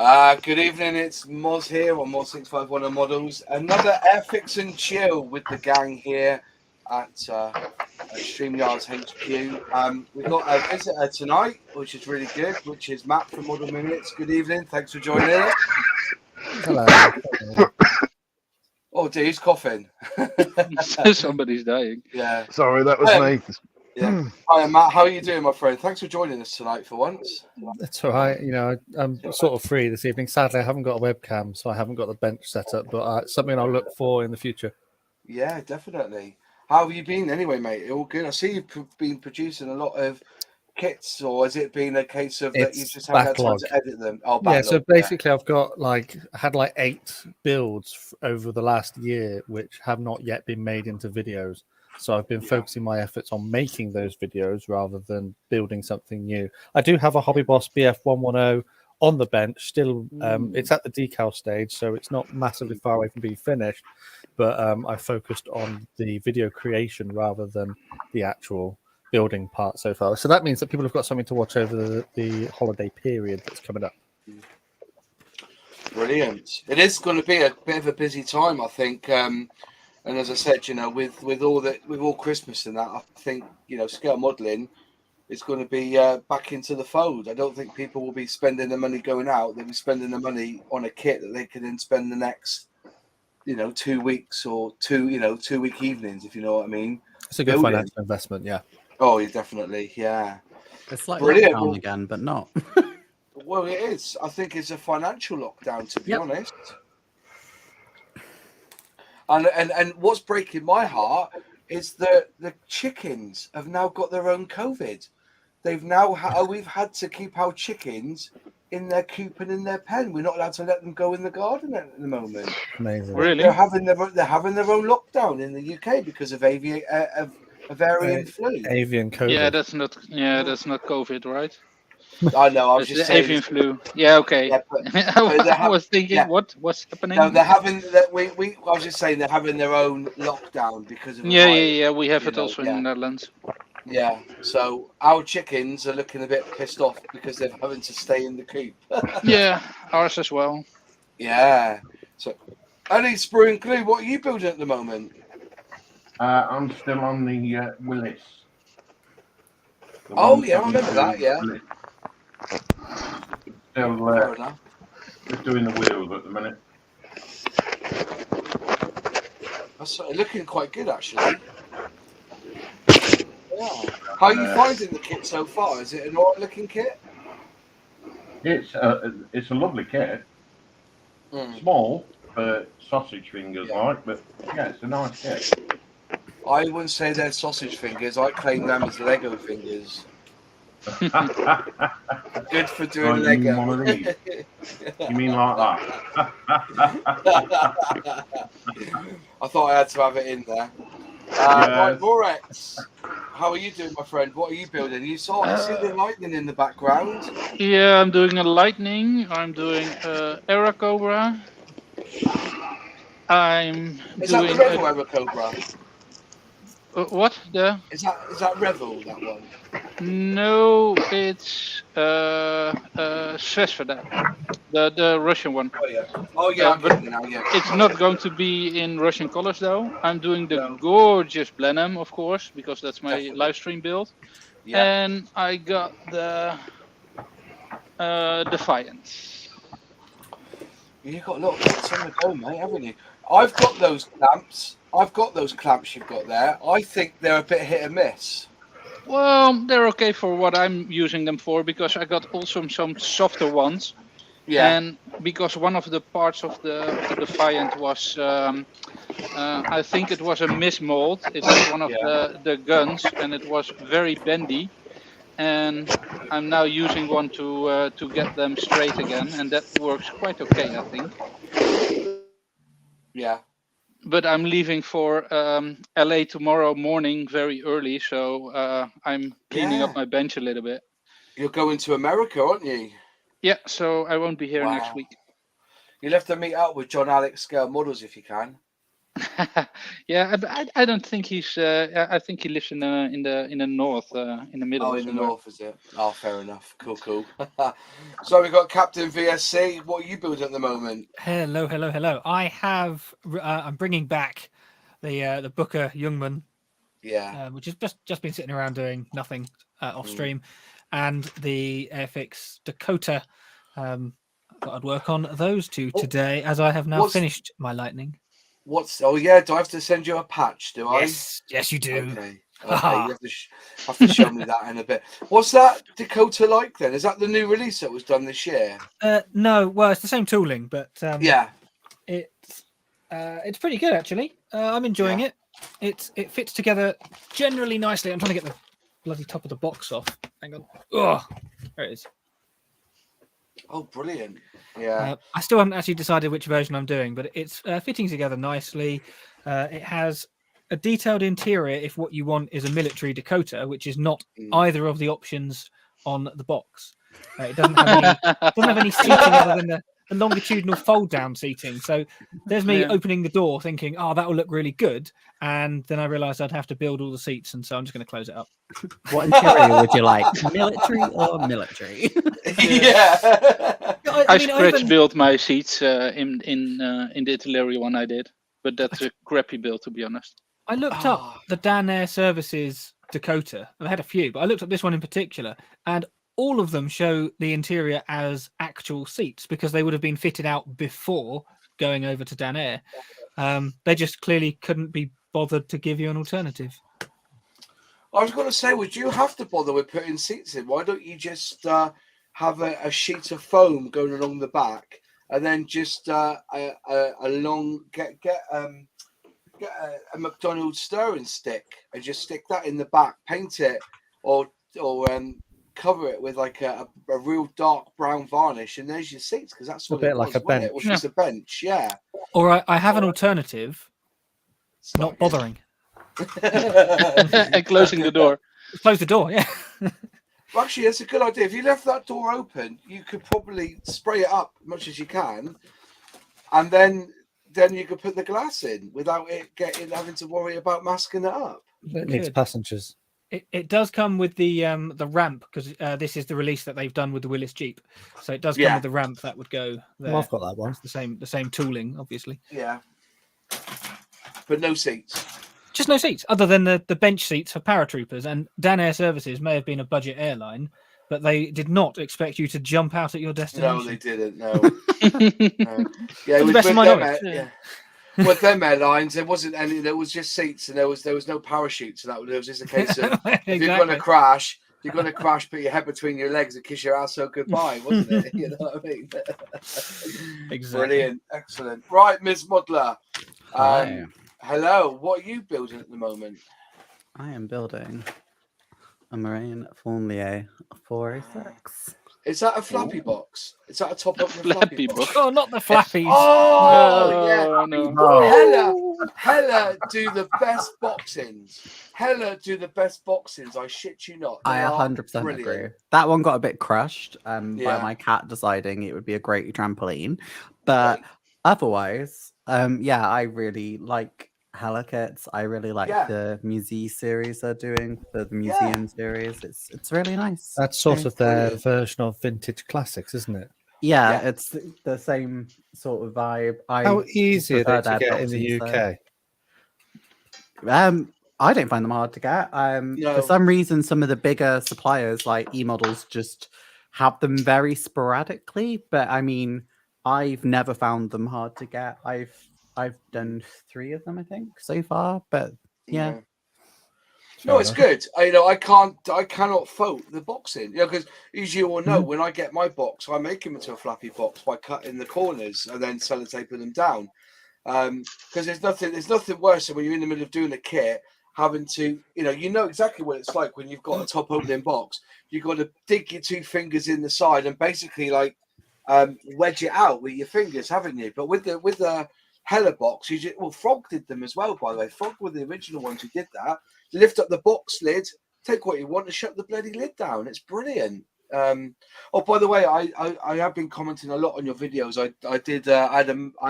Good evening, it's Moz here on Moz651 Models. Another Airfix and Chill with the gang here at StreamYard's HQ. We've got a visitor tonight, which is really good, which is Matt from Model Minutes. Good evening, thanks for joining us. Hello. Oh dear, he's coughing. Somebody's dying. Yeah. Sorry, that was me. Yeah. Hi, Matt. How are you doing, my friend? Thanks for joining us tonight for once. That's all right. You know, I'm sort of free this evening. Sadly, I haven't got a webcam, so I haven't got the bench set up, but it's something I'll look for in the future. Yeah, definitely. How have you been anyway, mate? All good? I see you've been producing a lot of kits, or has it been a case of that you just haven't had time to edit them? Oh, backlog. Yeah, so basically I've got had 8 builds over the last year, which have not yet been made into videos. So I've been focusing my efforts on making those videos rather than building something new. I do have a Hobby Boss BF110 on the bench still. It's at the decal stage, so it's not massively far away from being finished. But I focused on the video creation rather than the actual building part so far. So that means that people have got something to watch over the holiday period that's coming up. Brilliant. It is going to be a bit of a busy time, I think. And as I said, you know, with all Christmas and that, I think, you know, scale modelling is going to be back into the fold. I don't think people will be spending the money going out. They'll be spending the money on a kit that they can then spend the next, 2 weeks or 2-week evenings, if you know what I mean. It's a good financial investment, yeah. Oh, yeah, definitely, yeah. It's like lockdown again, but not. Well, it is. I think it's a financial lockdown, to be honest. And what's breaking my heart is that the chickens have now got their own COVID. They've now we've had to keep our chickens in their coop and in their pen. We're not allowed to let them go in the garden at the moment. Amazing. Really? They're having their own lockdown in the UK because of avian flu. Avian COVID. Yeah, that's not COVID, right? I know. I was just saying avian flu. Yeah, okay. Yeah, I was thinking, what's happening? No, they're having that. I was just saying they're having their own lockdown because of. Yeah. We have it also in the Netherlands. Yeah, so our chickens are looking a bit pissed off because they're having to stay in the coop. Yeah, ours as well. Yeah. So, Annie, Sprue and Glue, what are you building at the moment? I'm still on the Willis. Oh yeah, I remember that. Yeah. Still just doing the wheels at the minute. That's looking quite good, actually. Yeah. How are you finding the kit so far? Is it an alright looking kit? It's a lovely kit. Small for sausage fingers, but yeah, it's a nice kit. I wouldn't say they're sausage fingers. I claim them as Lego fingers. Good for doing Lego. One of these. You mean like that? I thought I had to have it in there. Right, Morex, how are you doing, my friend? What are you building? You see the lightning in the background? Yeah, I'm doing a lightning. I'm doing Era Cobra. Is that the Revel Era Cobra? What? Is that Revel, that one? No, it's Svesveda, the Russian one. Oh yeah, I'm getting it now, yeah. It's not going to be in Russian colors though. I'm doing the gorgeous Blenheim, of course, because that's my live stream build. Yeah. And I got the Defiance. You've got a lot of kits on the go, mate, haven't you? I've got those clamps. You've got there. I think they're a bit hit and miss. Well, they're okay for what I'm using them for, because I got also some softer ones. Yeah. And because one of the parts of the Defiant was, I think it was a mismold. It was one of the guns, and it was very bendy. And I'm now using one to get them straight again, and that works quite okay, I think. Yeah. But I'm leaving for LA tomorrow morning very early, so I'm cleaning up my bench a little bit. You're going to America, aren't you? Yeah, so I won't be here next week. You'll have to meet up with John Alex Scale Models if you can. Yeah, I don't think he's. I think he lives in the north, in the middle. Oh, in somewhere. the north, is it? Oh, fair enough. Cool. So we've got Captain VSC. What are you building at the moment? Hello. I have. I'm bringing back the Booker Youngman. Yeah. Which has just been sitting around doing nothing off stream, and the Airfix Dakota. I thought I'd work on those two today, as I have now finished my Lightning. Oh yeah, do I have to send you a patch? Do I? Yes, you do. Okay. You have to show me that in a bit. What's that Dakota like then? Is that the new release that was done this year? No, well, it's the same tooling, but yeah, it's pretty good actually. I'm enjoying it. It fits together generally nicely. I'm trying to get the bloody top of the box off. Hang on. Oh, there it is. Oh, brilliant. Yeah. I still haven't actually decided which version I'm doing, but it's fitting together nicely. It has a detailed interior if what you want is a military Dakota, which is not either of the options on the box. It doesn't have any seating other than the longitudinal fold-down seating. So there's me opening the door thinking, oh, that will look really good. And then I realised I'd have to build all the seats, and so I'm just going to close it up. What interior would you like? Military or military? Yeah. I scratch built my seats in the artillery one I did, but that's a crappy build, to be honest. I looked up the Dan Air Services Dakota. I had a few, but I looked up this one in particular, and all of them show the interior as actual seats because they would have been fitted out before going over to Dan Air. They just clearly couldn't be bothered to give you an alternative. I was going to say, would you have to bother with putting seats in? Why don't you just have a sheet of foam going along the back, and then just a long get a McDonald's stirring stick and just stick that in the back, paint it, or cover it with like a real dark brown varnish, and there's your seats, because that's what a bit like a bench. It was just a bench, yeah. Or I have an alternative. Not bothering. And closing the door. Close the door, yeah. Well, actually, that's a good idea. If you left that door open, you could probably spray it up as much as you can, and then you could put the glass in without it having to worry about masking it up. It needs passengers. It does come with the ramp, because this is the release that they've done with the Willis Jeep. So it does come with the ramp that would go there. Well, I've got that one. It's the same tooling, obviously. Yeah. But no seats. Just no seats, other than the bench seats for paratroopers. And Dan Air Services may have been a budget airline, but they did not expect you to jump out at your destination. No, they didn't. No. No. Yeah, it was best of my knowledge. With them airlines, there wasn't any. There was just seats, and there was no parachutes. So that was just a case of if you're going to crash, put your head between your legs and kiss your ass so goodbye, wasn't it? You know what I mean? Exactly. Brilliant, excellent. Right, Ms. Modeler. Hi. Hello. What are you building at the moment? I am building a Marine Fournier 406. Is that a flappy box? Is that a top up flappy box? Oh, not the flappies. Oh, yeah. No. Hella do the best boxings. I shit you not. I 100% agree. That one got a bit crushed by my cat deciding it would be a great trampoline. But otherwise, I really like Hella kits. I really like the Musée series they're doing, the museum series. It's really nice. That's sort of their version of vintage classics, isn't it? Yeah, it's the same sort of vibe. How easy are they to get in the UK? I don't find them hard to get. For some reason, some of the bigger suppliers like eModels just have them very sporadically. But I mean, I've never found them hard to get. I've done 3 of them, I think, so far. But yeah. No, it's good. I cannot fault the boxing. Because as you all know, when I get my box, I make them into a flappy box by cutting the corners and then sellotaping them down. Because there's nothing worse than when you're in the middle of doing a kit, having to, you know exactly what it's like when you've got a top opening box. You've got to dig your 2 fingers in the side and basically wedge it out with your fingers, haven't you? But with the Hella box, Frog did them as well, by the way. Frog were the original ones who did that. Lift up the box lid, take what you want, and shut the bloody lid down. It's brilliant. By the way, I have been commenting a lot on your videos. I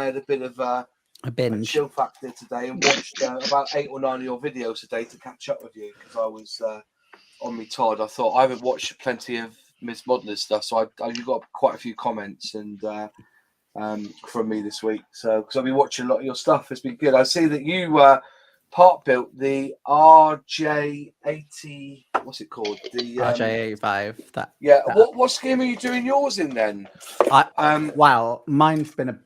had a bit of A binge. chill factor today and watched about 8 or 9 of your videos today to catch up with you because I was on me Todd. I thought I haven't watched plenty of Miss Modeler's stuff, so you got quite a few comments and from me this week. So because I've been watching a lot of your stuff, it's been good. I see that you part built the RJ80. What's it called? The RJ85. That. What scheme are you doing yours in then? Well, mine's been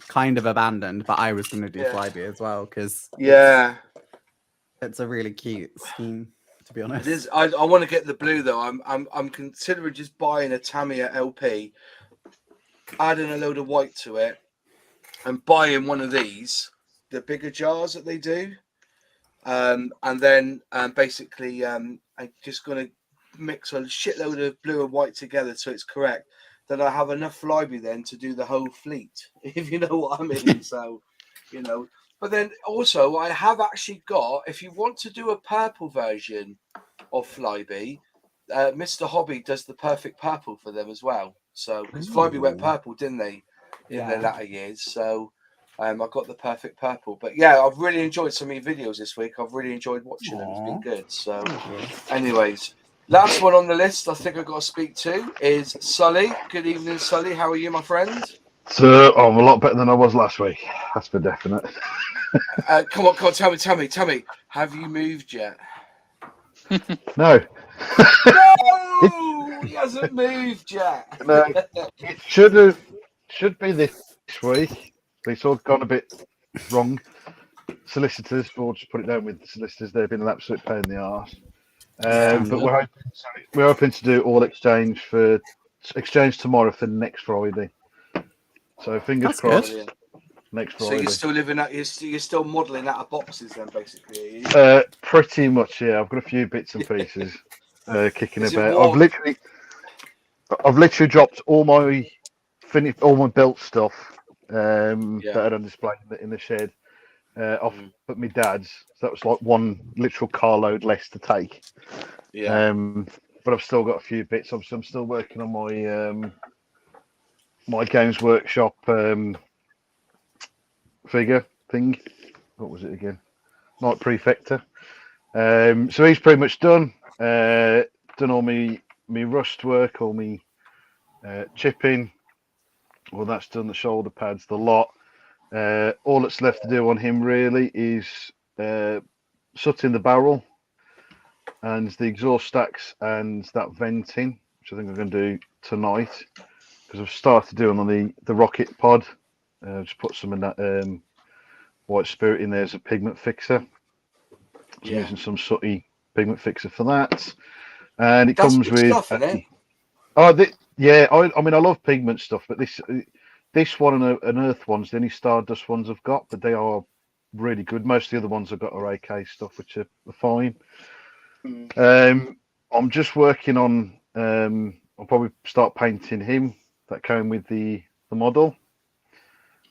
kind of abandoned, but I was going to do Flyby as well because it's a really cute scheme. To be honest, it is. I want to get the blue though. I'm considering just buying a Tamiya LP, adding a load of white to it, and buying one of these, the bigger jars that they do, and then basically I'm just going to mix a shitload of blue and white together so it's correct. Then I have enough Flyby then to do the whole fleet, if you know what I mean. So, you know. But then also I have actually got, if you want to do a purple version of Flyby, Mr. Hobby does the perfect purple for them as well. So because Flyby went purple, didn't they, in their latter years? So I got the perfect purple. But yeah, I've really enjoyed some of your videos this week. I've really enjoyed watching them. It's been good. So, anyways, last one on the list I think I've got to speak to is Sully. Good evening, Sully. How are you, my friend? So I'm a lot better than I was last week. That's for definite. Come on, tell me. Have you moved yet? No. No, he hasn't moved yet. No, it should be this week. They sort of gone a bit wrong. Solicitors, we'll just put it down with the solicitors. They've been an absolute pain in the arse. But we're hoping to do all exchange tomorrow for next Friday. So fingers crossed. Good. Next Friday. So you're still living out. You're still modelling out of boxes then, basically. Are you? Pretty much, yeah. I've got a few bits and pieces kicking about. I've literally dropped all my built stuff that are on display in the shed off at my dad's. So that was like one literal carload less to take. Yeah. But I've still got a few bits. I'm still working on my my Games Workshop figure thing. What was it again? Night Prefector. So he's pretty much done. Done all me rust work, all me chipping. Well, that's done. The shoulder pads, the lot. All that's left to do on him really is sooting the barrel and the exhaust stacks and that venting, which I think I'm going to do tonight because I've started doing on the rocket pod. Just put some of that white spirit in there as a pigment fixer. So I'm using some sooty pigment fixer for that, and it comes with stuff, isn't it? I mean I love pigment stuff, but this one and Earth one's the only Stardust ones I've got, but they are really good. Most of the other ones I've got are AK stuff, which are fine. I'm just working on. I'll probably start painting him. That came with the model.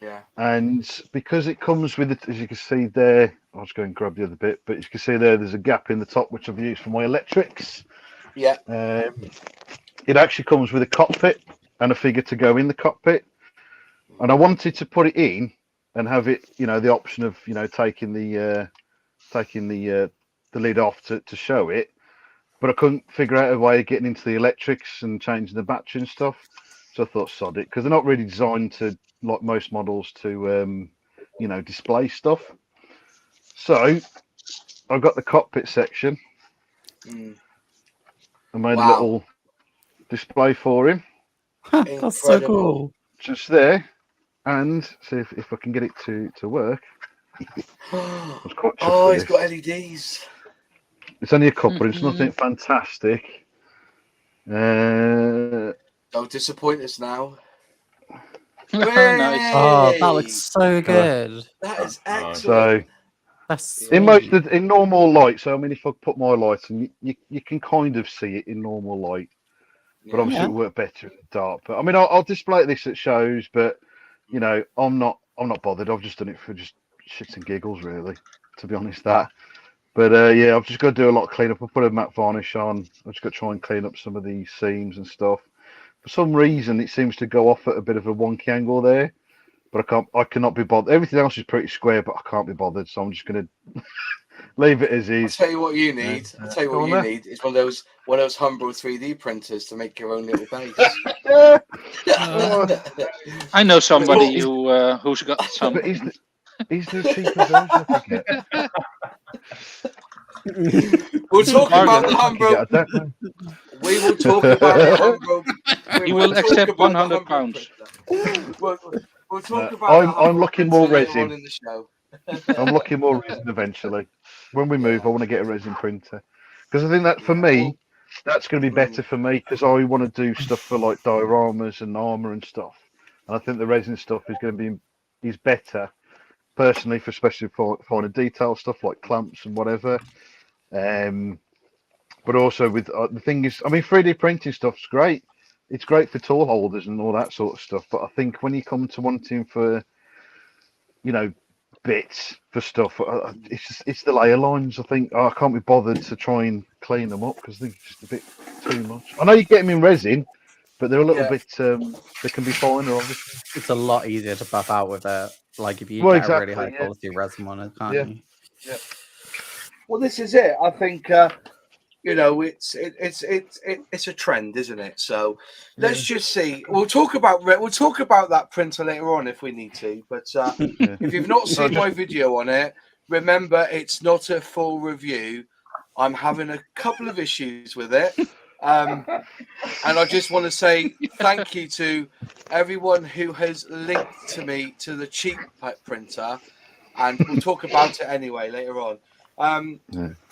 Yeah. And because it comes with it, as you can see there, I'll just go and grab the other bit. But as you can see there's a gap in the top which I've used for my electrics. Yeah. It actually comes with a cockpit and a figure to go in the cockpit. And I wanted to put it in and have it, the option of, taking the lid off to show it. But I couldn't figure out a way of getting into the electrics and changing the battery and stuff. So I thought, sod it, because they're not really designed to, like most models, to, display stuff. So I got the cockpit section. I made a little display for him. That's so cool. Just there. And see if I can get it to work. He's got LEDs. It's only a couple. It's nothing fantastic. Don't disappoint us now. Nice. Oh, that looks so good. That is excellent. So that's in normal light. So I mean, if I put my light on, you can kind of see it in normal light, but obviously it'll work better in the dark. But I mean, I'll display this at shows, but I'm not bothered. I've just done it for just shits and giggles, really, to be honest. But I've just got to do a lot of cleanup. I'll put a matte varnish on. I've just got to try and clean up some of these seams and stuff. For some reason, it seems to go off at a bit of a wonky angle there. but I cannot be bothered. Everything else is pretty square, but I can't be bothered, so I'm just going to leave it as is. I'll tell you what you need. I'll tell you what you need is one of those Humbrol 3D printers to make your own little base. I know somebody who's got some. But is there a cheaper version I can get? We'll talk about the Humbrol. I don't know. We will talk about the Humbrol. He will accept £100. We'll talk about. I'm looking more resin. In the show. I'm looking more resin eventually. When we move, I want to get a resin printer because I think that for me, that's going to be better for me because I want to do stuff for like dioramas and armor and stuff, and I think the resin stuff is going to be better personally for especially for finer detail stuff like clamps and whatever. But also with the thing is, I mean, 3D printing stuff's great. It's great for tool holders and all that sort of stuff. But I think when you come to wanting for, bits for stuff, it's the layer lines. I think I can't be bothered to try and clean them up because I think it's just a bit too much. I know you get them in resin, but they're a little bit. They can be finer, obviously. It's a lot easier to buff out with it. Like if you get a really high quality resin on it, can't you? Yeah. Well, this is it. I think it's a trend, isn't it? So let's just see. We'll talk about that printer later on if we need to. But if you've not seen my video on it, remember it's not a full review. I'm having a couple of issues with it. And I just want to say thank you to everyone who has linked to me to the cheap printer, and we'll talk about it anyway later on.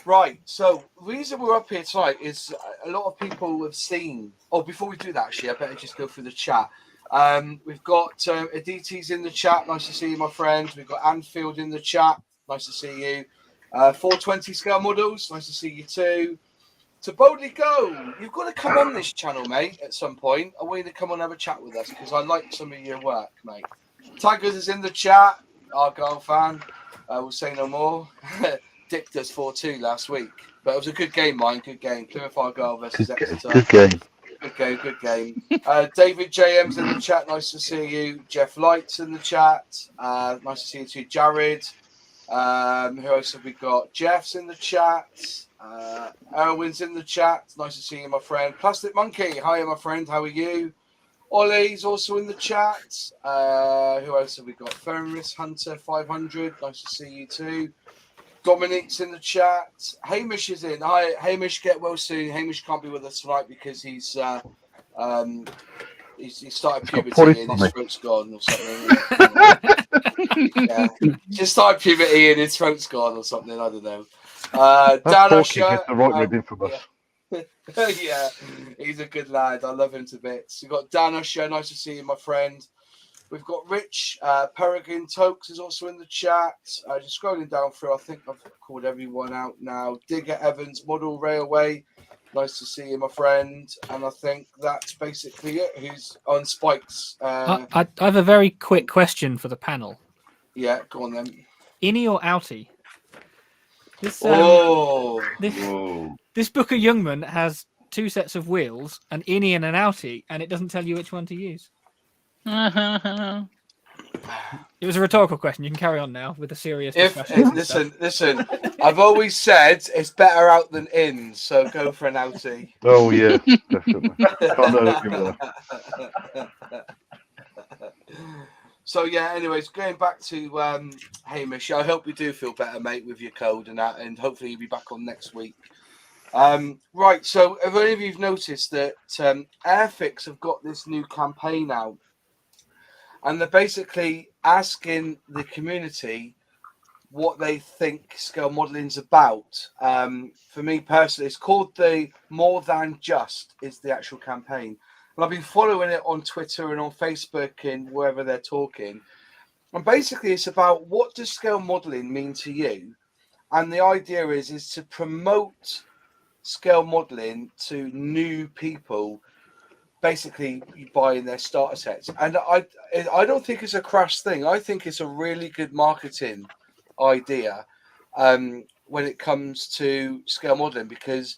Right, so the reason we're up here tonight is a lot of people have seen. Oh, before we do that, actually, I better just go through the chat. We've got Aditi's in the chat. Nice to see you, my friend. We've got Anfield in the chat. Nice to see you. 420 scale models. Nice to see you too. To Boldly Go, you've got to come on this channel, mate, at some point. I want you to come on and have a chat with us because I like some of your work, mate. Tigers is in the chat. Argyle fan. We'll say no more. Dick does 4-2 last week. But it was a good game, mine. Good game. Plymouth Argyle versus Exeter. Good game. Good game. David JM's in the chat. Nice to see you. Jeff Light's in the chat. Nice to see you too. Jared. Who else have we got? Jeff's in the chat. Erwin's in the chat. Nice to see you, my friend. Plastic Monkey. Hi, my friend. How are you? Ollie's also in the chat. Who else have we got? Fenris Hunter 500. Nice to see you too. Dominique's in the chat. Hamish is in. Hi, Hamish. Get well soon. Hamish can't be with us tonight because he's started puberty and his throat's gone or something. Yeah, just started puberty and his throat's gone or something. I don't know. Dan Usher. The right ribbon from us. Yeah, he's a good lad. I love him to bits. We've got Dan Usher. Nice to see you, my friend. We've got Rich. Peregrine Tokes is also in the chat. Just scrolling down through, I think I've called everyone out now. Digger Evans, Model Railway. Nice to see you, my friend. And I think that's basically it. Who's on Spikes? I have a very quick question for the panel. Yeah, go on then. Innie or outie? This Booker Youngman has two sets of wheels, an innie and an outie, and it doesn't tell you which one to use. It was a rhetorical question. You can carry on now with a serious discussion. Listen. I've always said it's better out than in, so go for an outie. Oh yeah, definitely. So yeah. Anyways, going back to Hamish, I hope you do feel better, mate, with your cold and that, and hopefully you'll be back on next week. Right. So, have any of you've noticed that Airfix have got this new campaign out? And they're basically asking the community what they think scale modeling's about. For me personally, it's called the More Than Just is the actual campaign. And I've been following it on Twitter and on Facebook and wherever they're talking. And basically, it's about what does scale modelling mean to you? And the idea is to promote scale modelling to new people, basically buying their starter sets. And I don't think it's a crash thing. I think it's a really good marketing idea when it comes to scale modeling, because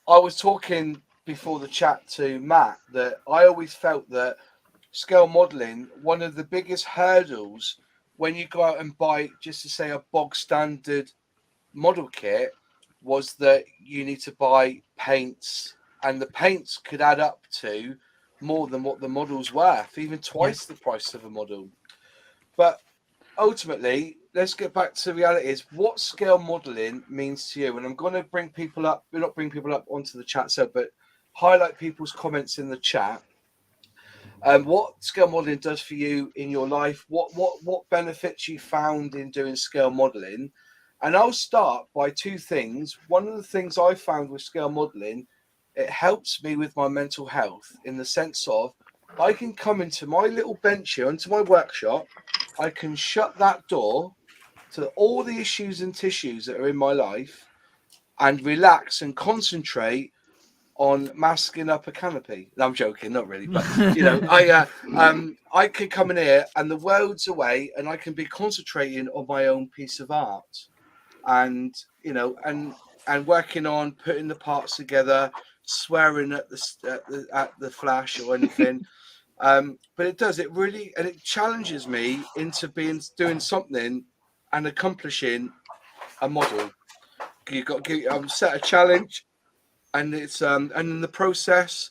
I was talking before the chat to Matt that I always felt that scale modeling, one of the biggest hurdles when you go out and buy, just to say, a bog standard model kit, was that you need to buy paints, and the paints could add up to more than what the model's worth, even twice the price of a model. But ultimately, let's get back to reality, is what scale modeling means to you. And I'm going to bring people up, not bring people up onto the chat, but highlight people's comments in the chat. What scale modeling does for you in your life, what benefits you found in doing scale modeling. And I'll start by two things. One of the things I found with scale modeling, it helps me with my mental health, in the sense of I can come into my little bench here, into my workshop, I can shut that door to all the issues and tissues that are in my life and relax and concentrate on masking up a canopy. No, I'm joking, not really, but you know, I could come in here and the world's away, and I can be concentrating on my own piece of art, and you know, and working on putting the parts together, swearing at the flash or anything. But it really challenges me into doing something and accomplishing a model. You've got to set a challenge, and it's and in the process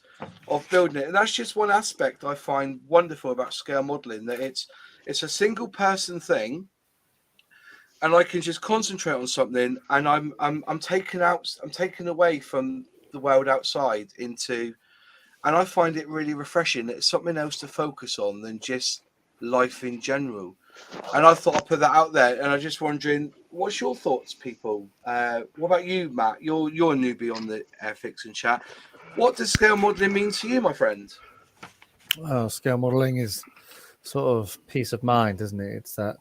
of building it, and that's just one aspect I find wonderful about scale modeling, that it's a single person thing, and I can just concentrate on something, and I'm taken away from the world outside into, and I find it really refreshing. It's something else to focus on than just life in general. And I thought I'd put that out there, and I'm just wondering, what's your thoughts, people? What about you, Matt? You're a newbie on the Airfix and chat. What does scale modeling mean to you, my friend? Well, scale modeling is sort of peace of mind, isn't it? It's that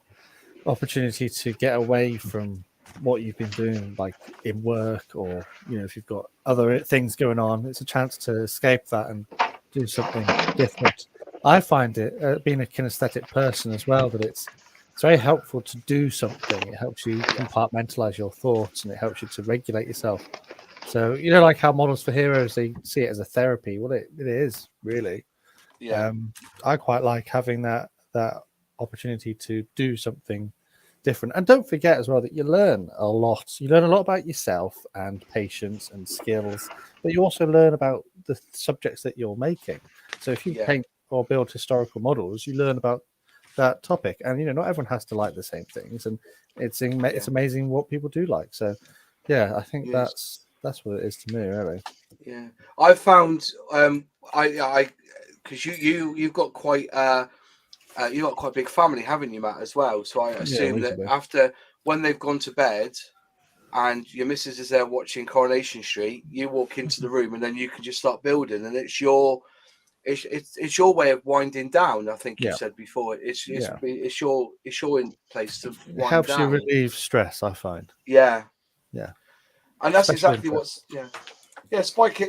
opportunity to get away from what you've been doing, like in work, or you know, if you've got other things going on, it's a chance to escape that and do something different. I find it, being a kinesthetic person as well, that it's very helpful to do something. It helps you compartmentalize your thoughts, and it helps you to regulate yourself. So, you know, like how Models for Heroes, they see it as a therapy. Well, it is really. Yeah. I quite like having that opportunity to do something different. And don't forget as well that you learn a lot. You learn a lot about yourself and patience and skills, but you also learn about the subjects that you're making. So if you paint or build historical models, you learn about that topic. And, you know, not everyone has to like the same things. And it's amazing what people do like. So, yeah, I think that's what it is to me, really. Yeah. I found, because you've got quite a big family, haven't you, Matt, as well? So I assume that after, when they've gone to bed and your missus is there watching Coronation Street, you walk into the room and then you can just start building, and it's your way of winding down. I think you said before, it's your place to wind down. It helps you relieve stress, I find. Yeah. And that's Especially exactly what's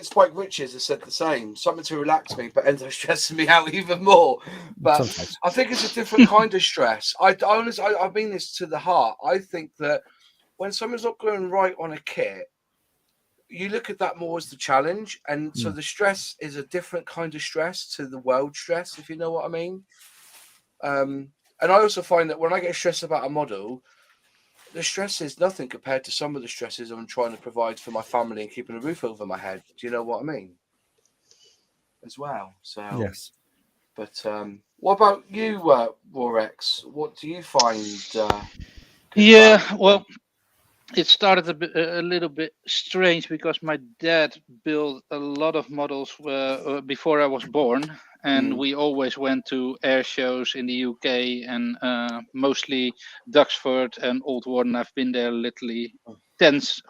Spike Richards has said the same. Something to relax me, but ends up stressing me out even more. But sometimes. I think it's a different kind of stress. I mean this to the heart. I think that when something's not going right on a kit, you look at that more as the challenge, and so the stress is a different kind of stress to the world stress, if you know what I mean. And I also find that when I get stressed about a model, the stress is nothing compared to some of the stresses I'm trying to provide for my family and keeping a roof over my head. Do you know what I mean? As well. So yes. But what about you, Rorex? What do you find? Well, it started a little bit strange because my dad built a lot of models before I was born, and we always went to air shows in the UK and mostly Duxford and Old Warden. I've been there literally dozens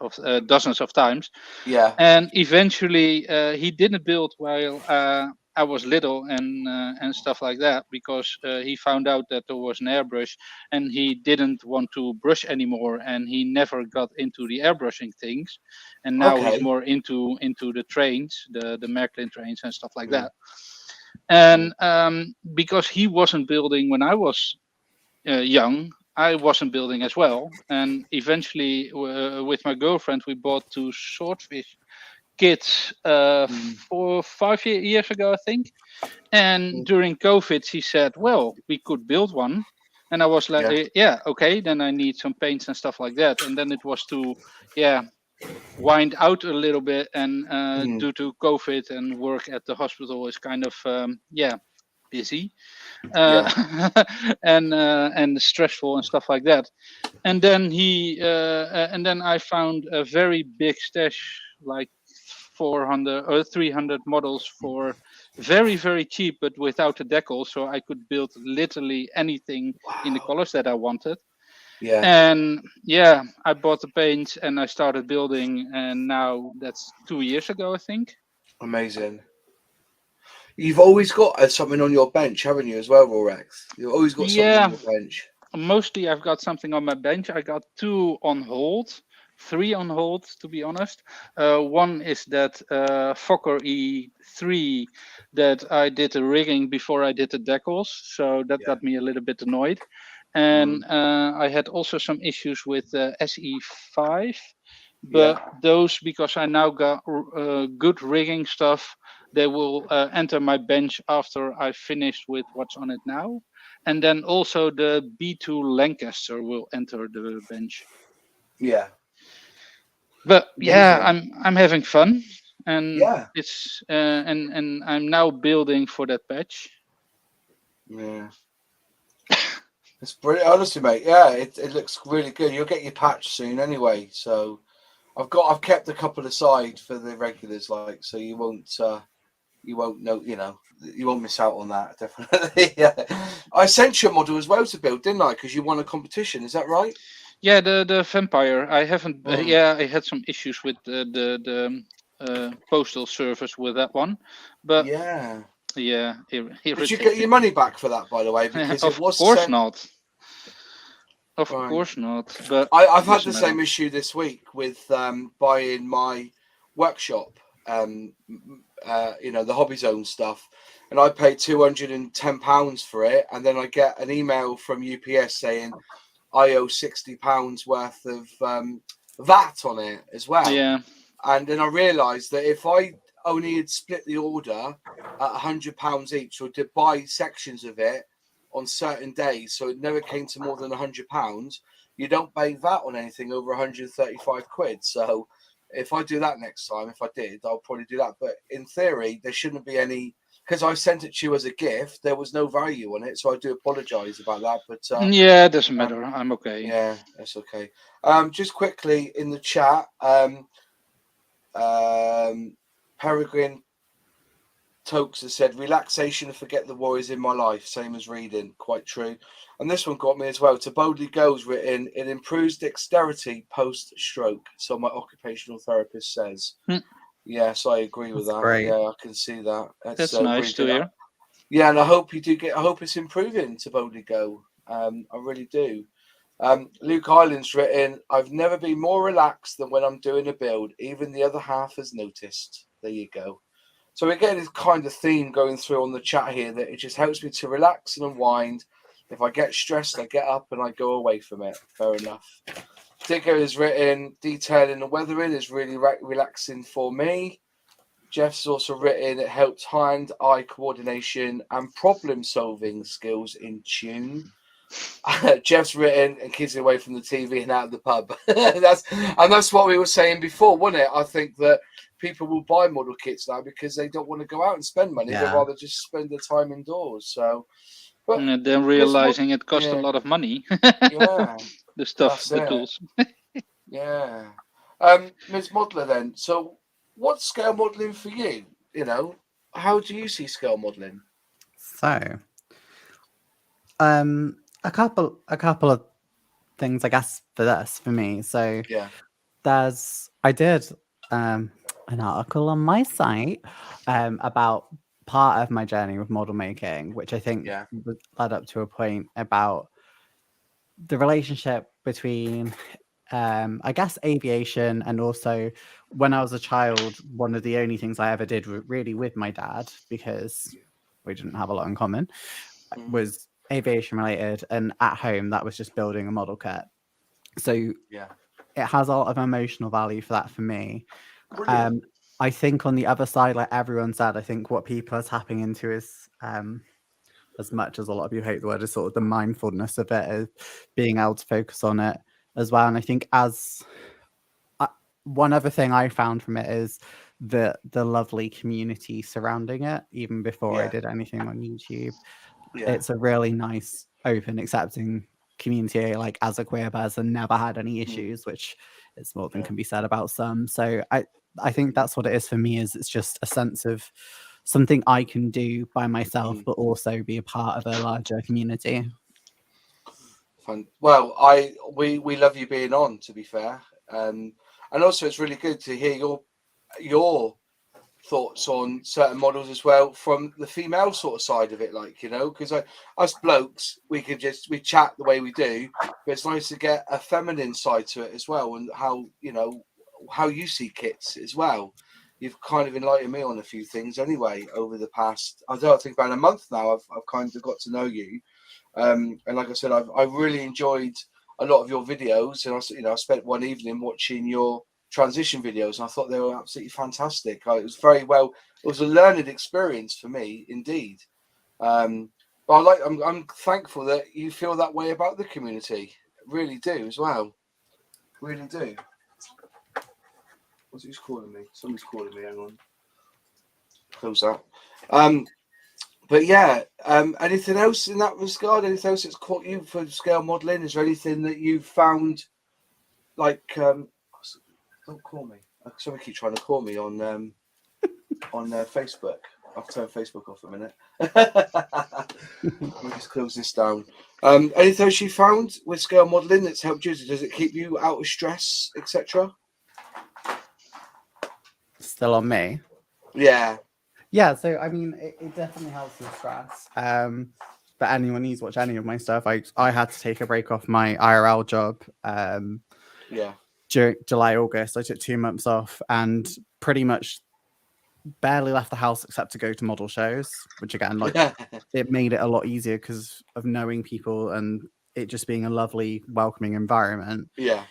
of times. Yeah. And eventually, he didn't build while I was little and stuff like that, because he found out that there was an airbrush and he didn't want to brush anymore, and he never got into the airbrushing things, and now he's more into the trains, the Märklin trains and stuff like that. And because he wasn't building when I was young, I wasn't building as well. And eventually with my girlfriend, we bought 2 swordfish kids 5 years ago, I think. And during COVID, he said, well, we could build one. And I was like, yeah, okay, then I need some paints and stuff like that. And then it was to, wind out a little bit. And due to COVID and work at the hospital is kind of, busy. And stressful and stuff like that. And then then I found a very big stash, like 400 or 300 models for very, very cheap, but without a decal, so I could build literally anything in the colors that I wanted. And I bought the paints and I started building, and now that's 2 years ago, I think. Amazing. You've always got something on your bench, haven't you, as well, Rorex? You've always got something on your bench. Mostly I've got something on my bench. I got 2 on hold, 3 on hold, to be honest. One is that Fokker E3 that I did the rigging before I did the decals, so that got me a little bit annoyed. And I had also some issues with SE5, but those, because I now got good rigging stuff, they will enter my bench after I finished with what's on it now. And then also the B2 Lancaster will enter the bench. Yeah. But I'm having fun, and it's and I'm now building for that patch. Yeah. It's brilliant, honestly, mate. Yeah, it looks really good. You'll get your patch soon anyway. So I've kept a couple aside for the regulars, like, so you won't know, you won't miss out on that, definitely. I sent you a model as well to build, didn't I? Because you won a competition, is that right? Yeah, the vampire. I haven't. I had some issues with the postal service with that one, but Did you get your money back for that, by the way? Because of course not. Of course not. But I've had the same issue this week with buying my workshop. The HobbyZone stuff, and I paid £210 for it, and then I get an email from UPS saying I owe £60 worth of VAT on it as well. Yeah. And then I realised that if I only had split the order at £100 each, or to buy sections of it on certain days, so it never came to more than £100, you don't pay VAT on anything over 135 quid. So if I do that next time, if I did, I'll probably do that. But in theory, there shouldn't be any, because I sent it to you as a gift. There was no value on it, so I do apologise about that. But it doesn't matter. I'm okay. Yeah, that's okay. Just quickly in the chat, Peregrine Tokes has said, relaxation and forget the worries in my life, same as reading. Quite true. And this one got me as well. To boldly go's written, it improves dexterity post-stroke, so my occupational therapist says. Yes, I agree with that. Great. Yeah, I can see that. That's nice to hear. Yeah, and I hope you do I hope it's improving to boldly go. I really do. Luke Highland's written, I've never been more relaxed than when I'm doing a build. Even the other half has noticed. There you go. So we're getting this kind of theme going through on the chat here, that it just helps me to relax and unwind. If I get stressed, I get up and I go away from it. Fair enough. Dicker has written, detailing and weathering is really relaxing for me. Jeff's also written, it helps hand-eye coordination and problem-solving skills in tune. Jeff's written, and keeps away from the TV and out of the pub. that's what we were saying before, wasn't it? I think that people will buy model kits now because they don't want to go out and spend money. They'd rather just spend their time indoors. So, but and then realizing it costs a lot of money. The stuff, the tools. Yeah. Ms. Modeler, then. So, what's scale modeling for you? How do you see scale modeling? So, a couple of things, I guess, for me. So, I did an article on my site about part of my journey with model making, which I think led up to a point about the relationship between I guess aviation, and also when I was a child, one of the only things I ever did really with my dad, because we didn't have a lot in common, was aviation related, and at home that was just building a model kit. So it has a lot of emotional value for that for me. I think on the other side, like everyone said, I think what people are tapping into is, as much as a lot of you hate the word, is sort of the mindfulness of it, of being able to focus on it as well. And I think one other thing I found from it is the lovely community surrounding it. Even before I did anything on YouTube, it's a really nice, open, accepting community. Like, as a queer person, never had any issues, which is more than can be said about some. So I think that's what it is for me. Is it's just a sense of something I can do by myself, but also be a part of a larger community. Fun. Well, we love you being on, to be fair, and also it's really good to hear your thoughts on certain models as well from the female sort of side of it, like, you know, because us blokes, we chat the way we do, but it's nice to get a feminine side to it as well, and how you see kits as well. You've kind of enlightened me on a few things anyway over the past, I think about a month now. I've kind of got to know you, and like I said, I've really enjoyed a lot of your videos, and I spent one evening watching your transition videos, and I thought they were absolutely fantastic. It was a learning experience for me, indeed. But I'm thankful that you feel that way about the community. Really do as well. Really do. Who's calling me? Somebody's calling me. Hang on. Close that. But yeah, anything else in that regard? Anything else that's caught you for scale modelling? Is there anything that you've found, like, don't call me. Somebody keep trying to call me on Facebook. I've turned Facebook off a minute. We'll just close this down. Anything else you found with scale modelling that's helped you? Does it keep you out of stress, etc.? Still on me? Yeah. Yeah, so I mean, it definitely helps with stress. But anyone who's watched any of my stuff, I had to take a break off my IRL job. During July, August, I took 2 months off and pretty much barely left the house except to go to model shows, which again, like, it made it a lot easier because of knowing people and it just being a lovely, welcoming environment. Yeah.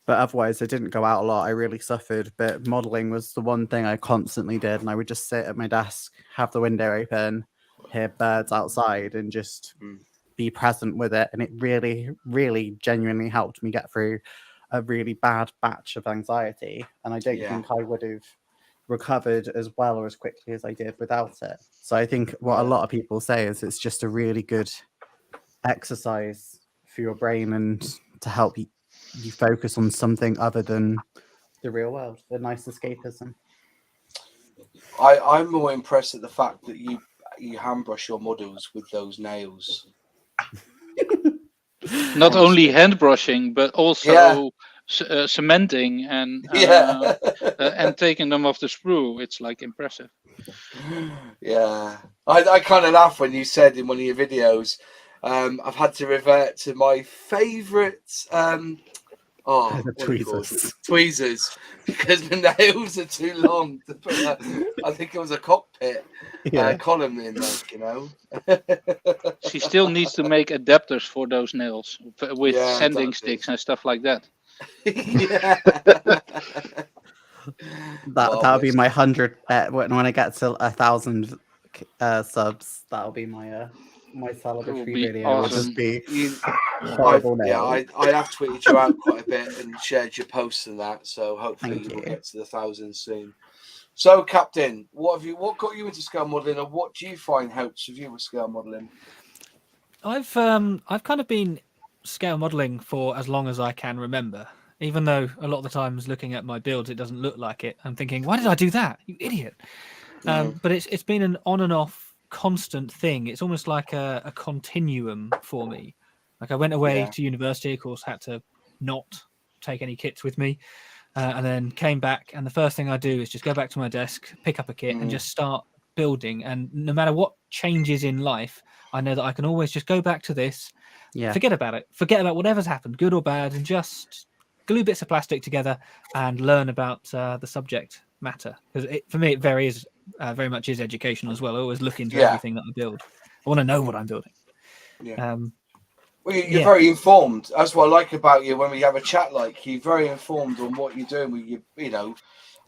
But otherwise, I didn't go out a lot. I really suffered. But modeling was the one thing I constantly did. And I would just sit at my desk, have the window open, hear birds outside, and just be present with it. And it really, really genuinely helped me get through a really bad batch of anxiety. And I don't think I would have recovered as well or as quickly as I did without it. So I think what a lot of people say is it's just a really good exercise for your brain and to help you focus on something other than the real world, the nice escapism. I'm more impressed at the fact that you hand brush your models with those nails. Not only hand brushing, but also cementing and and taking them off the sprue. It's like impressive. Yeah, I kind of laugh when you said in one of your videos, I've had to revert to my favourite tweezers because the nails are too long to put I think it was a cockpit column in, like, you know. She still needs to make adapters for those nails with sanding sticks and stuff like that. That'll be my 100 when I get to 1,000 subs. That'll be my my celebratory video. Awesome. Will just be horrible nails. I have tweeted you out quite a bit and shared your posts and that, so hopefully we'll get to the 1,000 soon. So, Captain, what got you into scale modelling, or what do you find helps with you with scale modelling? I've kind of been scale modelling for as long as I can remember. Even though a lot of the times looking at my builds, it doesn't look like it. I'm thinking, why did I do that? You idiot. But it's been an on and off constant thing. It's almost like a continuum for me. Like, I went away to university, of course, had to not take any kits with me, and then came back, and the first thing I do is just go back to my desk, pick up a kit and just start building. And no matter what changes in life, I know that I can always just go back to this, forget about it, forget about whatever's happened, good or bad, and just glue bits of plastic together and learn about the subject matter. Because for me, it varies very much is educational as well. I always look into everything that I build. I want to know what I'm building. Well, you're very informed. That's what I like about you when we have a chat. Like, you're very informed on what you're doing with you know.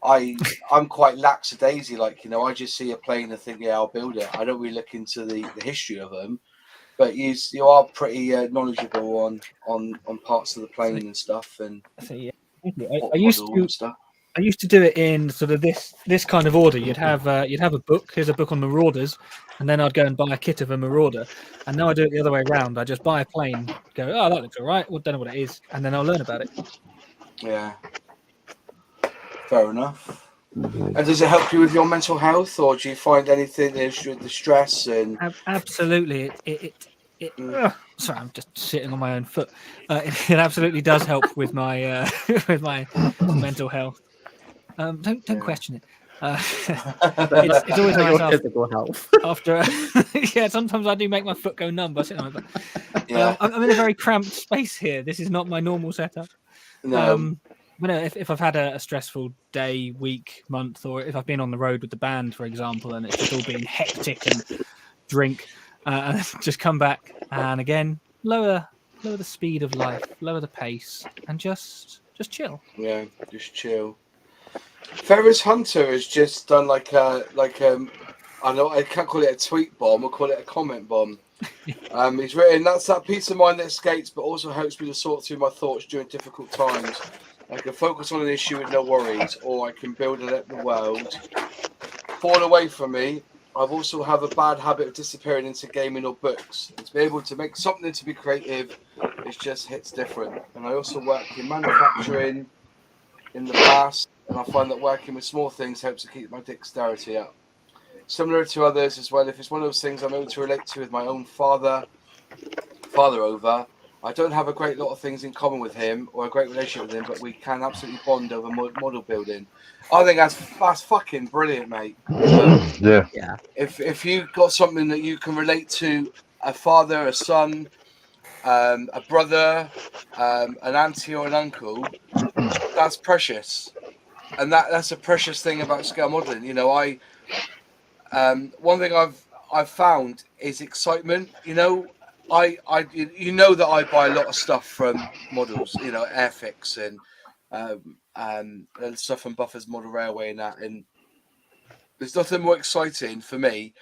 I'm quite lackadaisy, like, you know, I just see a plane and think, yeah, I'll build it. I don't really look into the history of them, but you are pretty knowledgeable on parts of the plane and stuff, and I used to do it in sort of this kind of order. You'd have a book. Here's a book on Marauders, and then I'd go and buy a kit of a Marauder. And now I do it the other way around. I just buy a plane, go, oh, that looks all right. Well, don't know what it is, and then I'll learn about it. Yeah, fair enough. And does it help you with your mental health, or do you find anything with the stress and? Absolutely, sorry, I'm just sitting on my own foot. It absolutely does help with my with my mental health. Don't question it. It's always nice physical health. After yeah, sometimes I do make my foot go numb by sitting on my foot. Yeah. I'm in a very cramped space here. This is not my normal setup. No. But if I've had a stressful day, week, month, or if I've been on the road with the band, for example, and it's just all been hectic and drink, and just come back and again lower the speed of life, lower the pace, and just chill. Yeah, just chill. Ferris Hunter has just done like I know I can't call it a tweet bomb, I'll call it a comment bomb. He's written, that's that peace of mind that escapes, but also helps me to sort through my thoughts during difficult times. I can focus on an issue with no worries, or I can build and let the world fall away from me. I've also have a bad habit of disappearing into gaming or books. And to be able to make something to be creative, it just hits different. And I also work in manufacturing in the past, and I find that working with small things helps to keep my dexterity up. Similar to others as well, if it's one of those things I'm able to relate to with my own father over, I don't have a great lot of things in common with him or a great relationship with him, but we can absolutely bond over model building. I think that's fucking brilliant, mate. Yeah. If you got something that you can relate to, a father, a son, a brother, an auntie or an uncle, that's precious, and that's a precious thing about scale modeling. You know, one thing I've found is excitement. You know, you know that I buy a lot of stuff from models. You know, Airfix and stuff from Buffer's Model Railway and that. And there's nothing more exciting for me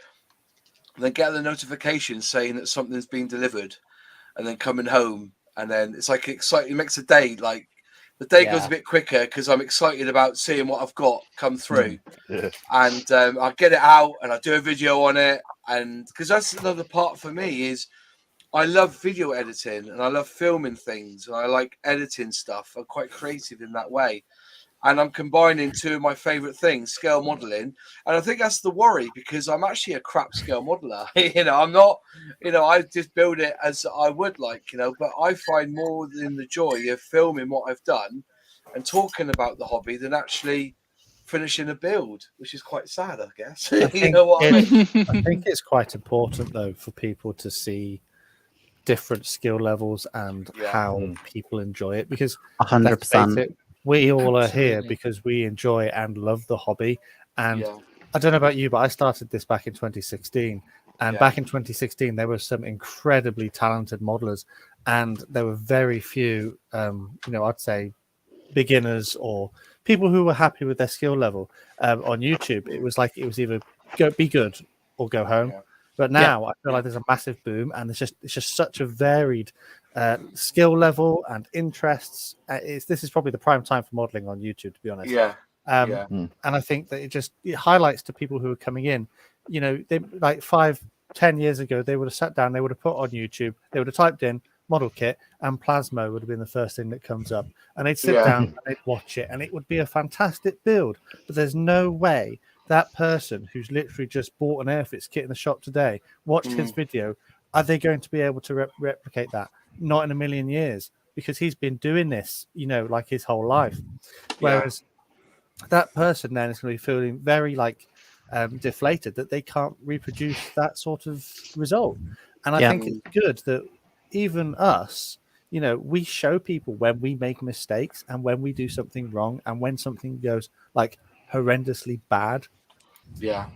than getting the notification saying that something's been delivered, and then coming home, and then it's like exciting. It makes the day like. The day goes a bit quicker because I'm excited about seeing what I've got come through. Yeah. And I get it out and I do a video on it. And because that's another part for me is I love video editing and I love filming things. And I like editing stuff. I'm quite creative in that way. And I'm combining two of my favorite things, scale modeling. And I think that's the worry because I'm actually a crap scale modeler. You know, I'm not, you know, I just build it as I would like, you know, but I find more than the joy of filming what I've done and talking about the hobby than actually finishing a build, which is quite sad, I guess. You know what I mean? I think it's quite important, though, for people to see different skill levels and how people enjoy it because 100%. We all are here because we enjoy and love the hobby. And I don't know about you, but I started this back in 2016. And back in 2016, there were some incredibly talented modelers. And there were very few, you know, I'd say beginners or people who were happy with their skill level on YouTube. It was like it was either be good or go home. But now I feel like there's a massive boom, and it's just such a varied skill level and interests. This is probably the prime time for modeling on YouTube, to be honest. And I think that it highlights to people who are coming in. You know, they like 5-10 years ago, they would have sat down, they would have put on YouTube, they would have typed in model kit, and Plasmo would have been the first thing that comes up, and they'd sit down and they'd watch it, and it would be a fantastic build. But there's no way that person who's literally just bought an Airfix kit in the shop today, watched his video, are they going to be able to replicate that? Not in a million years, because he's been doing this, you know, like his whole life. Whereas that person then is going to be feeling very like deflated that they can't reproduce that sort of result. And I think it's good that even us, you know, we show people when we make mistakes and when we do something wrong and when something goes like horrendously bad.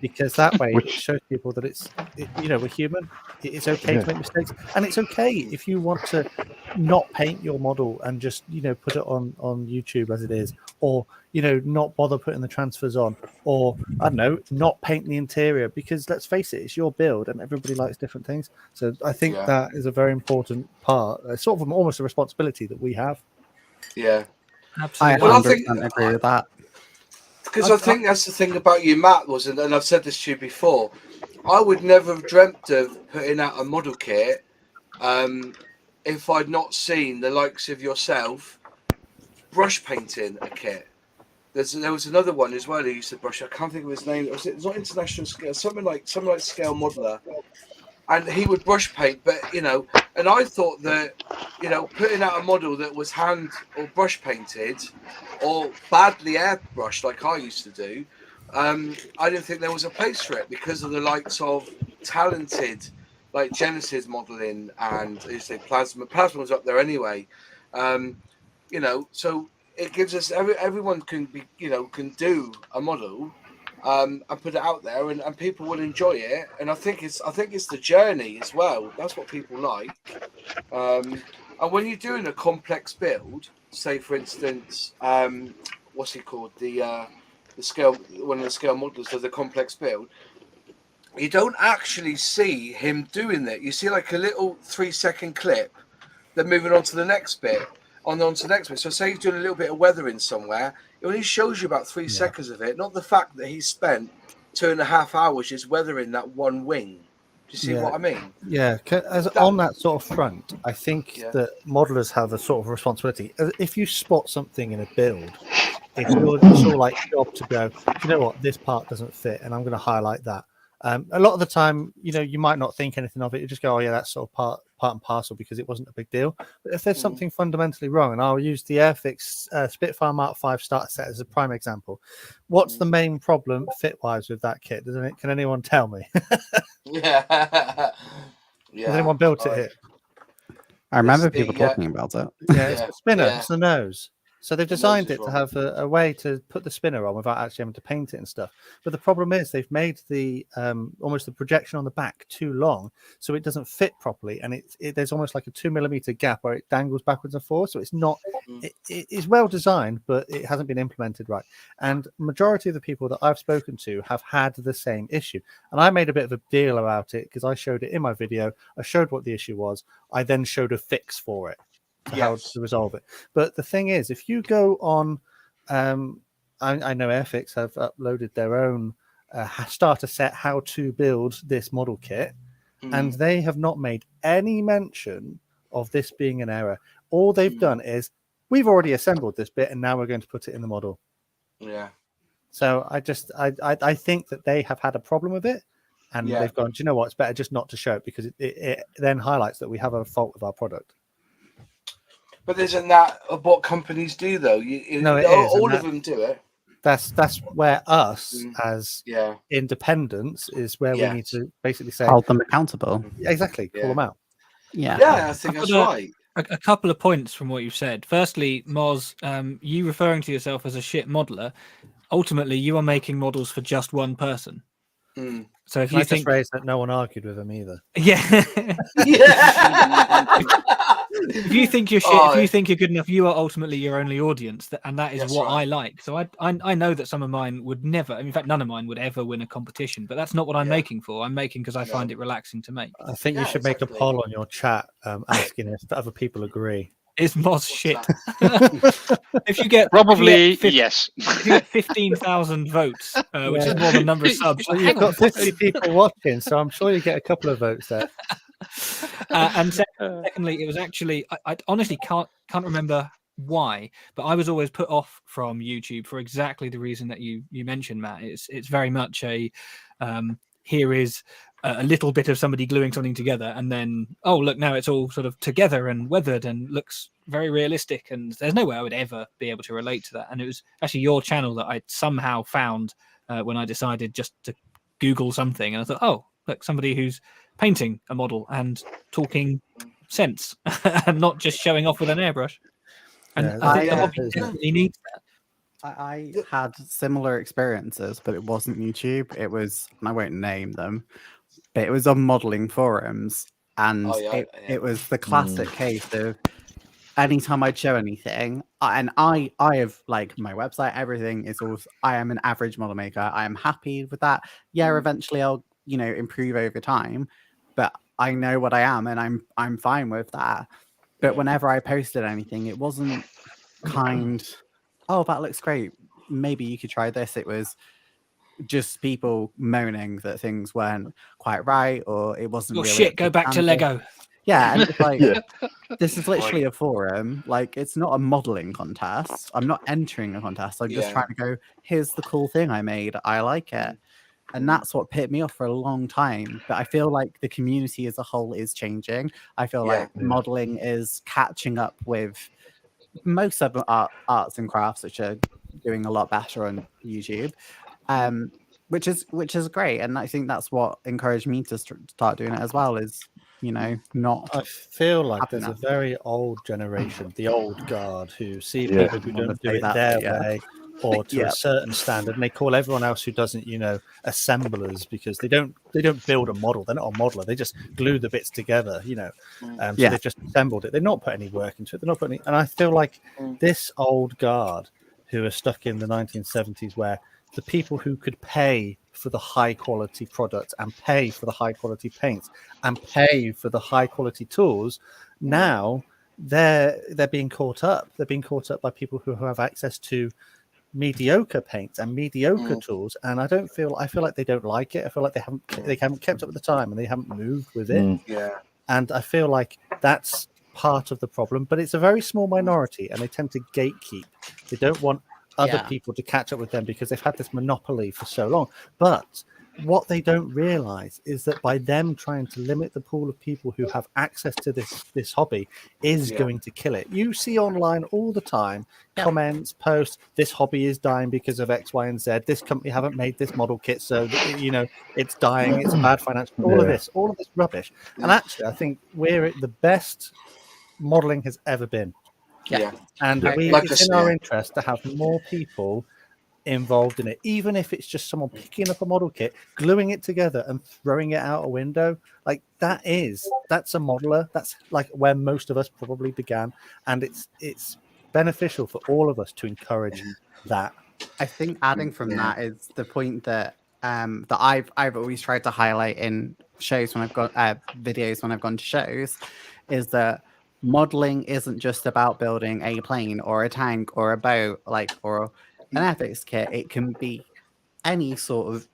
Because that way it shows people that you know, we're human. It's okay to make mistakes, and it's okay if you want to not paint your model and just put it on YouTube as it is, or not bother putting the transfers on, or I don't know, not paint the interior, because let's face it, it's your build and everybody likes different things. So I think that is a very important part, sort of almost a responsibility that we have. Yeah, absolutely. I 100% agree with that. Because I think that's the thing about you, Matt, and I've said this to you before, I would never have dreamt of putting out a model kit if I'd not seen the likes of yourself brush painting a kit. There was another one as well who used to brush. I can't think of his name. It's not International Scale, something like Scale Modeler, and he would brush paint. But and I thought that putting out a model that was hand or brush painted or badly airbrushed like I used to do, I didn't think there was a place for it because of the likes of talented like Genesis modeling and Plasma. Plasma was up there anyway. So it gives us everyone can be can do a model and put it out there, and people will enjoy it. And I think it's the journey as well. That's what people like. And when you're doing a complex build, say for instance, what's he called, the scale, one of the scale modelers does a complex build. You don't actually see him doing that. You see like a little 3-second clip. Then moving on to the next bit. Onto the next bit. So say he's doing a little bit of weathering somewhere. It only shows you about 3 seconds of it. Not the fact that he spent 2.5 hours just weathering that one wing. Do you see what I mean? Yeah. On that sort of front, I think that modelers have a sort of responsibility. If you spot something in a build, it's your like job to go, you know what, this part doesn't fit, and I'm going to highlight that. A lot of the time, you might not think anything of it. You just go, oh yeah, that's sort of part and parcel because it wasn't a big deal. But if there's something fundamentally wrong, and I'll use the Airfix Spitfire Mark 5 starter set as a prime example. What's the main problem fit-wise with that kit? Can anyone tell me? Yeah. Has anyone built it here? I remember people talking about it. Yeah, it's the spinner. It's the nose. So they've designed it to have a way to put the spinner on without actually having to paint it and stuff. But the problem is they've made the almost the projection on the back too long, so it doesn't fit properly, and there's almost like a 2mm gap where it dangles backwards and forwards. So it's not it's well designed, but it hasn't been implemented right. And majority of the people that I've spoken to have had the same issue. And I made a bit of a deal about it because I showed it in my video. I showed what the issue was. I then showed a fix for it. How to resolve it. But the thing is, if you go on, I know Airfix have uploaded their own starter set how to build this model kit, and they have not made any mention of this being an error. All they've done is, we've already assembled this bit and now we're going to put it in the model. Yeah. So I think that they have had a problem with it, and they've gone, do you know what, it's better just not to show it, because it then highlights that we have a fault with our product. But isn't that what companies do, though? All of them do it. That's where us as independents is where we need to basically say, hold them accountable. Exactly, call them out. Yeah, I think that's right. A couple of points from what you've said. Firstly, Moz, you referring to yourself as a shit modeler, ultimately you are making models for just one person. So if you think that no one argued with him either. Yeah. If you think you're shit, if you think you're good enough, you are ultimately your only audience, and that is what I like. So I know that some of mine would never, in fact, none of mine would ever win a competition, but that's not what I'm making for. I'm making because I find it relaxing to make. I think you should make a poll on your chat asking if other people agree. Is Moz shit? If you get probably yes, if you get 15,000 votes, which is more than the number of subs. Well, you've got 50 people watching, so I'm sure you get a couple of votes there. And secondly, it was actually I honestly can't remember why, but I was always put off from YouTube for exactly the reason that you mentioned, Matt. It's very much a here is a little bit of somebody gluing something together, and then oh look, now it's all sort of together and weathered and looks very realistic, and there's no way I would ever be able to relate to that. And it was actually your channel that I somehow found when I decided just to Google something, and I thought, oh look, somebody who's painting a model and talking sense and not just showing off with an airbrush. And I think the hobby definitely needs that. I had similar experiences, but it wasn't YouTube. It was, and I won't name them, but it was on modeling forums, and it was the classic case of anytime I'd show anything, and I have like my website, everything is all. I am an average model maker. I am happy with that. Yeah, eventually I'll improve over time, but I know what I am, and I'm fine with that. But whenever I posted anything, it wasn't kind. Oh, that looks great. Maybe you could try this. It was just people moaning that things weren't quite right, or it wasn't. Oh really shit! Go back to Lego. Yeah, and it's like this is literally a forum. Like, it's not a modeling contest. I'm not entering a contest. I'm just trying to go, here's the cool thing I made. I like it. And that's what put me off for a long time. But I feel like the community as a whole is changing. I feel like modeling is catching up with most of the arts and crafts, which are doing a lot better on YouTube. Which is great. And I think that's what encouraged me to start doing it as well, is not. I feel like there's a very old generation, the old guard, who see people who don't do it their way or to a certain standard, and they call everyone else who doesn't, assemblers, because they don't build a model. They're not a modeler. They just glue the bits together, so they've just assembled it. They've not put any work into it. They're not putting and I feel like this old guard who are stuck in the 1970s, where the people who could pay for the high quality products and pay for the high quality paints and pay for the high quality tools, now they're being caught up. They're being caught up by people who have access to mediocre paints and mediocre tools, and I feel like they don't like it. I feel like they haven't kept up with the time, and they haven't moved with it. And I feel like that's part of the problem, but it's a very small minority, and they tend to gatekeep. They don't want other people to catch up with them because they've had this monopoly for so long. But what they don't realize is that by them trying to limit the pool of people who have access to this hobby is going to kill it. You see online all the time comments, posts, this hobby is dying because of X, Y, and Z. This company haven't made this model kit, so it's dying, it's bad financial, all of this rubbish. And actually, I think we're the best modeling has ever been. And it's in our interest to have more people involved in it, even if it's just someone picking up a model kit, gluing it together and throwing it out a window. Like that's a modeler. That's like where most of us probably began, and it's beneficial for all of us to encourage that. I think adding from that is the point that I've always tried to highlight in shows when I've got videos when I've gone to shows, is that modeling isn't just about building a plane or a tank or a boat, or an Airfix kit. It can be any sort of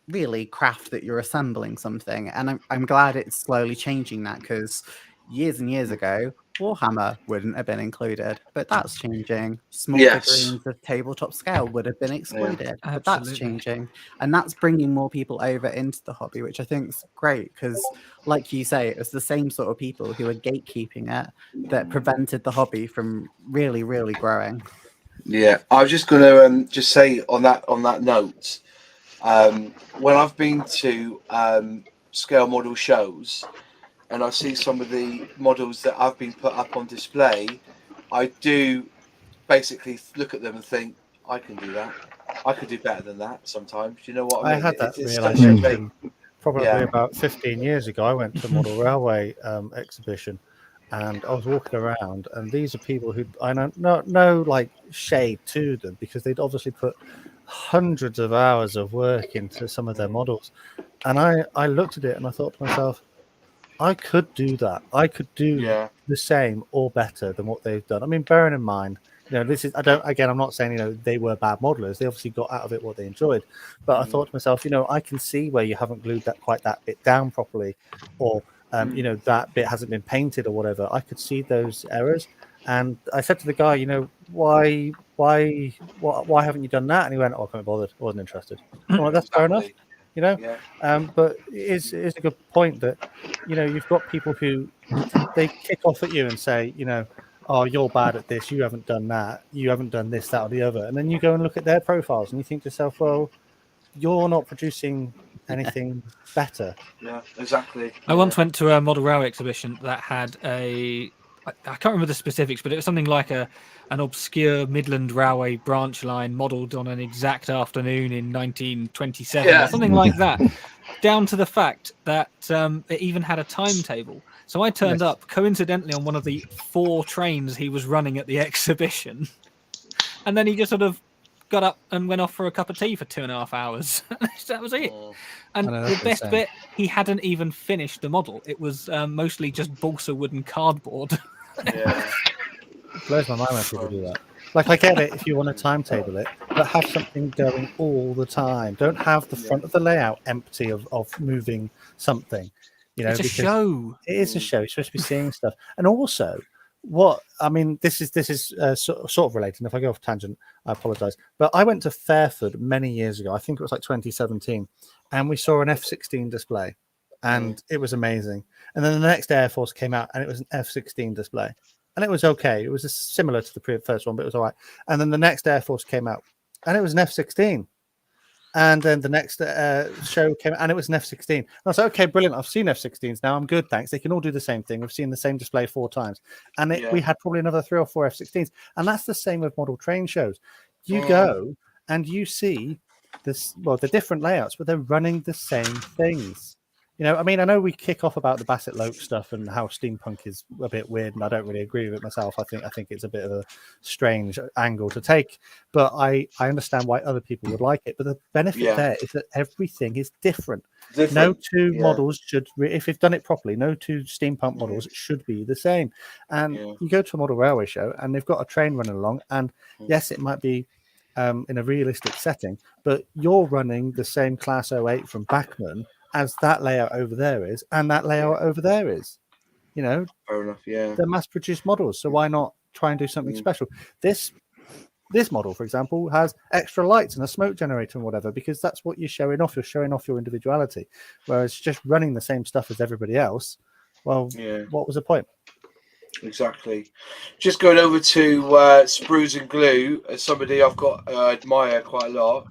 really craft that you're assembling something. And I'm glad it's slowly changing that, because years and years ago, Warhammer wouldn't have been included, but that's changing. Small figurines of tabletop scale would have been excluded, but that's changing. And that's bringing more people over into the hobby, which I think is great, because like you say, it was the same sort of people who were gatekeeping it that prevented the hobby from really, really growing. Yeah, I was just going to just say on that note, when I've been to scale model shows, and I see some of the models that have been put up on display, I do basically look at them and think, I can do that. I could do better than that sometimes. You know what I mean? I had that realization probably about 15 years ago. I went to a model railway exhibition, and I was walking around, and these are people who I know no like shade to them, because they'd obviously put hundreds of hours of work into some of their models. And I looked at it and I thought to myself, I could do that. I could do the same or better than what they've done. I mean, bearing in mind, this is, I'm not saying, they were bad modelers. They obviously got out of it what they enjoyed. But I thought to myself, I can see where you haven't glued that bit down properly, or, that bit hasn't been painted or whatever. I could see those errors. And I said to the guy, why haven't you done that? And he went, I can't be bothered. I wasn't interested. Well, that's fair enough. But it's a good point that you've got people who they kick off at you and say, oh, you're bad at this, you haven't done that, you haven't done this, that, or the other, and then you go and look at their profiles and you think to yourself, well, you're not producing anything better. Yeah, exactly. I once went to a model railway exhibition that had I can't remember the specifics, but it was something like an obscure Midland Railway branch line modelled on an exact afternoon in 1927, or something like that, down to the fact that it even had a timetable. So I turned up coincidentally on one of the 4 trains he was running at the exhibition, and then he just sort of got up and went off for a cup of tea for 2.5 hours. That was it. And the best bit, he hadn't even finished the model. It was mostly just balsa wood and cardboard. Yeah. It blows my mind when people do that. Like, I get it if you want to timetable it, but have something going all the time. Don't have the front of the layout empty of moving something. You know, it's a show. It is a show. You're supposed to be seeing stuff. And also, what I mean, this is sort of related. And if I go off tangent, I apologize. But I went to Fairford many years ago. I think it was like 2017, and we saw an F-16 display, and it was amazing. And then the next Air Force came out, and it was an F-16 display, and it was okay. It was similar to the first one, but it was all right. And then the next Air Force came out, and it was an F-16. And then the next show came out, and it was an F-16. And I was like, okay, brilliant. I've seen F-16s now. I'm good, thanks. They can all do the same thing. We've seen the same display 4 times. And we had probably another 3 or 4 F-16s. And that's the same with model train shows. You go and you see the different layouts, but they're running the same things. You know, I mean, I know we kick off about the Bassett Loke stuff and how steampunk is a bit weird, and I don't really agree with it myself. I think it's a bit of a strange angle to take, but I understand why other people would like it. But the benefit there is that everything is different. No 2 models should, if you've done it properly, no 2 steampunk models should be the same. And you go to a model railway show, and they've got a train running along, and yes, it might be in a realistic setting, but you're running the same Class 08 from Bachmann as that layout over there is, and that layout over there is. You know, fair enough. Yeah, they're mass-produced models, so why not try and do something special? This model, for example, has extra lights and a smoke generator and whatever, because that's what you're showing off. You're showing off your individuality, whereas just running the same stuff as everybody else. Well, what was the point? Exactly. Just going over to Sprues and Glue, as somebody I've got admire quite a lot.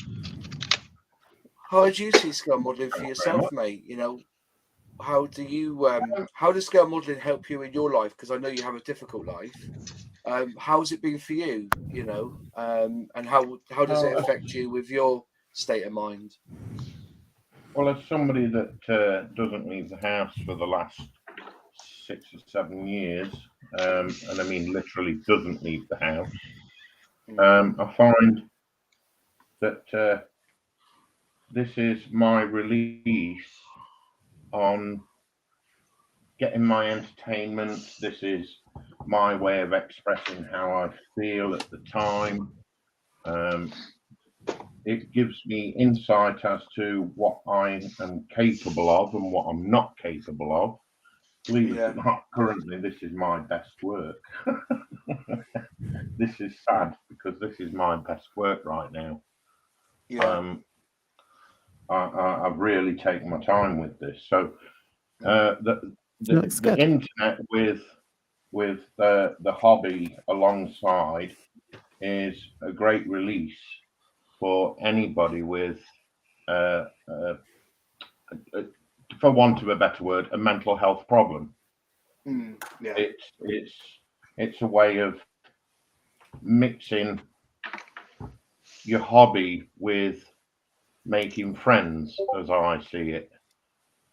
How do you see scale modelling for yourself, mate? You know, how do you how does scale modelling help you in your life? Because I know you have a difficult life. How's it been for you? You know, and how does it affect you with your state of mind? Well, as somebody that doesn't leave the house for the last 6 or 7 years, and I mean literally doesn't leave the house, I find that this is my release on getting my entertainment. This is my way of expressing how I feel at the time. It gives me insight as to what I am capable of and what I'm not capable of. Believe it or not, currently this is my best work. This is sad because this is my best work right now. I've really taken my time with this. So the internet with the hobby alongside is a great release for anybody with, for want of a better word, a mental health problem. It's a way of mixing your hobby with making friends, as I see it.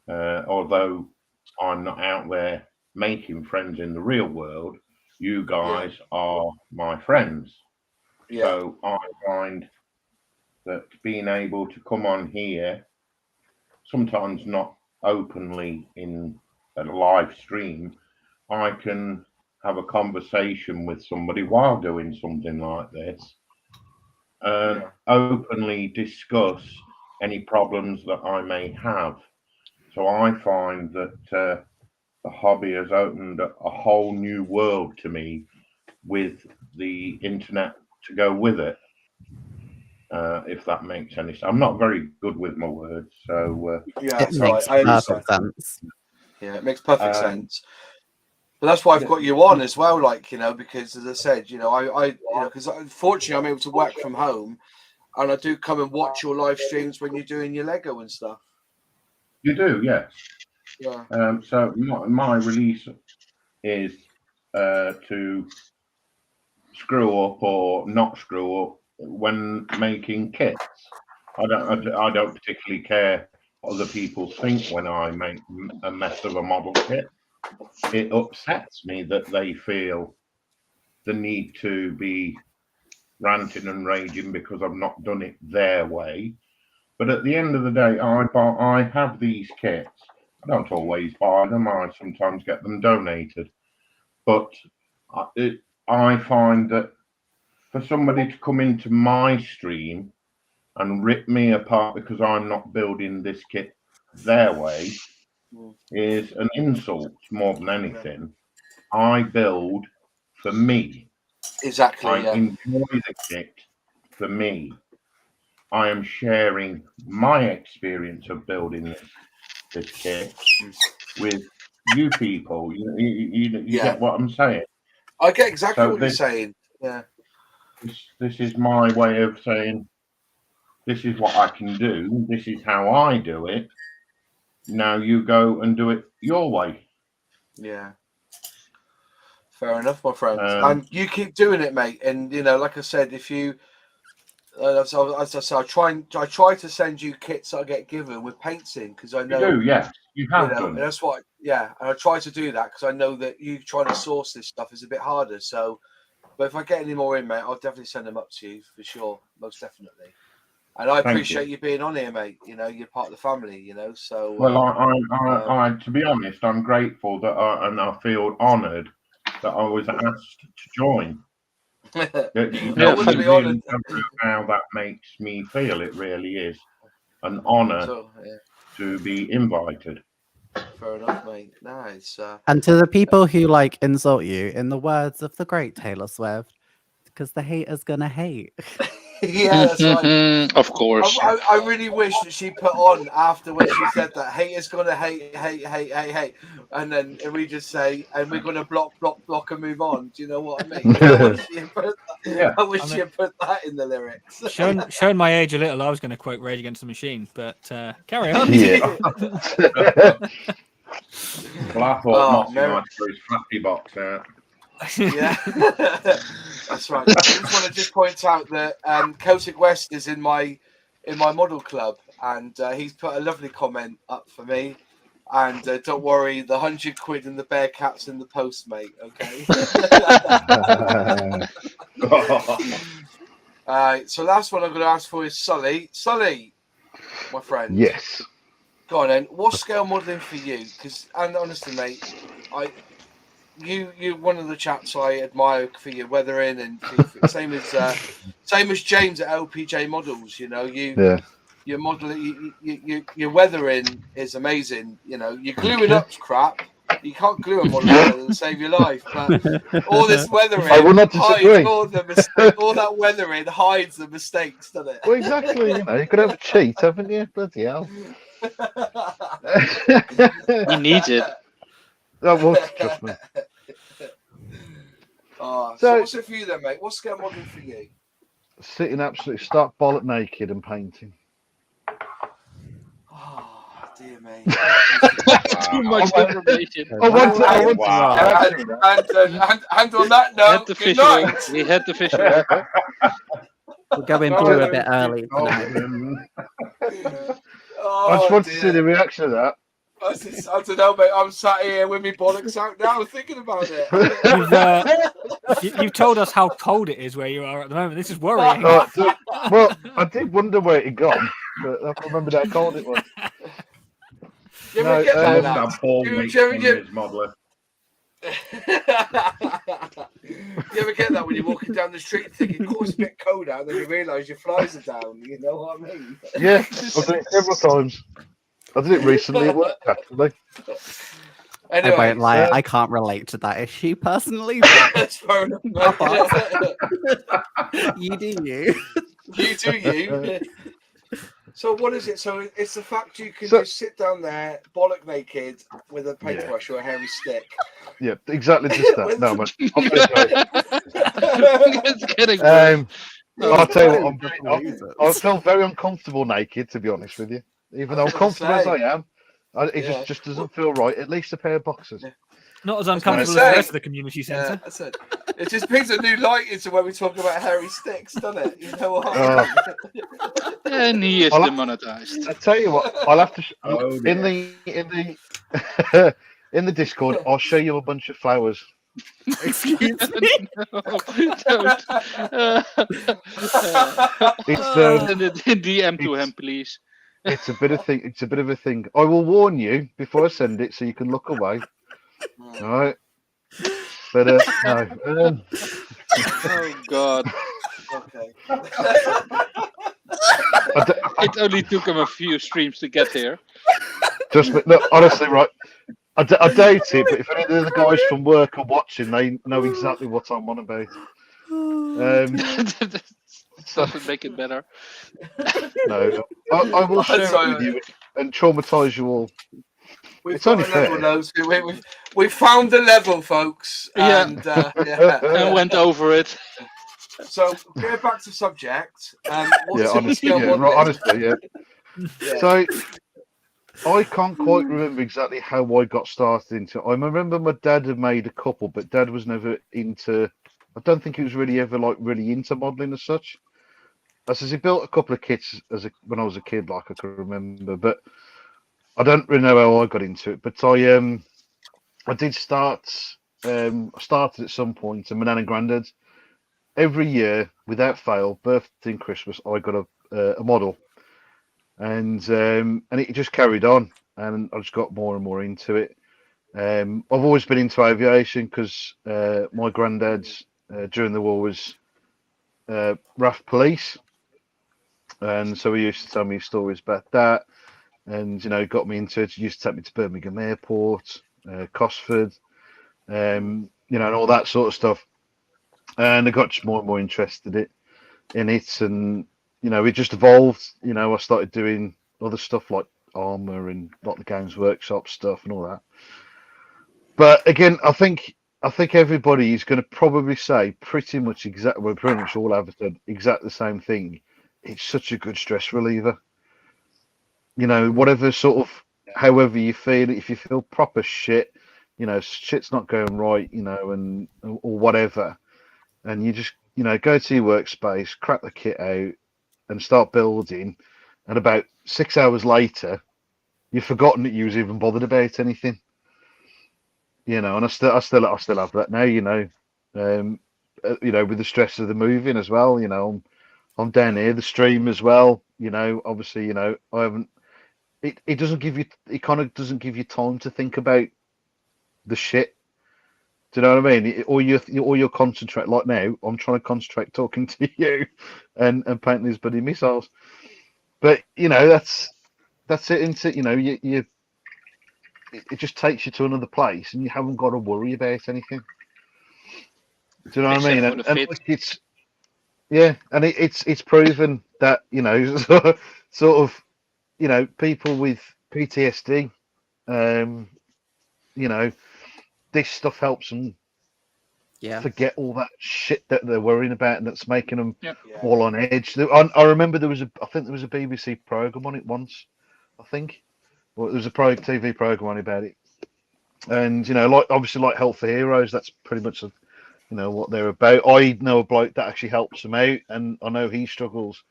Although I'm not out there making friends in the real world, you guys are my friends. So I find that being able to come on here, sometimes not openly in a live stream, I can have a conversation with somebody while doing something like this, openly discuss any problems that I may have. So I find that the hobby has opened a whole new world to me with the internet to go with it. If that makes any sense. I'm not very good with my words, so it makes perfect sense. Yeah, it makes perfect sense. But that's why I've got you on as well, like, you know, because as I said, you know, I you know, because unfortunately I'm able to work from home, and I do come and watch your live streams when you're doing your Lego and stuff. You do, yes. Yeah. So my release is to screw up or not screw up when making kits. I don't particularly care what other people think when I make a mess of a model kit. it upsets me that they feel the need to be ranting and raging because I've not done it their way. But at the end of the day, I have these kits. I don't always buy them. I sometimes get them donated. But I find that for somebody to come into my stream and rip me apart because I'm not building this kit their way is an insult more than anything. I build for me. Exactly. I enjoy the kit for me. I am sharing my experience of building this kit with you people. You get what I'm saying? I get exactly what you're saying. Yeah. This is my way of saying this is what I can do. This is how I do it. Now you go and do it your way. Yeah. Fair enough, my friend. And you keep doing it, mate. And like I said, if you, as I said, I try to send you kits that I get given with paints in because I know you do. Yeah, you have done. And that's what. Yeah, and I try to do that because I know that you trying to source this stuff is a bit harder. So, but if I get any more in, mate, I'll definitely send them up to you for sure, most definitely. And I appreciate you being on here, mate. You're part of the family. So. Well, I to be honest, I'm grateful that and I feel honoured that I was asked to join. You don't really know how that makes me feel. It really is an honour to be invited. Fair enough, mate. Nice. And to the people who insult you, in the words of the great Taylor Swift, because the hater's gonna hate. Yeah, that's right. Of course. I really wish that she put on after when she said that haters gonna hate, and then we just say, and we're gonna block, and move on. Do you know what I mean? I wish she had put that in the lyrics. Showing my age a little, I was going to quote Rage Against the Machine, but carry on. Yeah. Well, I thought might throw his flappy box out. Yeah, that's right. I just want to point out that Celtic West is in my model club, and he's put a lovely comment up for me. And don't worry, the £100 and the bear cat's in the post, mate. Okay. So last one I'm going to ask for is Sully. Sully, my friend. Yes. Go on then. What's scale modelling for you? And honestly, mate, you're one of the chaps I admire for your weathering and same as James at LPJ Models. Your modelling, your weathering is amazing. Your gluing up's crap. You can't glue a model and save your life. But all this weathering, I will not disagree. All that weathering hides the mistakes, doesn't it? Well, exactly. You could have a cheat, haven't you? Bloody hell. You need it. That was trust me. So what's it for you then, mate? What's scale modelling for you? Sitting absolutely stark bollock naked and painting. Oh dear me. Too much information. And on that note, good night. We had the visual. We're going blue a bit early tonight. I just want to see the reaction of that. I don't know, mate. I'm sat here with my bollocks out now thinking about it. You've told us how cold it is where you are at the moment. This is worrying. Well, I did wonder where it had gone, but I can't remember how cold it was. You ever get that? You ever get that when you're walking down the street thinking, "Oh, it's a bit cold out," then you realise your flies are down. You know what I mean? Yeah, I've done it several times. I did it recently at work, actually. Anyway, I won't lie, I can't relate to that issue personally. But that's fair enough. You do you. You do you. So what is it? So it's the fact you can just sit down there, bollock naked, with a paintbrush or a hairy stick. Yeah, exactly just that. No, man. It's getting worse. I'll tell you what, I feel very uncomfortable naked, to be honest with you. Even though I'm comfortable as I am, it just doesn't feel right. At least a pair of boxers. Not as uncomfortable as the rest of the community centre. That's it. It just brings a new light into when we talk about hairy sticks, doesn't it? You know what I mean? And he is demonetized. I tell you what, I'll have to in the in the Discord. I'll show you a bunch of flowers. Excuse me. No, don't. It's Send it in DM to it's- him, please. it's a bit of thing. It's a bit of a thing. I will warn you before I send it, so you can look away. All right. But no. Oh God! Okay. It only took him a few streams to get here. Just no, honestly, right. I doubt it, but if any of the guys from work are watching, they know exactly what I'm on about. Doesn't make it better. No, I will share it with you and traumatise you all. It's only fair. We found the level, folks. Yeah. And, yeah. And went over it. So, going back to subject. What's Honestly, yeah. So, I can't quite remember exactly how I got started into it. I remember my dad had made a couple, but Dad was never into. I don't think he was really ever really into modelling as such. As he built a couple of kits when I was a kid, like I can remember, but I don't really know how I got into it. But I did start. I started at some point, and my nan and granddad every year, without fail, birthday and Christmas, I got a model, and it just carried on, and I just got more and more into it. I've always been into aviation because my granddad during the war was RAF police, and so he used to tell me stories about that, and got me into it. He used to take me to Birmingham Airport, Cosford, and all that sort of stuff. And I got just more and more interested in it, and it just evolved. I started doing other stuff like armor and like the Games Workshop stuff and all that. But again, I think everybody is going to probably say pretty much all have said exactly the same thing. It's such a good stress reliever. Whatever sort of, however you feel, if you feel proper shit, shit's not going right, and or whatever, and you just go to your workspace, crack the kit out, and start building, and about 6 hours later, you've forgotten that you was even bothered about anything. And I still have that now. With the stress of the moving as well. I'm down here, the stream as well. Obviously, I haven't. It doesn't give you. It kind of doesn't give you time to think about the shit. Do you know what I mean? Or you're concentrate. Like now, I'm trying to concentrate talking to you, and painting these bloody missiles. But that's it. Into you. It just takes you to another place, and you haven't got to worry about anything. Do you know what I mean? And it's it's proven that sort of people with PTSD, this stuff helps them forget all that shit that they're worrying about, and that's making them all on edge. I remember there was a BBC program on it once, I think. Well, there was a TV program on about it, and obviously like Help for Heroes, that's pretty much what they're about. I know a bloke that actually helps them out, and I know he struggles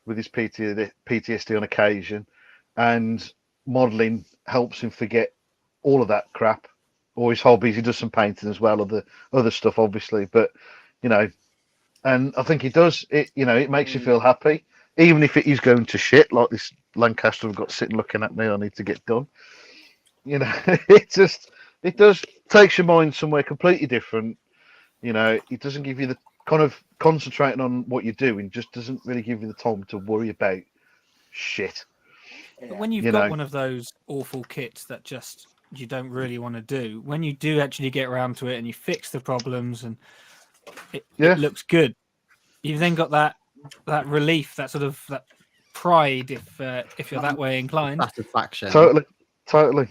with his PTSD on occasion, and modelling helps him forget all of that crap, or his hobbies. He does some painting as well, or the other stuff, obviously, but and I think he does it. It makes you feel happy, even if it is going to shit, like this Lancaster I've got sitting looking at me. I need to get done. It does takes your mind somewhere completely different. It doesn't give you the kind of concentrating on what you're doing. Just doesn't really give you the time to worry about shit. But when you've got one of those awful kits that just you don't really want to do, when you do actually get around to it and you fix the problems and it looks good, you've then got that relief, that sort of that pride, if you're that way inclined. Satisfaction. Totally.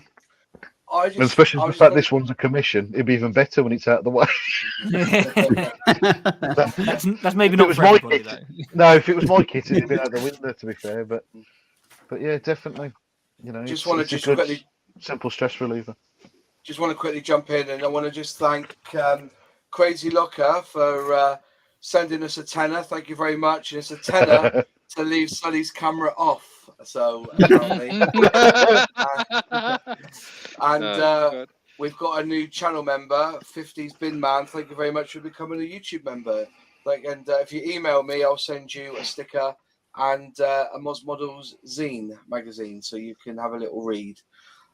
Especially the fact this one's a commission, it'd be even better when it's out of the way. that's maybe not for everybody, though. No, if it was my kit, it'd be out of the window, to be fair. But yeah, definitely. Quickly, simple stress reliever. Just want to quickly jump in, and I want to just thank Crazy Locker for sending us a tenner. Thank you very much. And it's a tenner to leave Sully's camera off. So apparently, and we've got a new channel member, 50s Bin Man. Thank you very much for becoming a YouTube member. And if you email me, I'll send you a sticker and a Moz Models zine magazine, so you can have a little read.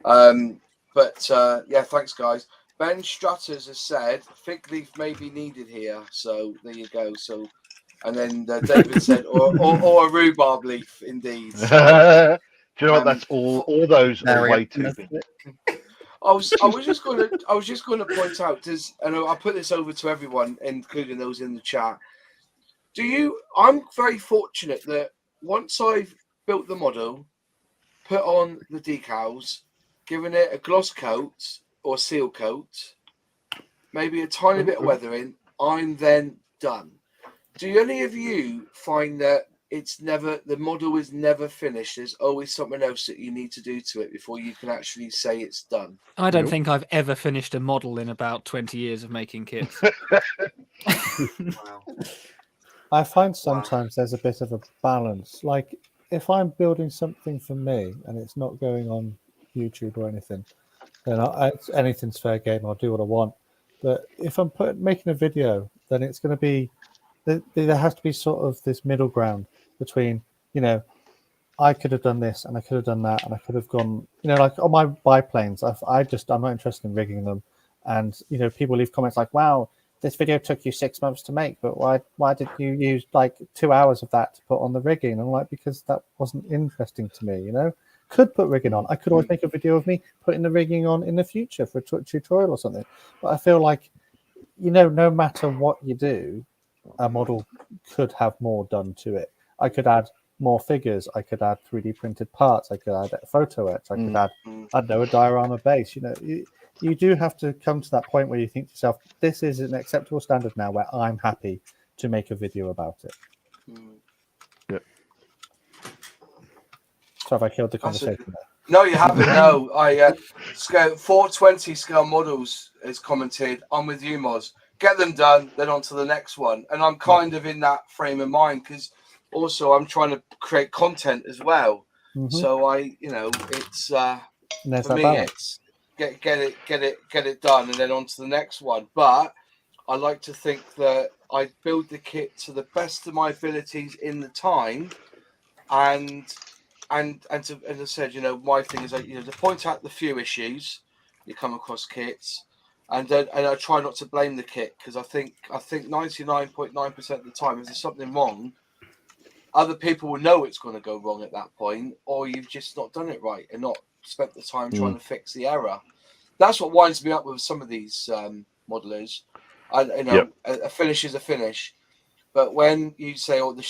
Yeah, thanks, guys. Ben Strutters has said fig leaf may be needed here, so there you go. So, and then David said, or a rhubarb leaf, indeed. So, do you know what? That's all those are way too big. I was just going to point out, and I'll put this over to everyone, including those in the chat. I'm very fortunate that once I've built the model, put on the decals, given it a gloss coat or seal coat, maybe a tiny bit of weathering, I'm then done. Do any of you find that the model is never finished? There's always something else that you need to do to it before you can actually say it's done? I don't think I've ever finished a model in about 20 years of making kits. Wow. I find sometimes there's a bit of a balance. Like if I'm building something for me and it's not going on YouTube or anything, then anything's fair game. I'll do what I want. But if I'm making a video, then it's going to be there has to be sort of this middle ground between, I could have done this and I could have done that and I could have gone, like on my biplanes, I'm not interested in rigging them. And, people leave comments like, wow, this video took you 6 months to make, but why did you use like 2 hours of that to put on the rigging? And I'm like, because that wasn't interesting to me, Could put rigging on. I could always make a video of me putting the rigging on in the future for a tutorial or something. But I feel like, no matter what you do, a model could have more done to it. I could add more figures. I could add 3D printed parts. I could add photo etch. I could add, a diorama base. You do have to come to that point where you think to yourself, this is an acceptable standard now where I'm happy to make a video about it. Yep. So have I killed the conversation there? No, you haven't. No, 420 scale models is commented. I'm with you, Moz. Get them done, then on to the next one. And I'm kind of in that frame of mind because also I'm trying to create content as well. So it's for me, it's get it done and then on to the next one. But I like to think that I build the kit to the best of my abilities in the time, and as I said, my thing is to point out the few issues you come across kits, and I try not to blame the kit because I think 99.9% of the time if there's something wrong, other people will know it's going to go wrong at that point, or you've just not done it right and not spent the time trying to fix the error. That's what winds me up with some of these modelers. A finish is a finish. But when you say, "Oh, the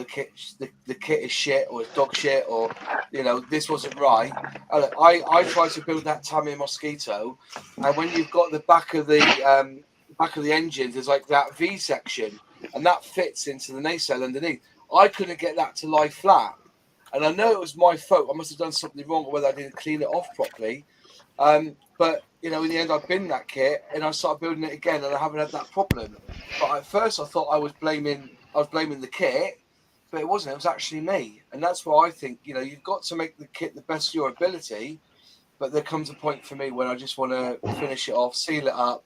kit is shit," or it's dog shit, or this wasn't right, I try to build that Tamiya Mosquito, and when you've got the back of the engine, there's like that V section, and that fits into the nacelle underneath. I couldn't get that to lie flat, and I know it was my fault. I must have done something wrong, or whether I didn't clean it off properly. But in the end, I binned that kit and I started building it again, and I haven't had that problem. But at first, I thought I was blaming the kit, but it wasn't. It was actually me, and that's why I think you've got to make the kit the best of your ability. But there comes a point for me when I just want to finish it off, seal it up,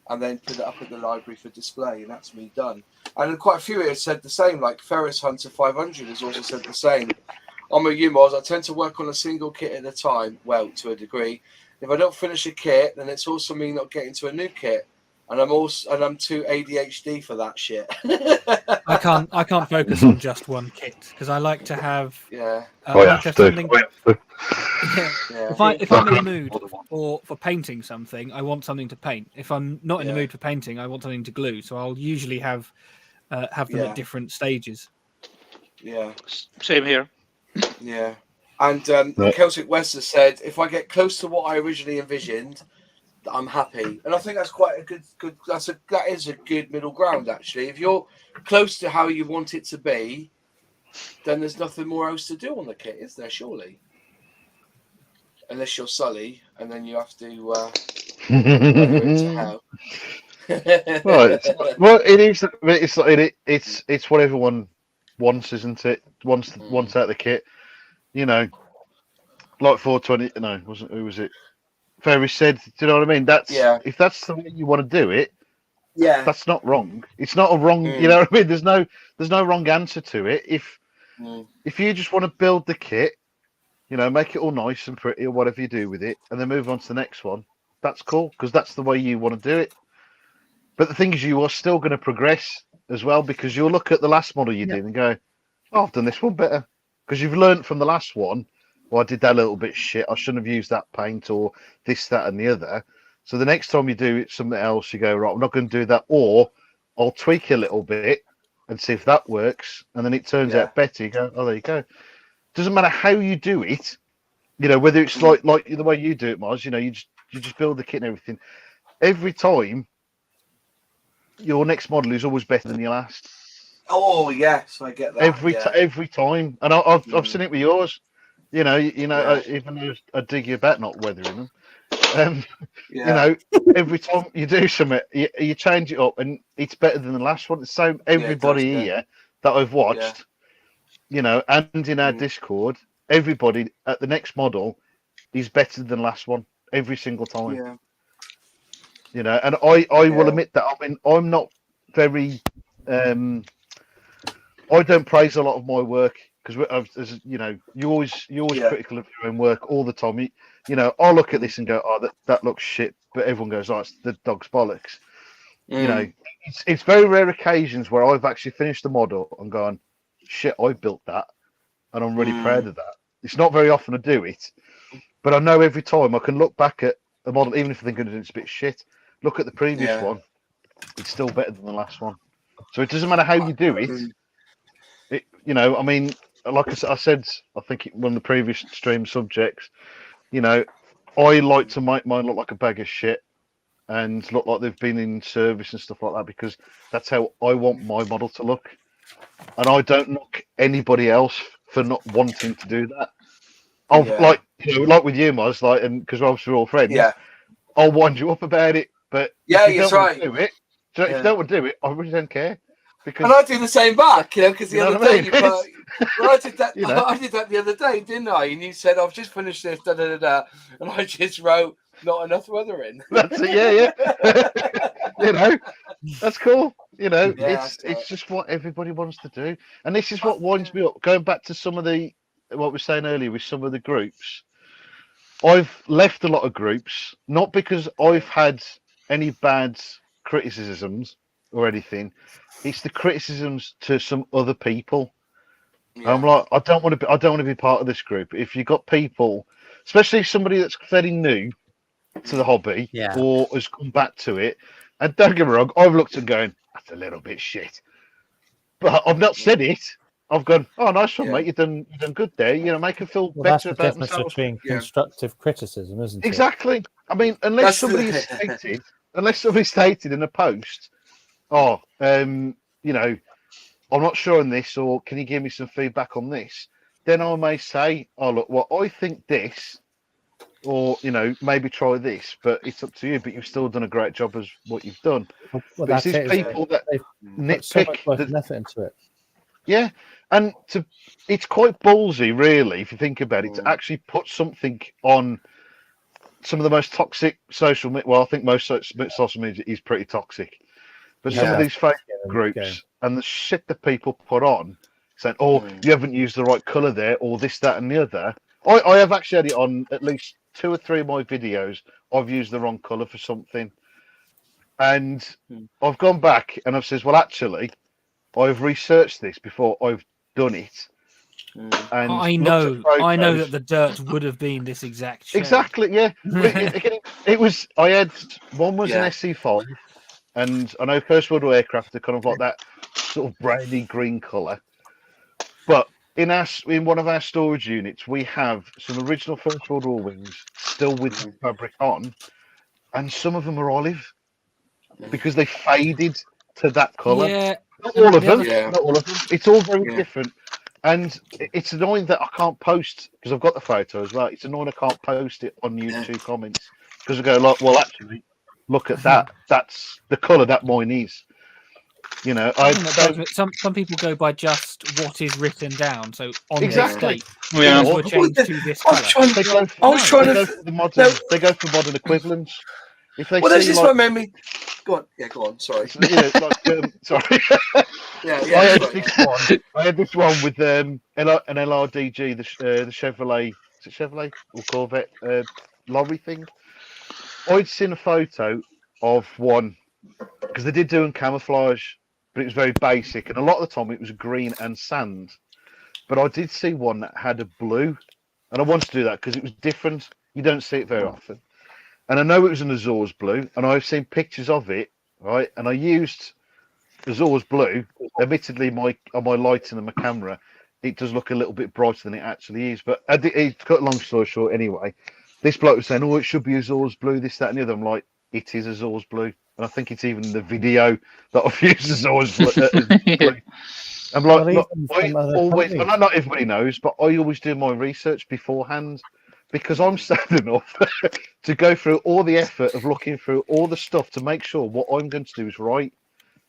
and then put it up at the library for display, and that's me done. And quite a few here said the same. Like Ferris Hunter 500 has also said the same. I'm with you, Moz. I tend to work on a single kit at a time. Well, to a degree. If I don't finish a kit, then it's also me not getting to a new kit, and I'm too ADHD for that shit. I can't focus on just one kit because I like to have something. If I'm in the mood for painting something, I want something to paint. If I'm not in the mood for painting, I want something to glue. So I'll usually have them at different stages. Yeah, same here. Yeah. And Celtic West has said, if I get close to what I originally envisioned, I'm happy. And I think that's quite a good that is a good middle ground, actually. If you're close to how you want it to be, then there's nothing more else to do on the kit, is there, surely? Unless you're Sully, and then you have to it to hell. Well, it is. It's what everyone wants, isn't it? Wants out the kit. Like 420. No, wasn't. Who was it? Ferry said, do you know what I mean? That's if that's the way you want to do it, that's not wrong. It's not a wrong, you know what I mean? There's no wrong answer to it. If you just want to build the kit, you know, make it all nice and pretty or whatever you do with it, and then move on to the next one, that's cool because that's the way you want to do it. But the thing is, you are still going to progress as well because you'll look at the last model you did and go, oh, I've done this one better because you've learned from the last one. Well, I did that a little bit shit. I shouldn't have used that paint or this, that, and the other. So the next time you do something else, you go, right, I'm not going to do that, or I'll tweak a little bit and see if that works. And then it turns out better. You go, oh, there you go. Doesn't matter how you do it, you know, whether it's like the way you do it, Mars, you know, you just build the kit and everything. Every time, your next model is always better than your last. Oh, yes, I get that. Every time. And I've seen it with yours. You know, even though I dig you about not weathering them, you know, every time you do something, you change it up, and it's better than the last one. So everybody here that I've watched, you know, and in our Discord, everybody at the next model is better than the last one every single time. Yeah. You know, and I will admit that. I mean, I'm not very. I don't praise a lot of my work. Because, as you know, you're always critical of your own work all the time. You know, I'll look at this and go, "Oh, that looks shit," but everyone goes, "Oh, it's the dog's bollocks." You know, it's very rare occasions where I've actually finished the model and gone, "Shit, I built that," and I'm really proud of that. It's not very often I do it, but I know every time I can look back at a model, even if I think it's a bit shit. Look at the previous one; it's still better than the last one. So it doesn't matter how you do it. You know, I mean. Like I said, I think one of the previous stream subjects, you know, I like to make mine look like a bag of shit and look like they've been in service and stuff like that because that's how I want my model to look. And I don't knock anybody else for not wanting to do that. I'll like, you know, like with you, Moz, like, and because obviously we're all friends, I'll wind you up about it. But if you don't want to do it, if you don't want to do it, I really don't care. Because, and I do the same back, you know, because the other day I did that. You know? I did that the other day, didn't I? And you said, "I've just finished this," and I just wrote, "Not enough weathering." That's it, you know, that's cool. You know, it's just what everybody wants to do, and this is what winds me up. Going back to some of what we were saying earlier with some of the groups, I've left a lot of groups not because I've had any bad criticisms or anything. It's the criticisms to some other people. I'm like, I don't want to be part of this group. If you've got people, especially somebody that's fairly new to the hobby or has come back to it, and don't get me wrong, I've looked and going, that's a little bit shit. But I've not said it. I've gone, oh, nice one, mate. You've done good there. You know, make them feel better about themselves. That's the difference between constructive criticism, isn't it? Exactly. I mean, unless somebody stated in a post, oh, you know, I'm not sure on this, or can you give me some feedback on this? Then I may say, oh, look, well, I think this, or, you know, maybe try this, but it's up to you. But you've still done a great job as what you've done. Well, but it's these people that nitpick. So much effort into it. Yeah, and it's quite ballsy, really, if you think about it, to actually put something on some of the most toxic social media. Well, I think most social media is pretty toxic. But some of these fake groups and the shit that people put on, saying, "Oh, you haven't used the right color there," or this, that, and the other. I have actually had it on at least 2 or 3 of my videos. I've used the wrong color for something, and I've gone back and I've said, "Well, actually, I've researched this before I've done it." And I know that the dirt would have been this exact shade. Exactly, yeah. It was. I had one was an SC5. And I know First World War aircraft are kind of like that sort of browny green colour. But in one of our storage units, we have some original First World War wings still with the fabric on, and some of them are olive because they faded to that colour. Yeah. Not all of them. Not all of them. It's all very different. And it's annoying that I can't post, because I've got the photo as well. It's annoying I can't post it on YouTube comments because I go like, well, actually, look at that. That's the colour that mine is. You know, I think that judgment, some people go by just what is written down. So on this date, Yeah. things were changed to this colour. They go for modern equivalents. If they Well, see this like, what made me. Go on. Yeah, go on. Sorry. yeah, like, sorry. Yeah. I had this one with an LRDG, the Chevrolet. Is it Chevrolet or Corvette lorry thing? I'd seen a photo of one because they did do in camouflage, but it was very basic, and a lot of the time it was green and sand. But I did see one that had a blue, and I wanted to do that because it was different. You don't see it very often. And I know it was an Azores blue, and I've seen pictures of it, right? And I used Azores blue. Admittedly, on my lighting and my camera, it does look a little bit brighter than it actually is. But to cut a long story short, anyway, this bloke was saying, "Oh, it should be Azores blue, this, that, and the other." I'm like, "It is Azores blue," and I think it's even in the video that I've used Azores blue. I'm like, not everybody knows, but I always do my research beforehand. Because I'm sad enough to go through all the effort of looking through all the stuff to make sure what I'm going to do is right.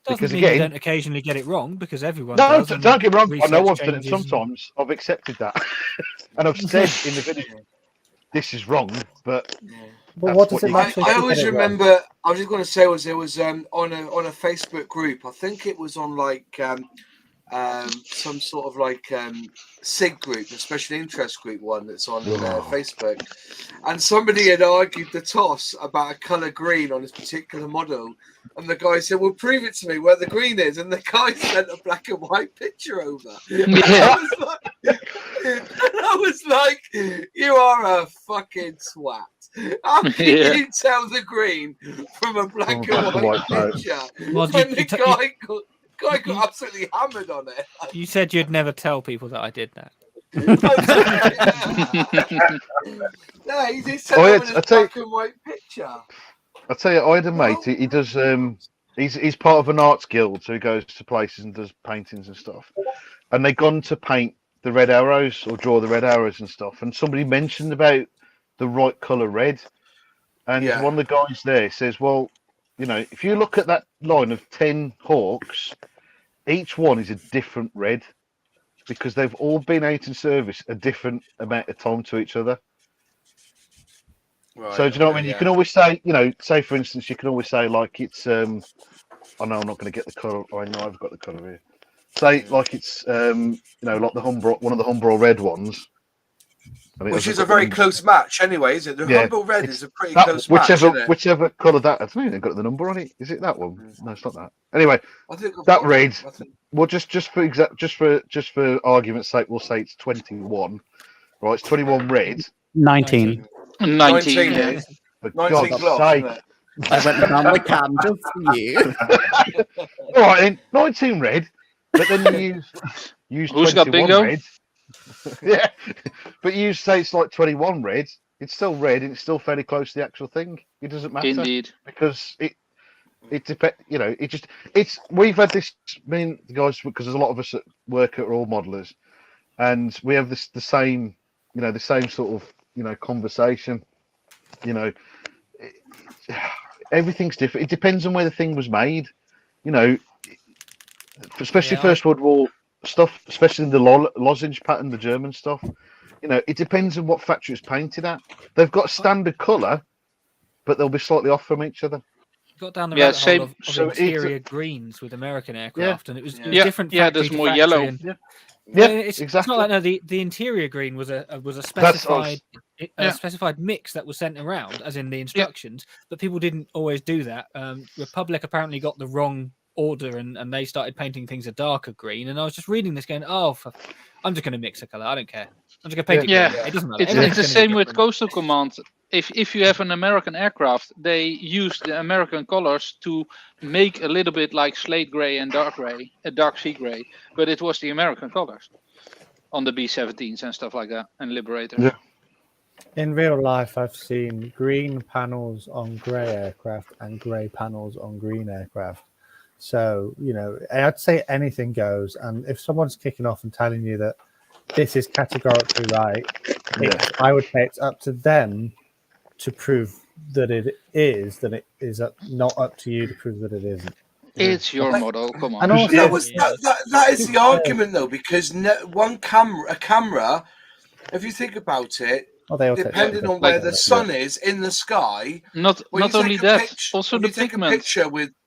Doesn't mean you don't occasionally get it wrong, because everyone does. No, don't get me wrong. I know I've done it sometimes. I've accepted that. And I've said in the video, this is wrong, but what does it I always remember, I was just going to say, there was on a Facebook group, I think it was on like some sort of like SIG group, a special interest group one that's on Facebook, and somebody had argued the toss about a colour green on this particular model, and the guy said, "Well, prove it to me where the green is," and the guy sent a black and white picture over. Yeah. And I was like, "You are a fucking swat. How can you tell the green from a black and white picture?" Well, when the guy got absolutely hammered on it. You said you'd never tell people that I did that. No, he's sent a black and white picture. I'll tell you, I had a mate. He does. He's part of an arts guild, so he goes to places and does paintings and stuff. And they've gone to paint the red arrows or draw the red arrows and stuff. And somebody mentioned about the right colour red, and one of the guys there says, "Well, you know, if you look at that line of 10 hawks, each one is a different red because they've all been out in service a different amount of time to each other." Right, so do you know what I mean? You can always say, you know, say for instance, you can always say like it's oh no, I'm not going to get the colour. I know I've got the colour here. Say like it's you know, like the Humbrol, one of the Humbrol red ones. Which is a very close match anyway, is it? The Humbrol red is a pretty close match, isn't it? Whichever colour that, I don't know, they've got the number on it. Is it that one? No, it's not that. Anyway, that red. Well, just for argument's sake, we'll say it's 21. Right, it's 21 red. 19. 19. Yeah. For God's sake. I went down the cam just for you. All right, then, 19 red, but then you use Who's 21 got bingo? red. Yeah, but you say it's like 21 red. It's still red, and it's still fairly close to the actual thing. It doesn't matter. Indeed. Because it depends. You know, it's. We've had this. Me and the guys, because there's a lot of us that work at all modelers, and we have the same. You know, the same sort of, you know, conversation. You know, everything's different. It depends on where the thing was made. You know, especially First World War stuff, especially the lozenge pattern, the German stuff. You know, it depends on what factory it's painted at. They've got standard colour, but they'll be slightly off from each other. Got down the rabbit hole of interior greens with American aircraft, and it was different. Yeah, there's more yellow. It's exactly. It's not like, no, the interior green was a specified mix that was sent around, as in the instructions, but people didn't always do that. Republic apparently got the wrong order, and they started painting things a darker green. And I was just reading this, going, "Oh, I'm just going to mix a color. I don't care. I'm just going to paint it green. It doesn't matter." It's the same with Coastal Command. If you have an American aircraft, they use the American colors to make a little bit like slate gray and dark sea gray, but it was the American colors on the B-17s and stuff like that, and Liberator. Yeah. In real life, I've seen green panels on grey aircraft and grey panels on green aircraft. So, you know, I'd say anything goes. And if someone's kicking off and telling you that this is categorically right, I would say it's up to them to prove that it is, not up to you to prove that it isn't. It's your model. Come on. And also, that is the argument, though, because a camera, if you think about it, depending on where the sun is in the sky, not only that, also the pigment.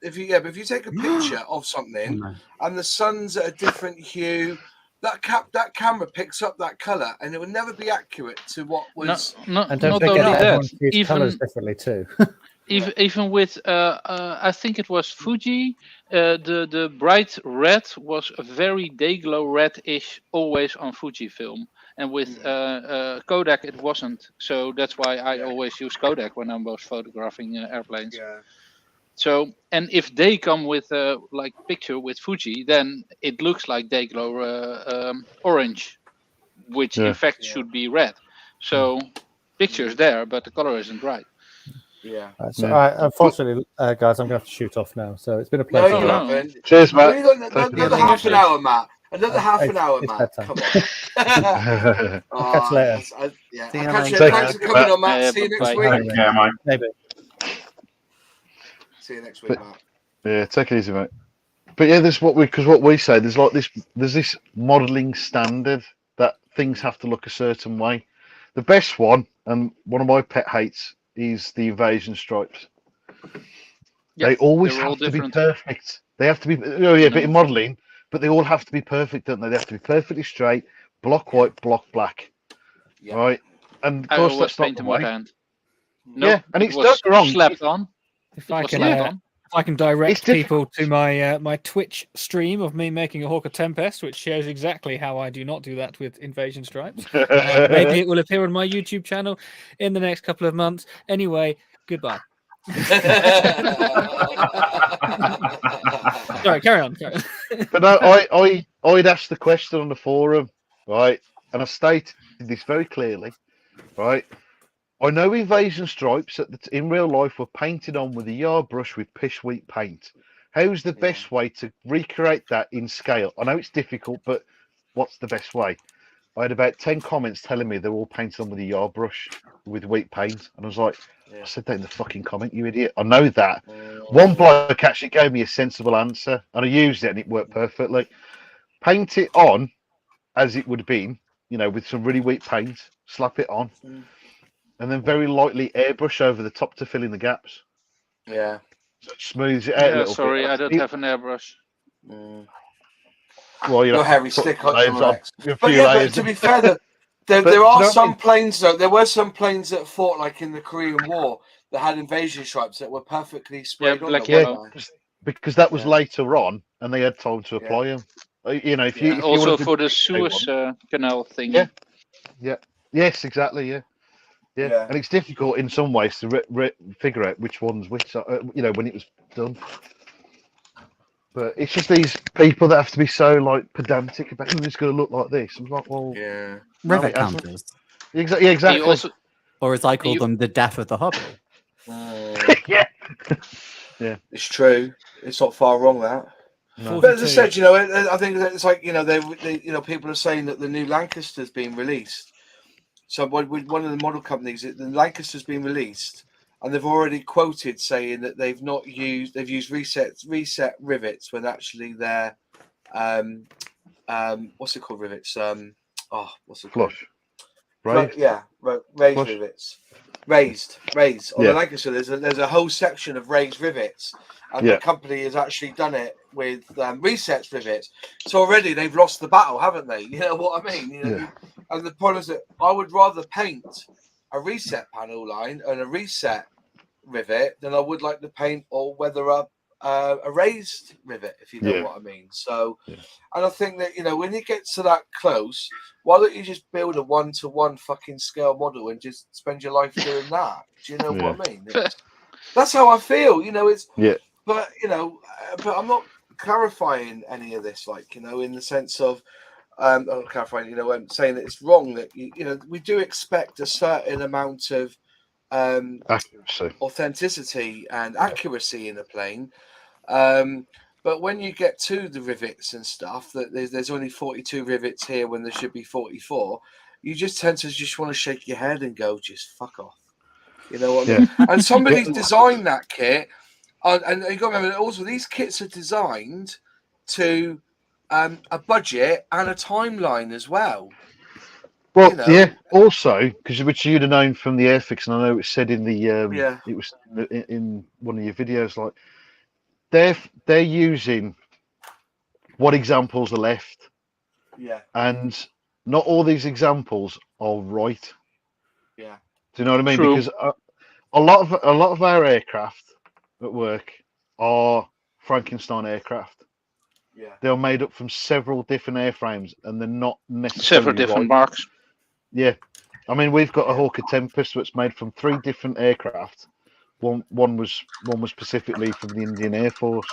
If you take a picture of something and the sun's at a different hue, that camera picks up that color, and it will never be accurate to what was. And don't forget that everyone sees colors differently too. Even with I think it was Fuji, the bright red was a very day-glow red-ish always on Fujifilm, and with Kodak it wasn't. So that's why I always use Kodak when I was photographing airplanes. Yeah. So, and if they come with like picture with Fuji, then it looks like day-glow orange, which in fact should be red. So picture's there, but the color isn't right. Yeah. Unfortunately, guys, I'm going to have to shoot off now. So it's been a pleasure. No, you haven't. Cheers, Matt. Another half an hour, Matt. Another half an hour, it's Matt. bedtime. Come on. I'll catch you later. I'll catch you. Thanks for coming on, Matt. See you next week. Yeah, mate. Maybe. See you next week, Matt. Yeah, take it easy, mate. But yeah, there's what we say. There's like this modelling standard that things have to look a certain way. The best one, and one of my pet hates, is the invasion stripes. Yes, they always they're all have to be different. perfect. They have to be, but in modelling, but they all have to be perfect, don't they? They have to be perfectly straight, block white, block black, right? And of I course, always that's not paint the them with way. hand. Nope, Yeah, and it's it was not wrong. Slapped on. If It I was can, slapped on. if I can direct It's different. people to my my Twitch stream of me making a Hawker Tempest, which shows exactly how I do not do that with Invasion Stripes. Maybe it will appear on my YouTube channel in the next couple of months. Anyway, goodbye. Sorry, carry on. But no, I'd asked the question on the forum, right? And I stated this very clearly, right? I know invasion stripes in real life were painted on with a yard brush with pishweet paint. How's the best way to recreate that in scale? I know it's difficult, but what's the best way? I had about 10 comments telling me they're all painted on with a yard brush with wheat paint. And I was like, I said that in the fucking comment, you idiot. I know that. One bloke actually gave me a sensible answer, and I used it, and it worked perfectly. Paint it on as it would have been, with some really weak paint, slap it on, and then very lightly airbrush over the top to fill in the gaps. Yeah. So it smooths it out a little Sorry, bit. I don't have an airbrush. Well, Your heavy stick on but to be fair, there are some planes though. There were some planes that fought like in the Korean War that had invasion stripes that were perfectly sprayed on. Because that was later on, and they had time to apply them. If you also for the Suez Canal thing. Yes, exactly. Yeah, and it's difficult in some ways to figure out which one's which. When it was done. But it's just these people that have to be so like pedantic about it's going to look like this. I'm like, well, rivet counters. Exactly. Or as I call them, the death of the hobby. Yeah, it's true. It's not far wrong that. No. But as I said, I think it's like they people are saying that the new Lancaster's been released. So with one of the model companies, the Lancaster's been released. And they've already quoted saying that they've used reset rivets when actually they're what's it called rivets? What's it called? Flush. Raised rivets. Raised. On the Lancaster, there's a whole section of raised rivets, and the company has actually done it with resets rivets. So already they've lost the battle, haven't they? You know what I mean? And the point is that I would rather paint a reset panel line and a reset rivet than I would like to paint or whether a raised rivet, if you know what I mean. So, and I think that when you get to that close, why don't you just build a 1-to-1 fucking scale model and just spend your life doing that? Do you know what I mean? That's how I feel. But but I'm not clarifying any of this, in the sense of. I'm clarifying, I'm saying that it's wrong that we do expect a certain amount of authenticity and accuracy in a plane, but when you get to the rivets and stuff, that there's only 42 rivets here when there should be 44. You just tend to just want to shake your head and go, just fuck off. You know what I mean? And somebody's designed that kit. And you got to remember also these kits are designed to a budget and a timeline as well. Well, you know. yeah. Also, because which you'd have known from the Airfix, and I know it said in the it was in one of your videos, like they're using what examples are left. Yeah. And not all these examples are right. Yeah. Do you know what I mean? True. Because a lot of our aircraft at work are Frankenstein aircraft. Yeah. They're made up from several different airframes, and they're not necessarily Several different right. marks. Yeah, I mean we've got a Hawker Tempest that's made from 3 different aircraft. One was specifically from the Indian Air Force,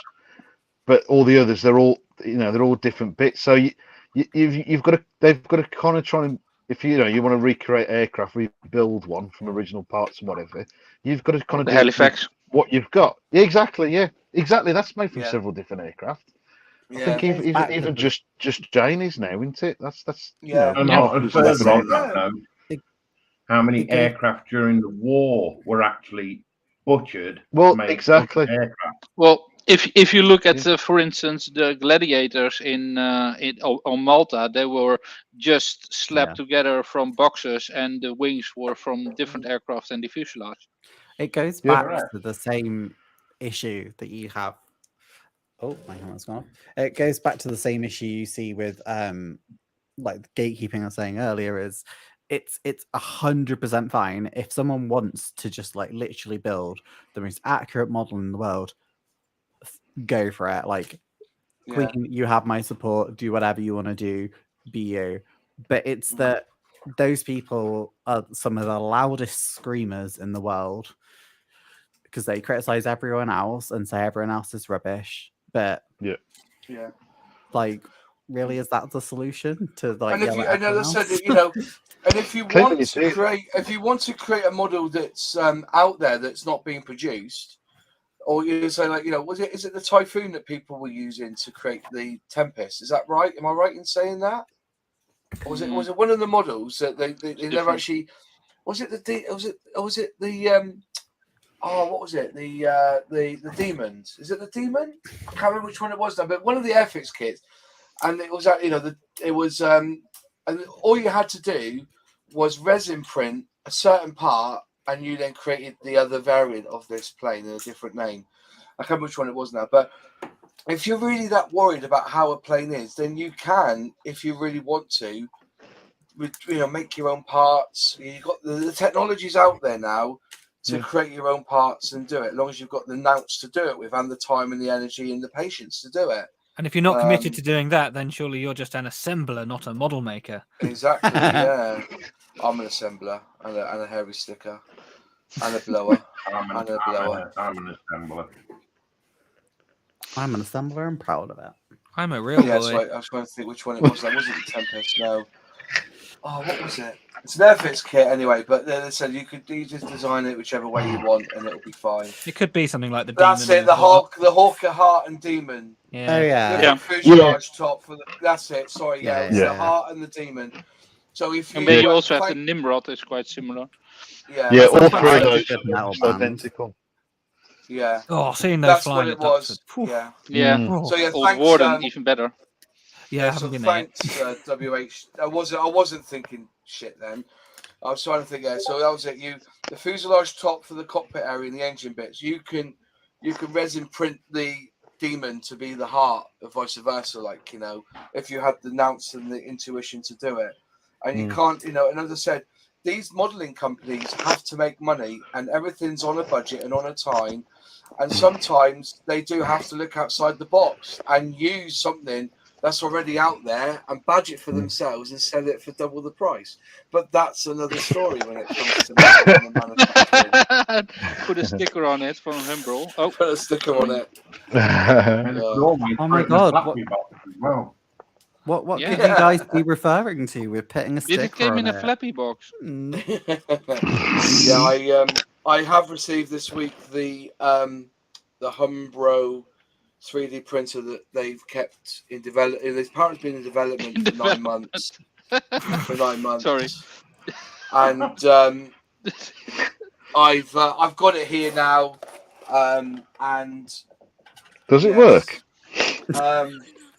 but all the others they're all different bits. So they've got to kind of try and, if you want to recreate aircraft, rebuild one from original parts and whatever, you've got to kind of The do Halifax. what you've got. Yeah, exactly. Yeah, exactly. That's made from several different aircraft. Yeah. I think even just Jane is now, isn't it? That's Yeah. And further on that note, how many aircraft during the war were actually butchered? Well, made exactly. Aircraft? Well, if you look at for instance the gladiators on Malta, they were just slapped together from boxes, and the wings were from different aircraft and the fuselage. It goes back to the same issue that you have. Oh, my camera's gone off. It goes back to the same issue you see with like the gatekeeping I was saying earlier. Is it's 100% fine if someone wants to just like literally build the most accurate model in the world. Go for it. Like, Queen, you have my support. Do whatever you want to do. Be you. But it's that those people are some of the loudest screamers in the world because they criticize everyone else and say everyone else is rubbish. But like, really, is that the solution to like? And if you, and as I said, and if you want to create a model that's out there that's not being produced, or you say like, is it the Typhoon that people were using to create the Tempest? Is that right? Am I right in saying that? Or was it one of the models that they never actually? Was it the what was it? The Demons? Is it the Demon? I can't remember which one it was now, but one of the Airfix kits, and it was and all you had to do was resin print a certain part, and you then created the other variant of this plane in a different name. I can't remember which one it was now, but if you're really that worried about how a plane is, then you can, if you really want to, make your own parts. You've got the technology's out there now to create your own parts and do it, as long as you've got the nous to do it with, and the time and the energy and the patience to do it. And if you're not committed to doing that, then surely you're just an assembler, not a model maker. Exactly, yeah. I'm an assembler and a hairy sticker and a blower. I'm an assembler. I'm an assembler and proud of it. I'm a real boy. Right. I was trying to think which one it was. That wasn't the Tempest, no. Oh, what was it? It's an Airfix kit anyway, but they said you just design it whichever way you want and it'll be fine. It could be something like the That's Demon. It, the Hawker Heart and Demon. Yeah. Oh yeah. Fuselage top for that's it. Sorry, it's the Heart and the Demon. So if you and then you also have the Nimrod, it's quite similar. Yeah, all 3 of those are identical. Yeah. Oh, seeing those flying at Duxford. Yeah. So Old thanks, Warden, even better. Yeah, I haven't been there. Thanks, WH. I wasn't thinking shit then. I was trying to think. So that was it. The fuselage top for the cockpit area and the engine bits. You can resin print the Demon to be the Heart, or vice versa. Like if you had the nous and the intuition to do it, and you can't. And as I said, these modelling companies have to make money, and everything's on a budget and on a time. And sometimes they do have to look outside the box and use something that's already out there and badge it for themselves and sell it for double the price. But that's another story when it comes to manufacturing. Put a sticker on it from Humbrol. Oh, put a sticker on it. Oh my god! What could you guys be referring to with putting a sticker on it? It came in a flappy box. I have received this week the Humbrol 3D printer that they've kept in development. It's apparently been in development for 9 months. For 9 months. Sorry. And I've got it here now. and does it work?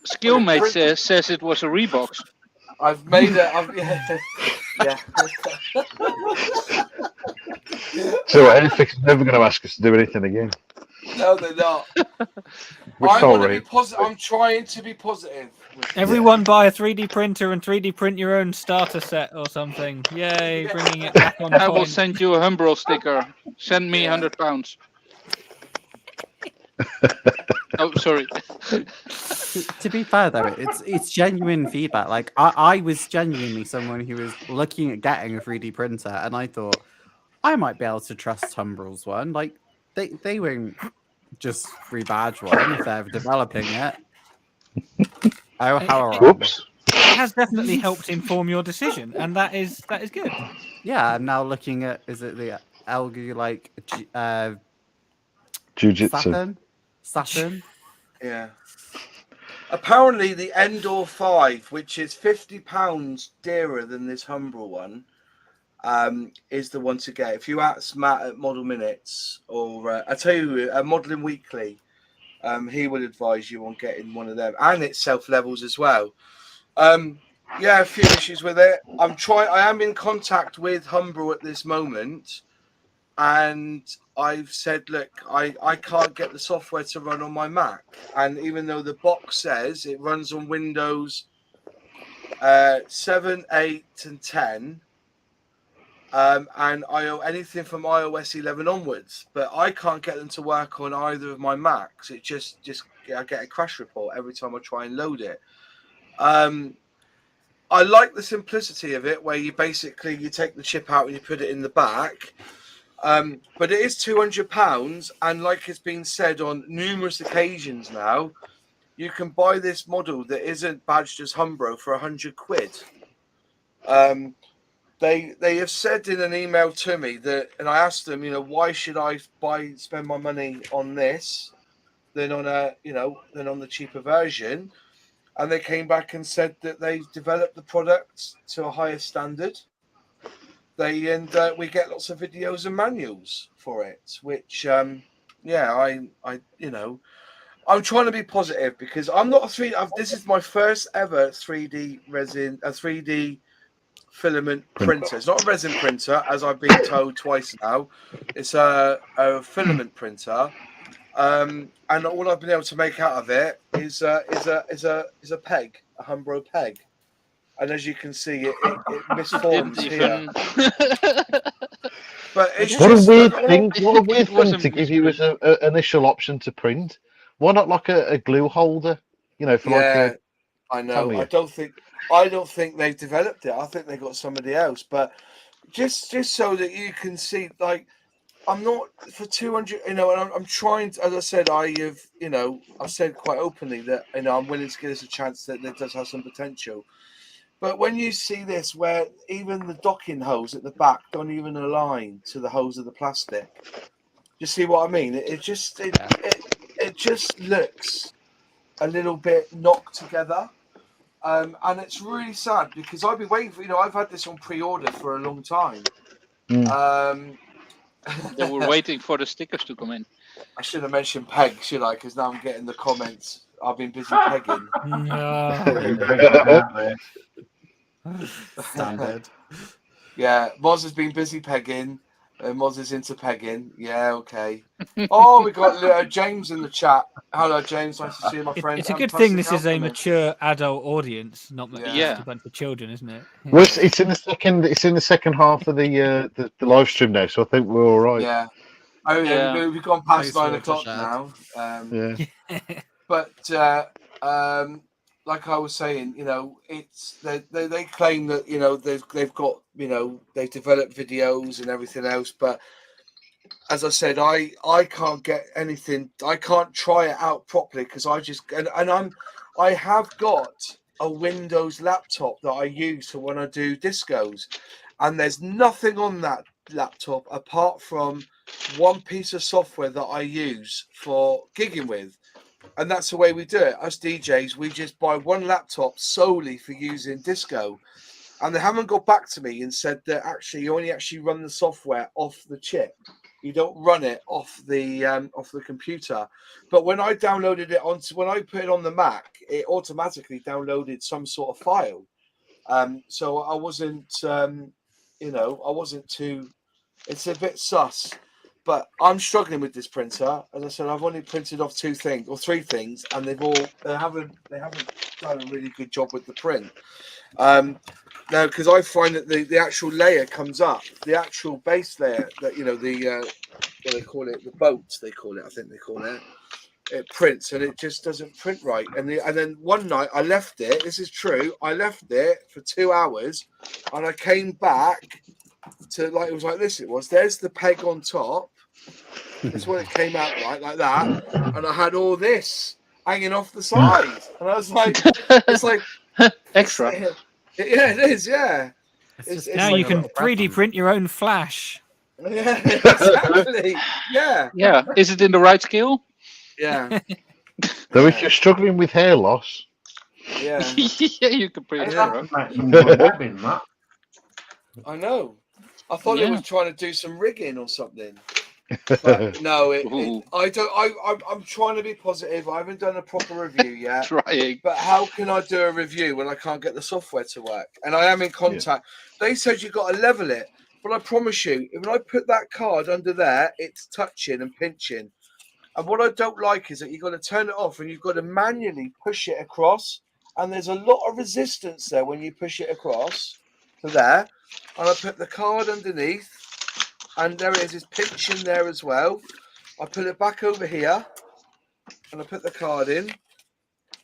Skillmate says it was a Reeboks. I've made it. Yeah. So Airfix is never going to ask us to do anything again. No, they're not. We're I'm going to sorry. be positive. I'm trying to be positive. Everyone buy a 3D printer and 3D print your own starter set or something. Yay, bringing it back on I will point. send you a Humbrol sticker. Send me £100. Oh, sorry. To be fair though, it's genuine feedback. Like I was genuinely someone who was looking at getting a 3D printer, and I thought I might be able to trust Humbrol's one. Like they won't just rebadge one if they're developing it. Oh, how Whoops. It has definitely helped inform your decision, and that is good. Yeah, I'm now looking at, is it the Elgu like Jiu-jitsu. Saturn? Yeah. Apparently, the Endor 5, which is £50 dearer than this Humbrol one, is the one to get. If you ask Matt at Model Minutes, or I tell you, Modelling Weekly, he would advise you on getting one of them, and it self-levels as well. Yeah, a few issues with it. I am in contact with Humbrol at this moment, and I've said, look, I can't get the software to run on my Mac, and even though the box says it runs on Windows 7, 8, and 10, and anything from iOS 11 onwards, but I can't get them to work on either of my Macs. It just I get a crash report every time I try and load it. I like the simplicity of it, where you take the chip out and you put it in the back. But it is £200, and like it's been said on numerous occasions now, you can buy this model that isn't badged as Humbrol for £100. They have said in an email to me that, and I asked them, why should I spend my money on this than on the cheaper version? And they came back and said that they've developed the product to a higher standard. We get lots of videos and manuals for it, which I'm trying to be positive, because I'm not this is my first ever 3D filament printer. It's not a resin printer, as I've been told twice now. It's a filament printer, and all I've been able to make out of it is a peg, a Humbrol peg. And as you can see, it misforms here. But it's What just a weird thing to give you as an initial option to print. Why not like a glue holder? For I know. Tamiya. I don't think they've developed it. I think they got somebody else. But just so that you can see, like, I'm not for 200. And I'm trying to, as I said, I've said quite openly that I'm willing to give this a chance, that it does have some potential. But when you see this, where even the docking holes at the back don't even align to the holes of the plastic, you see what I mean? It just looks a little bit knocked together, and it's really sad, because I've been waiting for I've had this on pre-order for a long time. They were waiting for the stickers to come in. I should have mentioned peg, should I? Because now I'm getting the comments. I've been busy pegging. Standard. Yeah, Moz has been busy pegging. Moz is into pegging. Yeah, okay. Oh, we got James in the chat. Hello, James. Nice to see you, my friend. It's a good thing this is a mature adult audience, not just a bunch of children, isn't it? Yeah. Well, it's in the second. It's in the second half of the live stream now, so I think we're all right. Yeah. Oh yeah, we've gone past 9 o'clock now. But like I was saying, it's they claim that they've got they've developed videos and everything else, but as I said, I can't get anything. I can't try it out properly, because I have got a Windows laptop that I use for when I do discos, and there's nothing on that laptop apart from one piece of software that I use for gigging with. And that's the way we do it. Us DJs, we just buy one laptop solely for using disco. And they haven't got back to me and said that actually you only run the software off the chip. You don't run it off the computer. But when I downloaded it when I put it on the Mac, it automatically downloaded some sort of file. So I wasn't, I wasn't too. It's a bit sus, but I'm struggling with this printer. As I said, I've only printed off 2 things or 3 things, and they haven't done a really good job with the print. Now, because I find that the actual layer comes up, the actual base layer that what they call it, the boat they call it, I think they call it. It prints and it just doesn't print right. And then one night I left it. This is true. I left it for 2 hours, and I came back to it was like this. It was there's the peg on top. That's when it came out like that, and I had all this hanging off the side, and I was like, it's like extra. Yeah, it is. Yeah. It's Now like you a can little 3D present. print your own Flash. Yeah, exactly. Yeah. Yeah. Is it in the right scale? Yeah. Though if you're struggling with hair loss, Yeah. Yeah, you can print it. That's Right? maximum bobbing, that. I know. I thought it Yeah. was trying to do some rigging or something. But no, Ooh. I don't. I'm trying to be positive. I haven't done a proper review yet. Trying. But how can I do a review when I can't get the software to work? And I am in contact. They said you've got to level it, but I promise you, when I put that card under there, it's touching and pinching. And what I don't like is that you've got to turn it off and you've got to manually push it across. And there's a lot of resistance there when you push it across to there. And I put the card underneath, and there it is. It's pinching there as well. I put it back over here, and I put the card in,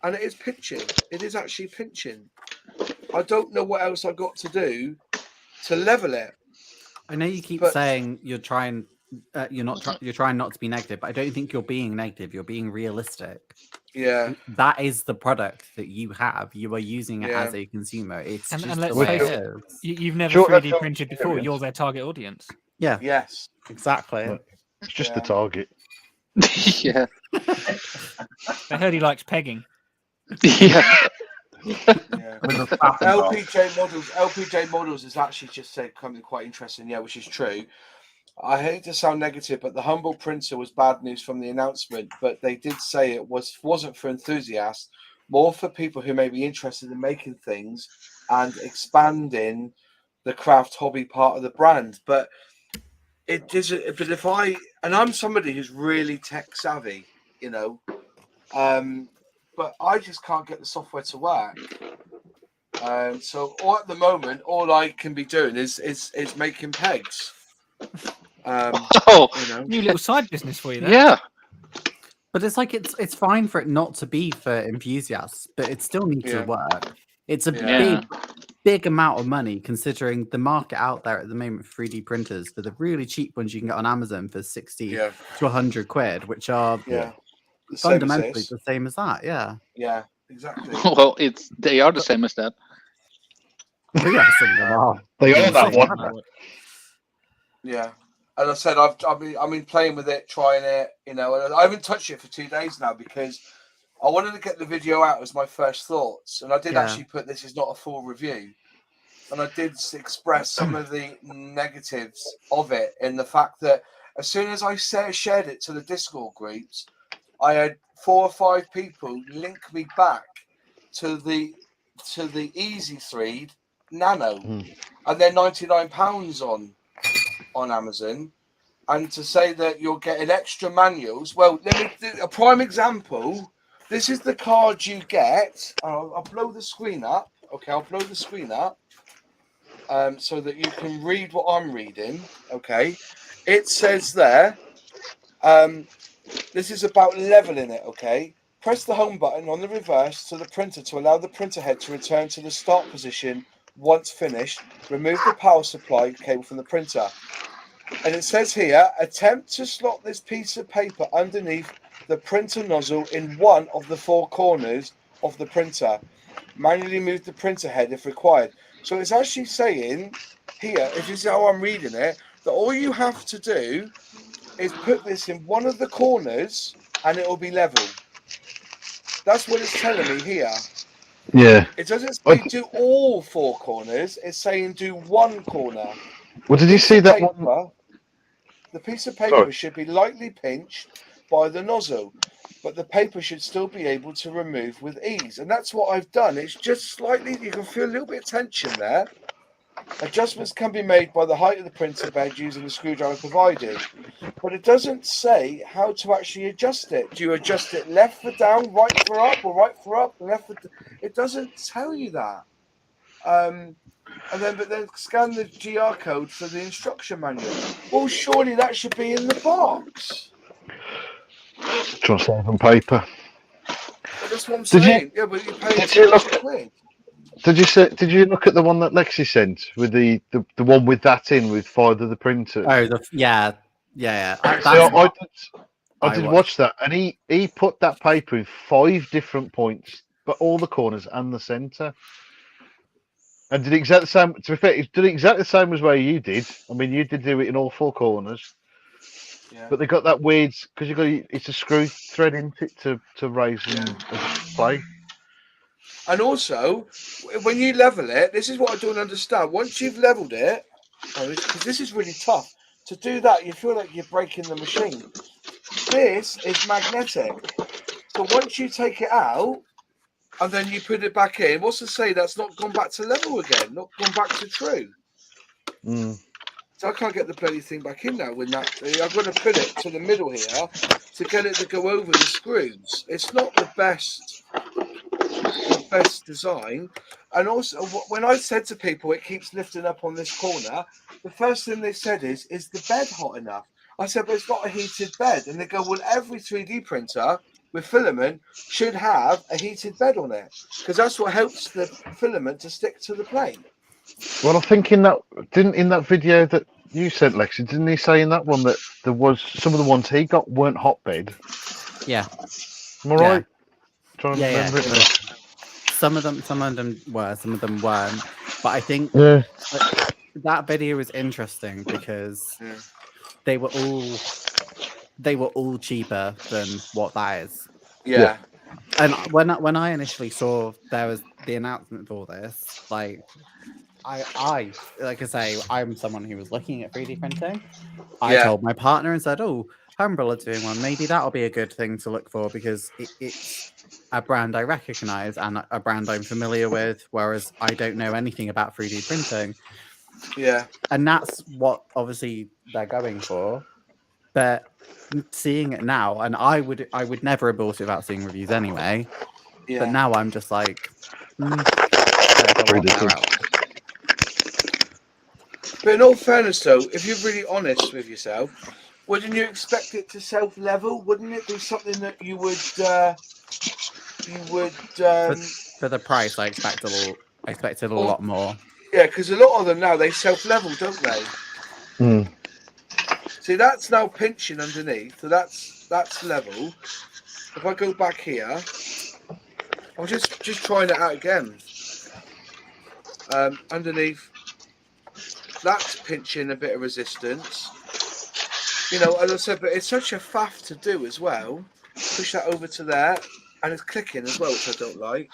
and it is pinching. It is actually pinching. I don't know what else I got to do to level it. I know you keep But- saying you're trying not to be negative, but I don't think you're being negative. You're being realistic. Yeah. That is the product that you have. You are using it Yeah. as a consumer. It's And just let's the way face it it, is. You've never Sure, 3D that's printed your before. experience. You're their target audience. Yeah, Yes. exactly. it's just Yeah. the target. Yeah. I heard he likes pegging. Yeah. Yeah. With a fat and dog. LPJ models is actually just said something quite interesting. Yeah, which is true. I hate to sound negative, but the Humbrol printer was bad news from the announcement. But they did say it wasn't for enthusiasts, more for people who may be interested in making things and expanding the craft hobby part of the brand. But it is. But I'm somebody who's really tech savvy, but I just can't get the software to work. So at the moment, all I can be doing is making pegs. Oh, New little side business for you there. yeah. But it's like it's fine for it not to be for enthusiasts, but it still needs Yeah. to work. It's a Yeah. big amount of money considering the market out there at the moment for 3D printers for the really cheap ones you can get on Amazon for 60 to 100 quid, which are Yeah. The same as fundamentally this. the same as that. Yeah. Yeah, exactly. Well, they are the same as that. But yeah, some of them are. They are that Insane. one. Yeah. As I said, I've been playing with it, trying it, and I haven't touched it for 2 days now because I wanted to get the video out as my first thoughts, and I did Yeah. actually put this is not a full review, and I did express some of the negatives of it in the fact that as soon as I shared it to the Discord groups, I had 4 or 5 people link me back to the Easy 3 Nano, and they're £99 on Amazon, and to say that you're getting extra manuals. Well, let me do a prime example. This is the card you get. I'll blow the screen up. Okay, I'll blow the screen up so that you can read what I'm reading. Okay, it says there. This is about leveling it. Okay, press the home button on the reverse to the printer to allow the printer head to return to the start position. Once finished, remove the power supply cable from the printer. And it says here, attempt to slot this piece of paper underneath the printer nozzle in one of the 4 corners of the printer. Manually move the printer head if required. So it's actually saying here, if you see how I'm reading it, that all you have to do is put this in one of the corners and it will be level. That's what it's telling me here. Yeah. It doesn't say do all 4 corners. It's saying do one corner. Well, did you see that one? Paper. The piece of paper should be lightly pinched by the nozzle, but the paper should still be able to remove with ease. And that's what I've done. It's just slightly, you can feel a little bit of tension there. Adjustments can be made by the height of the printer bed using the screwdriver provided, but it doesn't say how to actually adjust it. Do you adjust it left for down, right for up, or right for up, left for down? It doesn't tell you that. But then scan the GR code for the instruction manual. Well, surely that should be in the box. Trying to save on paper. Well, that's what I'm saying. Yeah, but you're paying £200. Did you look at the one that Lexi sent with the one with that in with 5 of the printers? Oh, yeah. I did watch that, and he put that paper in 5 different points, but all the corners and the centre. And did exactly the same. To be fair, he did exactly the same as where you did. I mean, you did do it in all 4 corners. Yeah. But they got that weird because it's a screw thread into it to raise and play. And also, when you level it, this is what I don't understand. Once you've leveled it, because this is really tough to do that, you feel like you're breaking the machine. This is magnetic, so once you take it out and then you put it back in, what's to say that's not gone back to level again, not gone back to true? So I can't get the bloody thing back in now. With that, I'm going to put it to the middle here to get it to go over the screws. It's not the best design. And also, when I said to people it keeps lifting up on this corner, the first thing they said is the bed hot enough? I said, but it's not a heated bed. And they go, well, every 3D printer with filament should have a heated bed on it, because that's what helps the filament to stick to the plate. Well, I think in that video that you sent, Lexi, didn't he say in that one that there was some of the ones he got weren't hotbed? Yeah. Am I right? Trying to remember it now. Some of them were, some of them weren't. But I think that video was interesting because they were all cheaper than what that is. Yeah. And when I initially saw there was the announcement for this, like I like I say, I'm someone who was looking at 3D printing. I told my partner and said, "Oh, Humbrol are doing one. Maybe that'll be a good thing to look for because it's a brand I recognize and a brand I'm familiar with, whereas I don't know anything about 3D printing." Yeah. And that's what obviously they're going for. But seeing it now, and I would never have bought it without seeing reviews anyway. Yeah. But now I'm just like, But in all fairness, though, if you're really honest with yourself, wouldn't you expect it to self-level? Wouldn't it be something that you would for the price? I expected a lot more. Yeah, because a lot of them now they self-level, don't they? See, that's now pinching underneath, so that's level. If I go back here, I'm just trying it out again. Underneath, that's pinching a bit of resistance. You know, as I said, but it's such a faff to do as well. Push that over to there, and it's clicking as well, which I don't like.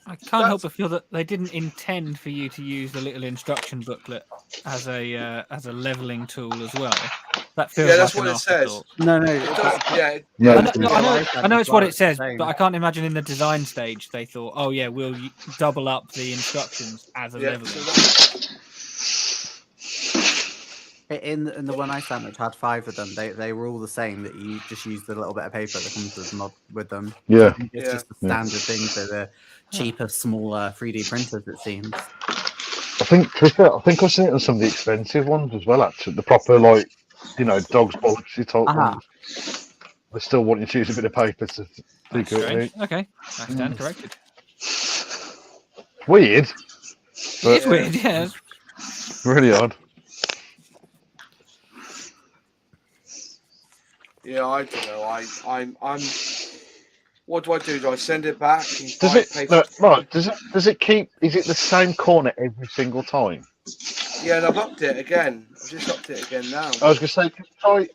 I can't help but feel that they didn't intend for you to use the little instruction booklet as a leveling tool as well. That feels that's like what it says. No. I know it's what it says, but I can't imagine in the design stage they thought, "Oh yeah, we'll double up the instructions as a leveling." In the one I sent, which had 5 of them, they were all the same. That you just use the little bit of paper that comes with them. Yeah, it's just a standard thing for the cheaper, smaller 3D printers. It seems. I think I've seen it on some of the expensive ones as well. Actually, the proper dog's bollocks type ones. They still want you to use a bit of paper to figure it out. Okay, I stand corrected. Weird. It's weird, yeah. Really odd. Yeah, I don't know. I'm. What do I do? Do I send it back? Does it keep? Is it the same corner every single time? Yeah, and I've upped it again. I've just upped it again now. I was gonna say,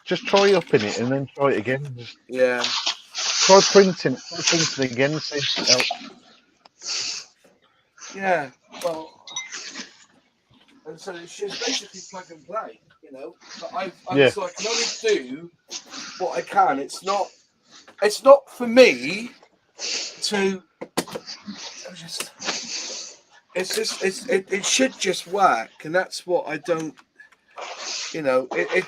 just try upping it and then try it again. Try printing again and see if it helps. Yeah, well, and so it's just basically plug and play, you know. But so I can only do what I can. It's not for me to. It should just work, and that's what I don't. You know, I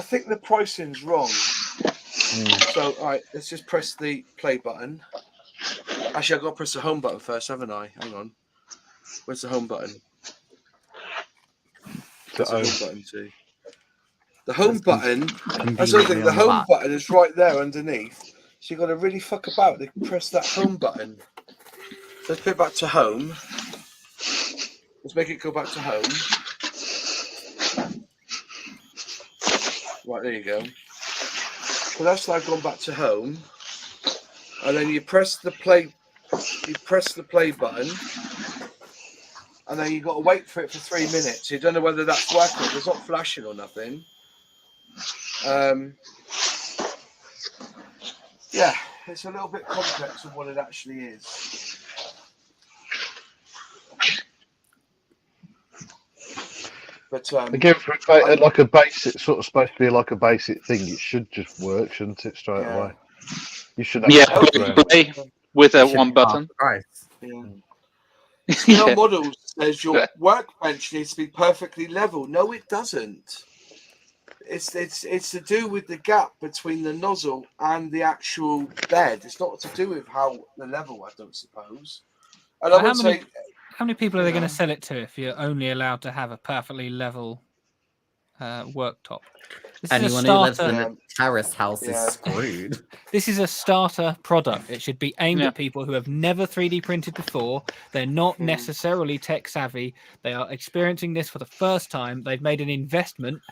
think the pricing's wrong. So, all right, let's just press the play button. Actually, I've got to press the home button first, haven't I? Hang on. Where's the home button? Where's the home button too? The home button. That's the other thing. The home button is right there underneath. So you've got to really fuck about to press that home button. Let's go back to home. Let's make it go back to home. Right, there you go. So that's now gone back to home. And then you press the play button. And then you've got to wait for it for 3 minutes. You don't know whether that's working. It's not flashing or nothing. Yeah, it's a little bit complex of what it actually is. But again, for like a basic sort of supposed to be like a basic thing, it should just work, shouldn't it? Straight away. You should have play with a one button. Right. Scale Models says your workbench needs to be perfectly level. No, it doesn't. It's to do with the gap between the nozzle and the actual bed. It's not to do with how the level, I don't suppose. And I would say, how many people are they going to sell it to if you're only allowed to have a perfectly level worktop? Anyone who lives in a terrace house is screwed. This is a starter product. It should be aimed at people who have never 3D printed before. They're not necessarily tech savvy. They are experiencing this for the first time. They've made an investment,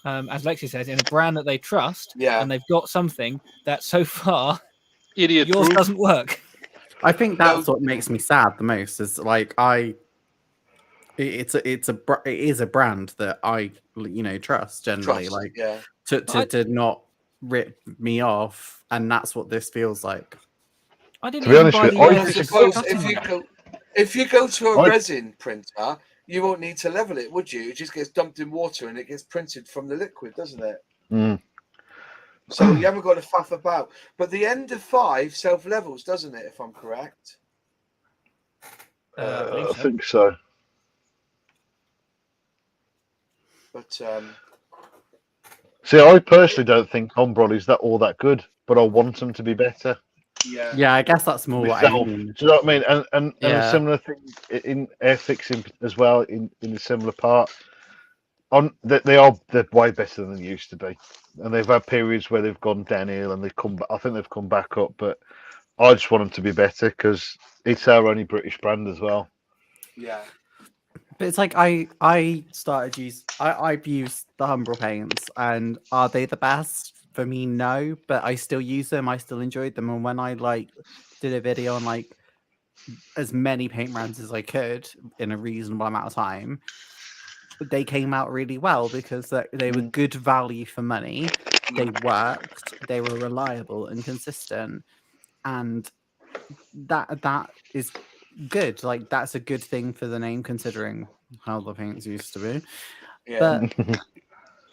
as Lexi says, in a brand that they trust. Yeah. And they've got something that so far yours doesn't work. I think that's what makes me sad the most. Is like it is a brand that I trust generally. To not rip me off, and that's what this feels like. I didn't. To be honest with you, if you go to a resin printer, you won't need to level it, would you? It just gets dumped in water and it gets printed from the liquid, doesn't it? Mm. So you haven't got to faff about. But the end of 5 self-levels, doesn't it, if I'm correct? I think so. But see, I personally don't think Humbrol is all that good, but I want them to be better. Yeah, I guess that's more what I mean. Do you know what I mean? And a similar thing in Airfix as well, in a similar part. They're way better than they used to be, and they've had periods where they've gone downhill and they've come back. I think they've come back up, but I just want them to be better because it's our only British brand as well. Yeah, but it's like I've used the Humbrol paints, and are they the best? For me, no, but I still use them. I still enjoyed them, and when I did a video on as many paint brands as I could in a reasonable amount of time, they came out really well because they were good value for money. They worked. They were reliable and consistent, and that is good. That's a good thing for the name, considering how the paints used to be. Yeah. But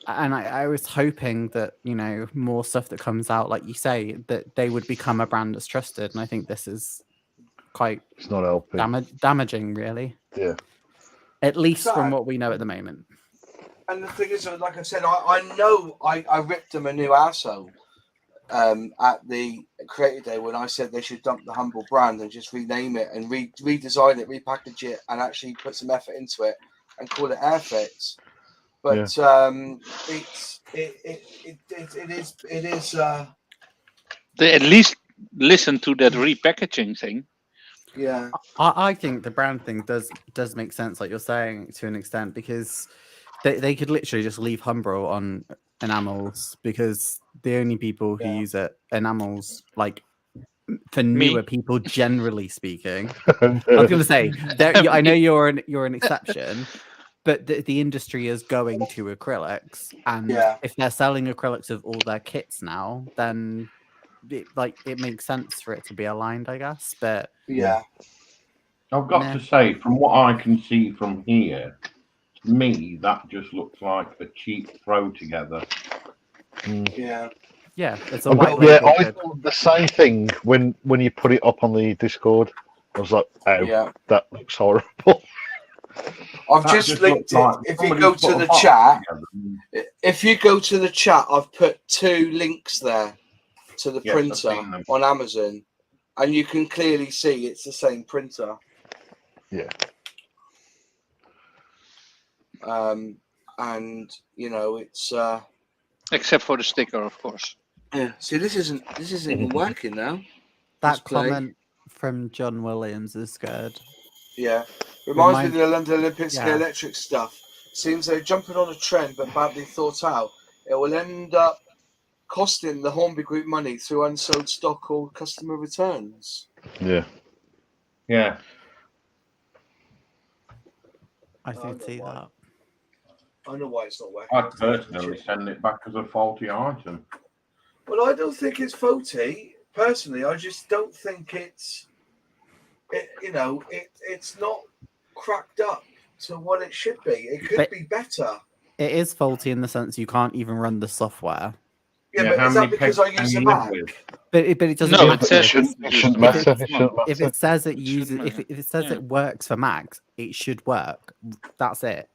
and I was hoping that more stuff that comes out, like you say, that they would become a brand that's trusted, and I think this is quite it's not helping. Damaging, really. Yeah. At least from what we know at the moment. And the thing is, like I said, I know I ripped them a new arsehole at the Creative Day when I said they should dump the Humbrol brand and just rename it and redesign it, repackage it, and actually put some effort into it and call it Airfix. But it is. They at least listen to that repackaging thing. Yeah, I think the brand thing does make sense, like you're saying, to an extent, because they could literally just leave Humbrol on enamels, because the only people who use it enamels, for newer people, generally speaking. I was going to say, I know you're an exception, but the industry is going to acrylics, and if they're selling acrylics of all their kits now, then it makes sense for it to be aligned, I guess. But yeah, I've got to say, from what I can see from here, me, that just looks like a cheap throw together. Yeah. Yeah, it's a But white yeah, label. I thought the same thing when you put it up on the Discord. I was like, oh, Yeah. that looks horrible. I've That just linked it. like If you somebody go put to a the box chat, together. if you go to the chat, I've put 2 links there to the Yes, I've printer seen them. on Amazon, and you can clearly see it's the same printer. Yeah. And you know it's Except for the sticker, of course. yeah. See, this isn't even working now. That Display. comment from John Williams is good. Yeah, reminds me of the London Olympics Yeah. electric stuff. Seems they're jumping on a trend, but badly thought out. It will end up costing the Hornby Group money through unsold stock or customer returns. Yeah. Yeah. I can see that. I know why it's not working. I'd personally send it back as a faulty item. Well, I don't think it's faulty. Personally, I just don't think it's not cracked up to what it should be. It could be better. It is faulty in the sense you can't even run the software. Yeah, but is that because I use a Mac? But it doesn't. No, matter. it says It shouldn't matter. If it says it uses, matter. if it says it works for Macs, it should work. That's it.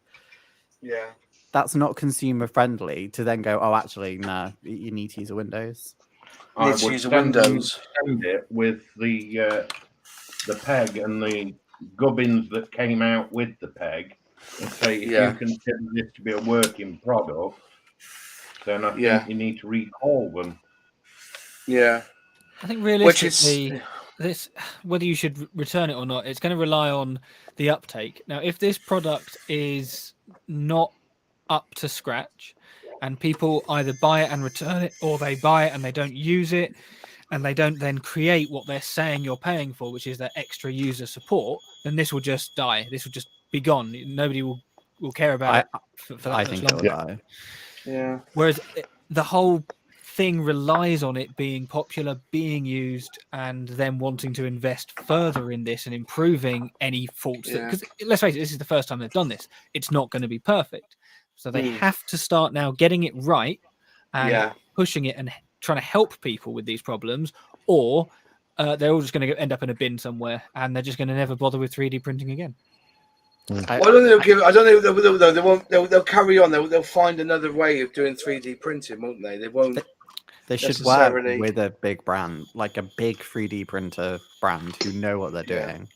Yeah. That's not consumer friendly to then go, oh, actually, no, you need to use a Windows. I Need to would use a send Windows. it with the peg and the gubbins that came out with the peg, and say if you consider this to be a working product, then I think you need to recall them. Yeah. I think realistically, this whether you should return it or not, it's going to rely on the uptake. Now, if this product is not up to scratch, and people either buy it and return it, or they buy it and they don't use it, and they don't then create what they're saying you're paying for, which is that extra user support, then this will just die. This will just be gone. Nobody will care about it for that I much think longer. it'll die. Yeah. Whereas the whole thing relies on it being popular, being used, and them wanting to invest further in this and improving any faults. Because let's face it, this is the first time they've done this. It's not going to be perfect. So they have to start now getting it right and pushing it and trying to help people with these problems, or they're all just going to end up in a bin somewhere and they're just going to never bother with 3D printing again. I don't think I don't think they'll carry on. They'll find another way of doing 3D printing, won't they? They won't. They should work with a big brand, like a big 3D printer brand who know what they're doing.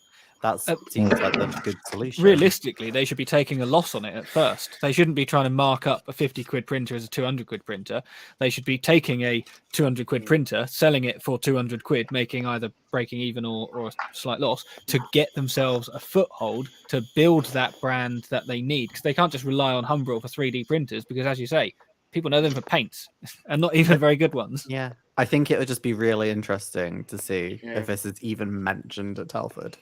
That seems like the good solution. Realistically, they should be taking a loss on it at first. They shouldn't be trying to mark up a 50 quid printer as a 200 quid printer. They should be taking a 200 quid printer, selling it for 200 quid, making either breaking even or a slight loss to get themselves a foothold to build that brand that they need. Because they can't just rely on Humbrol for 3D printers because, as you say, people know them for paints and not even very good ones. Yeah, I think it would just be really interesting to see if this is even mentioned at Telford.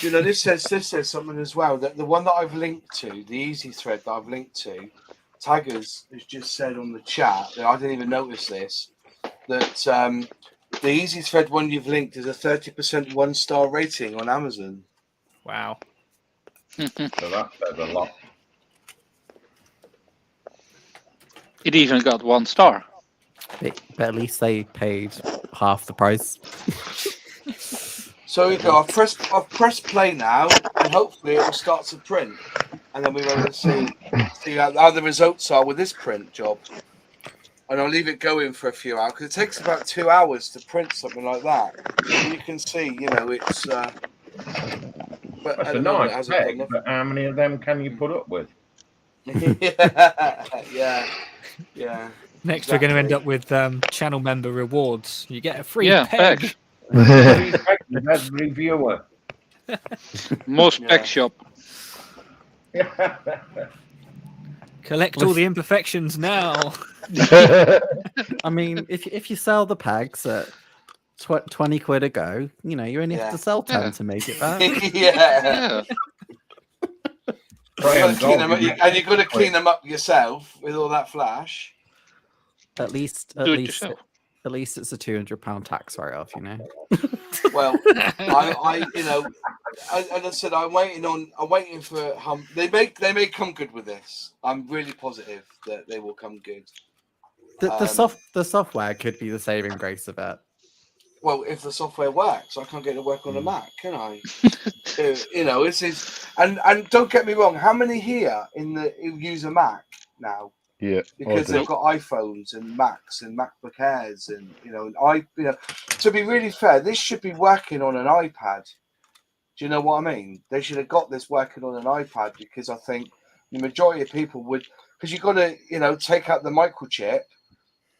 You know, this says something as well. That the one that I've linked to, the Easy Thread that I've linked to, Taggers has just said on the chat that I didn't even notice this. That the Easy Thread one you've linked is a 30% 1-star rating on Amazon. Wow. So that says a lot. It even got 1 star. But at least they paid half the price. So we go. I've pressed play now, and hopefully it will start to print, and then we're going to see how the results are with this print job. And I'll leave it going for a few hours because it takes about 2 hours to print something like that. And you can see, you know, it's. But that's a nice peg, but how many of them can you put up with? yeah. Next, we're going to end up with channel member rewards. You get a free peg. Every viewer. Most peg shop. Collect all the imperfections now. I mean, if you sell the pegs at 20 quid a go, you know, you only have to sell 10 to make it back. Yeah. And you've got to clean them up yourself with all that flash. At least it's a £200 tax write-off, you know. Well, I as I said, I'm waiting for They may come good with this. I'm really positive that they will come good. The software could be the saving grace of it. Well, if the software works, I can't get it to work on a Mac, can I? This is and don't get me wrong. How many here who use a Mac now? Yeah, because they've got iPhones and Macs and MacBook Airs, and to be really fair, this should be working on an iPad. Do you know what I mean? They should have got this working on an iPad, because I think the majority of people would, because you've got to take out the microchip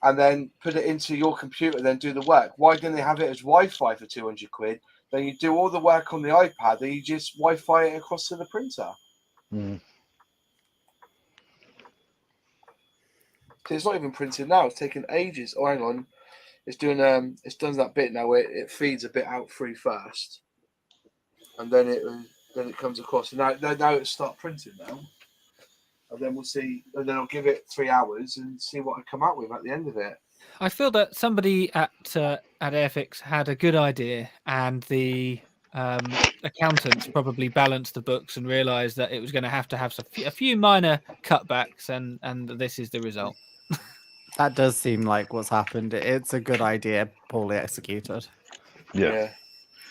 and then put it into your computer, then do the work. Why didn't they have it as Wi-Fi for 200 quid? Then you do all the work on the iPad, then you just Wi-Fi it across to the printer. It's not even printed now. It's taking ages. Oh, hang on. It's doing it's done that bit now where it feeds a bit out through first, and then it comes across. And now it's start printing now, and then we'll see. And then I'll give it 3 hours and see what I come out with at the end of it. I feel that somebody at Airfix had a good idea, and the accountants probably balanced the books and realised that it was going to have a few minor cutbacks, and this is the result. That does seem like what's happened. It's a good idea, poorly executed. Yeah.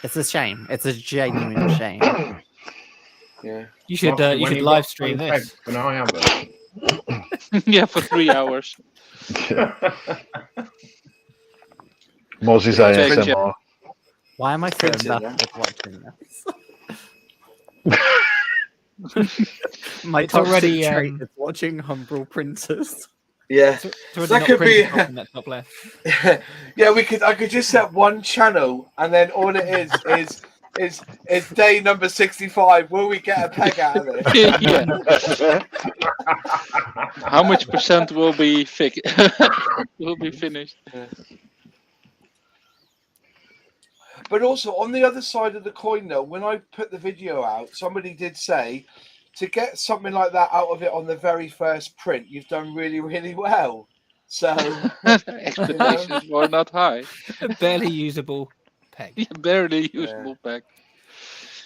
It's a shame. It's a genuine shame. Yeah. You should live stream this. Can I have it? Yeah, for 3 hours. Moz's ASMR. Why am I so invested watching this? My It's already trait is watching Humbrol printers. Yeah, that could be in that top left. Yeah, I could just set one channel, and then all it is day number 65. Will we get a peg out of it? Yeah. How much percent will be finished? Yeah. But also, on the other side of the coin, though, when I put the video out, somebody did say, to get something like that out of it on the very first print, you've done really, really well. So expectations were not high. A barely usable peg. Yeah, barely usable peg.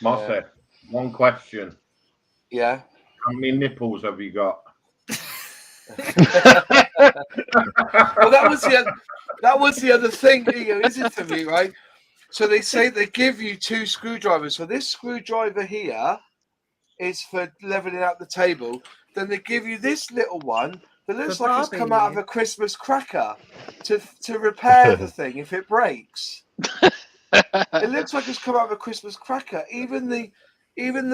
Mosse, one question. Yeah. How many nipples have you got? Well, that was the other thing, isn't it, for me, right? So they say they give you 2 screwdrivers. So this screwdriver here is for leveling out the table. Then they give you this little one that looks like it's come out of a Christmas cracker to repair the thing if it breaks. It looks like it's come out of a Christmas cracker. Even the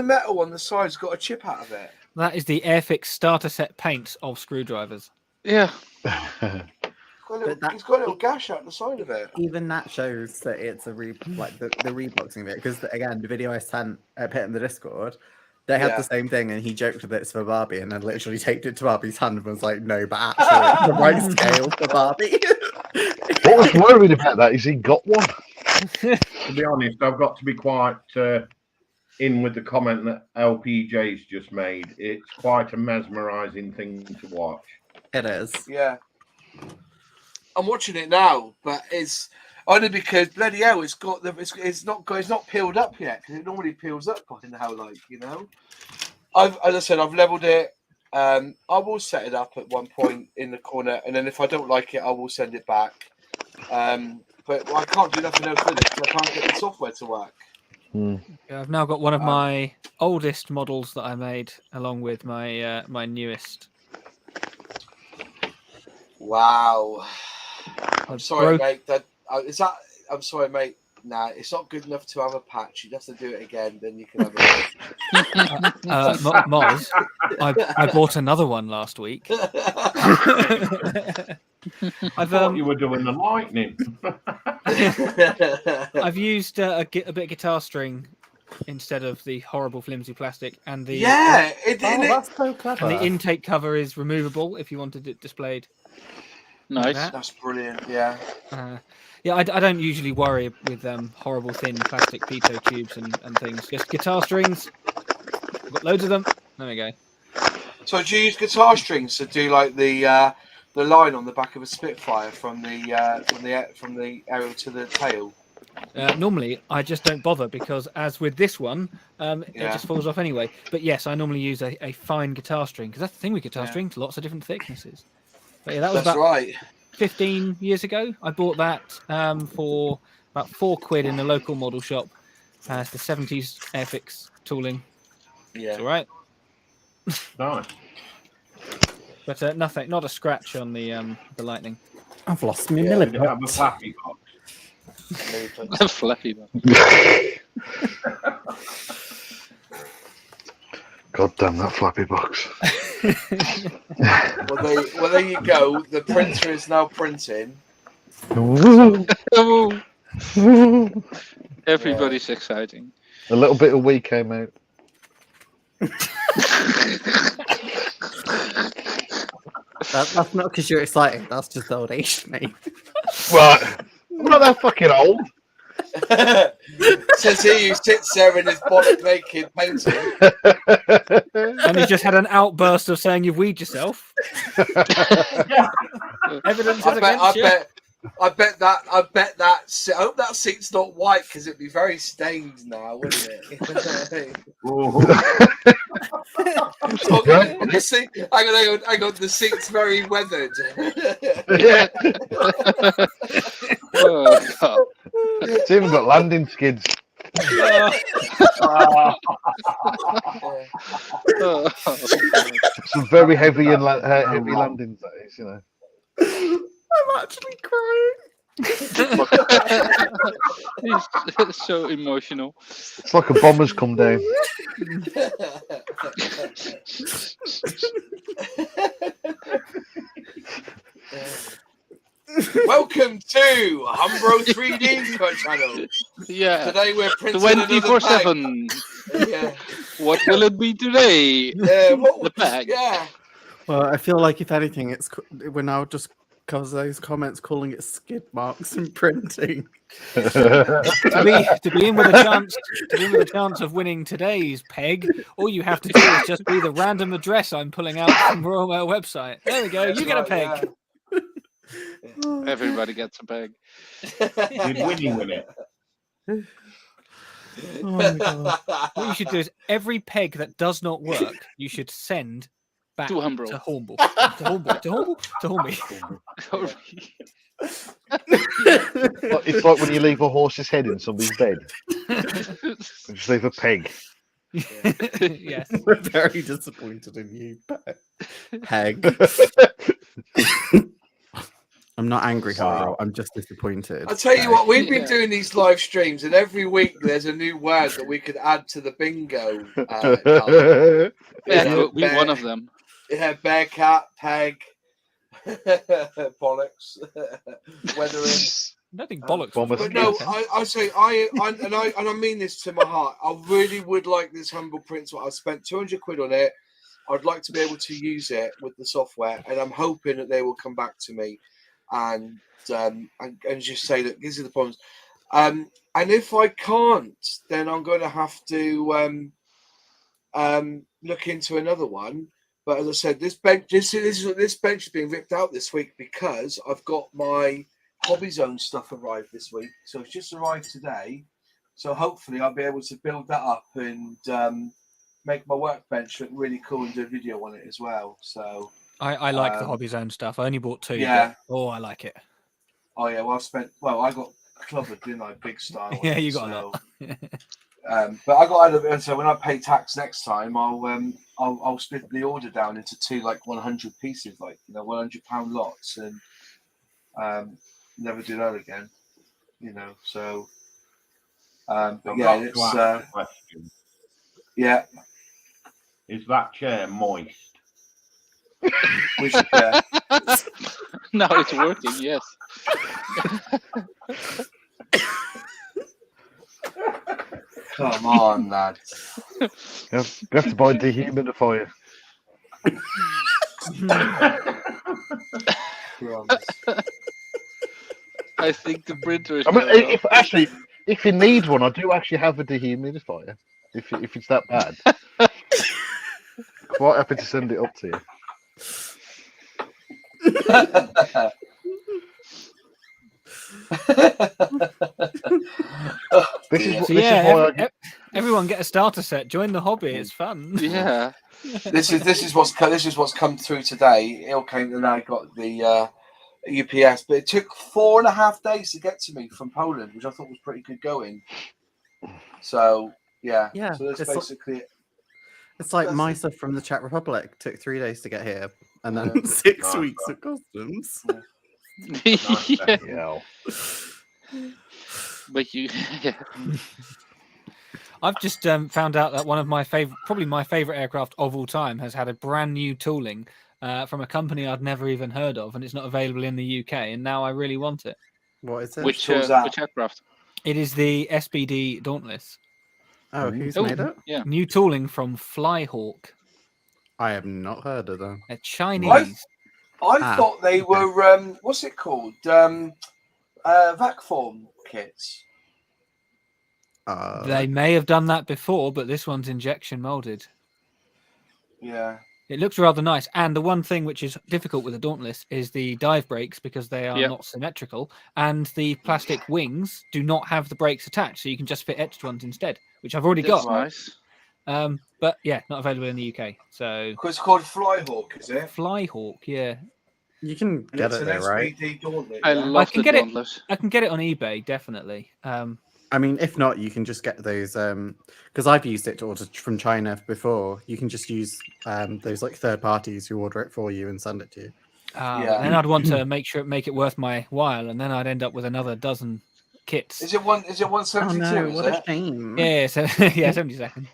metal on the side's got a chip out of it. That is the Airfix starter set paint of screwdrivers. Yeah. He's got a little gash out the side of it. Even that shows that it's a the reboxing bit, because again, the video I sent Pit in the Discord, they had the same thing, and he joked that it's for Barbie, and then literally taped it to Barbie's hand and was like, "No, but actually, it's the right scale for Barbie." What was worried about that is he got one. To be honest, I've got to be quite in with the comment that LPJ's just made. It's quite a mesmerising thing to watch. It is. Yeah. I'm watching it now, but it's only because bloody hell, it's not peeled up yet, because it normally peels up by now, as I said, I've leveled it. I will set it up at one point in the corner, and then if I don't like it, I will send it back. But I can't do nothing else with it because I can't get the software to work. Yeah, I've now got one of my oldest models that I made, along with my my newest. Wow. I'm sorry, mate. I'm sorry, mate. Nah, it's not good enough to have a patch. You'd have to do it again, then you can have it. Moz, I bought another one last week. I thought you were doing the lightning. I've used a bit of guitar string instead of the horrible flimsy plastic, and the that's so clever. And the intake cover is removable if you wanted it displayed. Nice. Like That's brilliant. Yeah. I don't usually worry with horrible thin plastic pitot tubes and things. Just guitar strings. I've got loads of them. There we go. So do you use guitar strings to do like the line on the back of a Spitfire from the aerial to the tail? Normally, I just don't bother because, as with this one, it just falls off anyway. But yes, I normally use a fine guitar string because that's the thing with guitar strings, lots of different thicknesses. But yeah, that was about 15 years ago. I bought that for about £4 in a local model shop. It's the 70s Airfix tooling. Yeah, it's all right. Nice. But nothing, not a scratch on the Lightning. I've lost my Did it have a flappy box? A flappy box. God damn that flappy box. Well, there you go. The printer is now printing. Everybody's exciting. A little bit of wee came out. That's not because you're excited. That's just old age, mate. Right. I'm not that fucking old. Says he who sits there in his body naked painting. And he just had an outburst of saying you've weed yourself. Evidence is against you. I bet that. I hope that seat's not white because it'd be very stained now, wouldn't it? Hang on. The seat's very weathered. Yeah. Oh, God. It's even got landing skids. Some very heavy heavy landings, that is, you know. I'm actually crying. He's so emotional. It's like a bomber's come down. Welcome to Humbrol 3D channel. Yeah. Today we're printing 24/7. Yeah. What will it be today? The bag. Yeah. Well, I feel like if anything, we're now just because those comments calling it skid marks and printing. to be in with a chance of winning today's peg, all you have to do is just be the random address I'm pulling out from Royal Mail website. There we go. You get a peg. Yeah. Everybody gets a peg. You're winning with it. Oh my God. What you should do is every peg that does not work, you should send back To Humbrol. to Hornball. To Hornby. It's like when you leave a horse's head in somebody's bed. Just leave a peg. Yes. We're very disappointed in you, Peg. I'm not angry, Humbrol. I'm just disappointed. I'll tell you what, we've been doing these live streams, and every week there's a new word that we could add to the bingo. Yeah, be one of them. Yeah, bearcat, peg, bollocks, weathering. Nothing bollocks. But no, I say I mean this to my heart. I really would like this Humbrol print. I spent £200 on it. I'd like to be able to use it with the software, and I'm hoping that they will come back to me and just say that these are the problems. And if I can't, then I'm going to have to look into another one. But as I said, this bench is being ripped out this week because I've got my HobbyZone stuff arrived this week. So it's just arrived today. So hopefully I'll be able to build that up and make my workbench look really cool and do a video on it as well. So I like the HobbyZone stuff. I only bought 2. Yeah. But, I like it. Oh yeah, well I got clobbered, didn't I? Big style. Yeah, you got a lot. But I got out of it, so when I pay tax next time, I'll split the order down into 2 like 100 pieces, like £100 lots, and never do that again. So but yeah, it's yeah. Is that chair moist? Which chair? No, it's working. Yes. Come on, lad. You have to buy a dehumidifier. I think the printer is. I mean, if you need one, I do actually have a dehumidifier. If it's that bad, quite happy to send it up to you. This is why everyone get a starter set. Join the hobby. It's fun. Yeah. This is what's come through today. It all came and I got the UPS, but it took 4.5 days to get to me from Poland, which I thought was pretty good going. So yeah. So that's basically it. It's like my stuff from the Czech Republic took 3 days to get here, and then 6 weeks of customs. Yeah. But I've just found out that one of my probably my favorite aircraft of all time, has had a brand new tooling from a company I'd never even heard of, and it's not available in the UK. And now I really want it. What is it? Which aircraft? It is the SBD Dauntless. Oh, who's made it? Yeah. New tooling from Flyhawk. I have not heard of them. They're Chinese. I thought they were what's it called? Vac form kits. They may have done that before, but this one's injection molded. Yeah. It looks rather nice. And the one thing which is difficult with the Dauntless is the dive brakes, because they are not symmetrical, and the plastic wings do not have the brakes attached, so you can just fit etched ones instead, which I've already got. Nice. But yeah, not available in the UK. So it's called Flyhawk, is it? Flyhawk, yeah. You can get it there, right? I love the Dauntless. I can get it on eBay, definitely. I mean, if not, you can just get those, because I've used it to order from China before. You can just use those like third parties who order it for you and send it to you. Then I'd want to make it worth my while, and then I'd end up with another dozen kits. Is it 172? Oh no, what a shame. Yeah, so yeah, 72nd.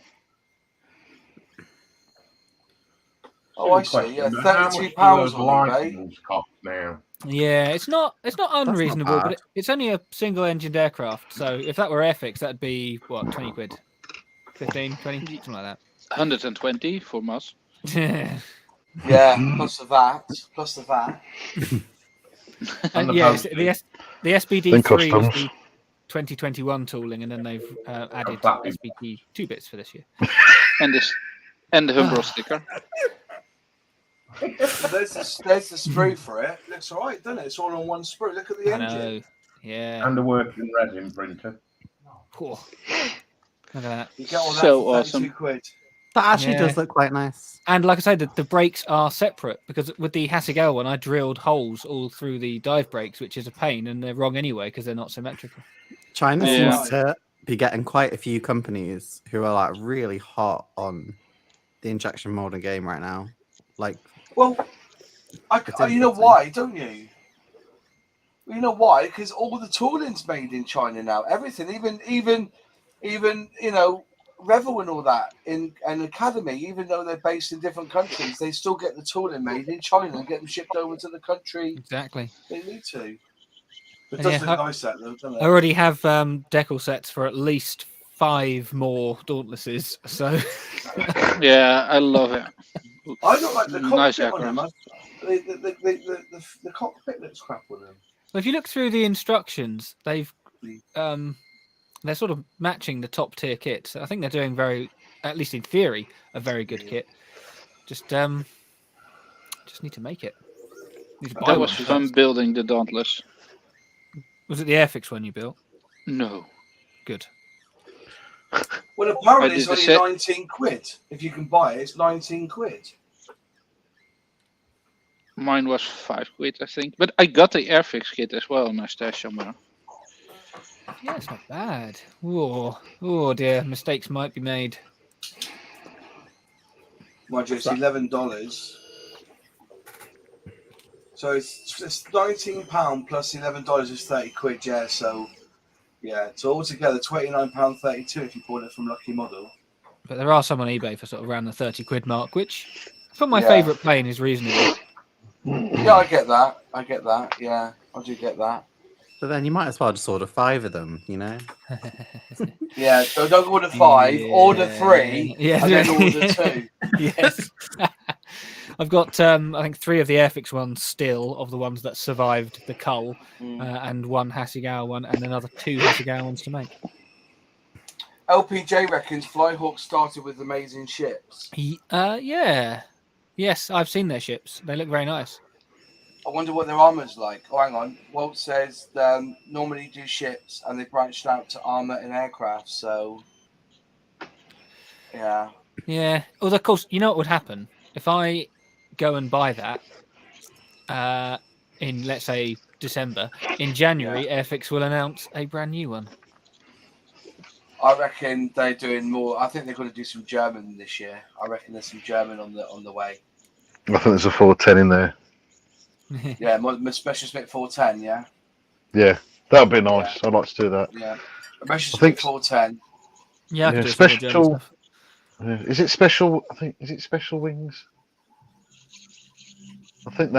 Oh, I see. Yeah, £32 on license cost now. Yeah, it's not unreasonable, but it's only a single engined aircraft. So if that were Airfix, that'd be what, 20 quid, 15, 20, something like that. 120 for us. Yeah, plus the VAT. And yeah, the SBD3 was the 2021 tooling, and then they've added SBD 2 bits for this year. And the Humbrol sticker. There's the sprue for it. Looks all right, doesn't it? It's all on one sprue. Look at the engine. Yeah. And a working resin printer. Cool. Look at that. You get all that So for awesome. £32. That actually does look quite nice. And like I said, the brakes are separate, because with the Hasegawa one, I drilled holes all through the dive brakes, which is a pain, and they're wrong anyway because they're not symmetrical. China seems to be getting quite a few companies who are like really hot on the injection molding game right now. Like, well, you know why, don't you? You know why? Because all the tooling's made in China now. Everything, even you know, Revel and all that in an academy, even though they're based in different countries, they still get the tooling made in China and get them shipped over to the country. Exactly. They need to. It does look nice, that though, doesn't it? I already have decal sets for at least 5 more Dauntlesses. So yeah, I love it. I don't like the cockpit Nice on them. The cockpit looks crap on them. Well, if you look through the instructions, they're sort of matching the top tier kits. I think they're doing at least in theory, a very good kit. Just need to make it. That was fun building the Dauntless. Was it the Airfix one you built? No. Good. Well, apparently it's only 19 quid. If you can buy it, it's 19 quid. Mine was 5 quid, I think. But I got the Airfix kit as well in my stash somewhere. Yeah, it's not bad. Oh dear, mistakes might be made. Mind you, it's $11. So it's £19 plus $11 is 30 quid, yeah. So yeah, so altogether £29.32 if you bought it from Lucky Model. But there are some on eBay for sort of around the 30 quid mark, which for my favourite plane is reasonable. Yeah, I get that. Yeah, I do get that. But then you might as well just order 5 of them, you know? Yeah, so don't order 5, order 3, and then order 2. Yes. I've got, I think, 3 of the Airfix ones still, of the ones that survived the cull, and 1 Hasegawa one, and another 2 Hasegawa ones to make. LPJ reckons Flyhawk started with amazing ships. Yeah. Yes, I've seen their ships. They look very nice. I wonder what their armour's like. Oh, hang on. Walt says normally do ships and they branched out to armour and aircraft. So, yeah. Yeah. Although, of course, you know what would happen if I go and buy that in, let's say, December. In January, Airfix will announce a brand new one. I reckon they're doing more. I think they're going to do some German this year. I reckon there's some German on the way. I think there's a 410 in there. Yeah, my Special Smith 410. Yeah. Yeah, that'd be nice. I'd like to do that. Yeah, Special I think Smith 410. Yeah, I Yeah, could do some more German special. stuff. Is it special? I think is it Special Wings? I think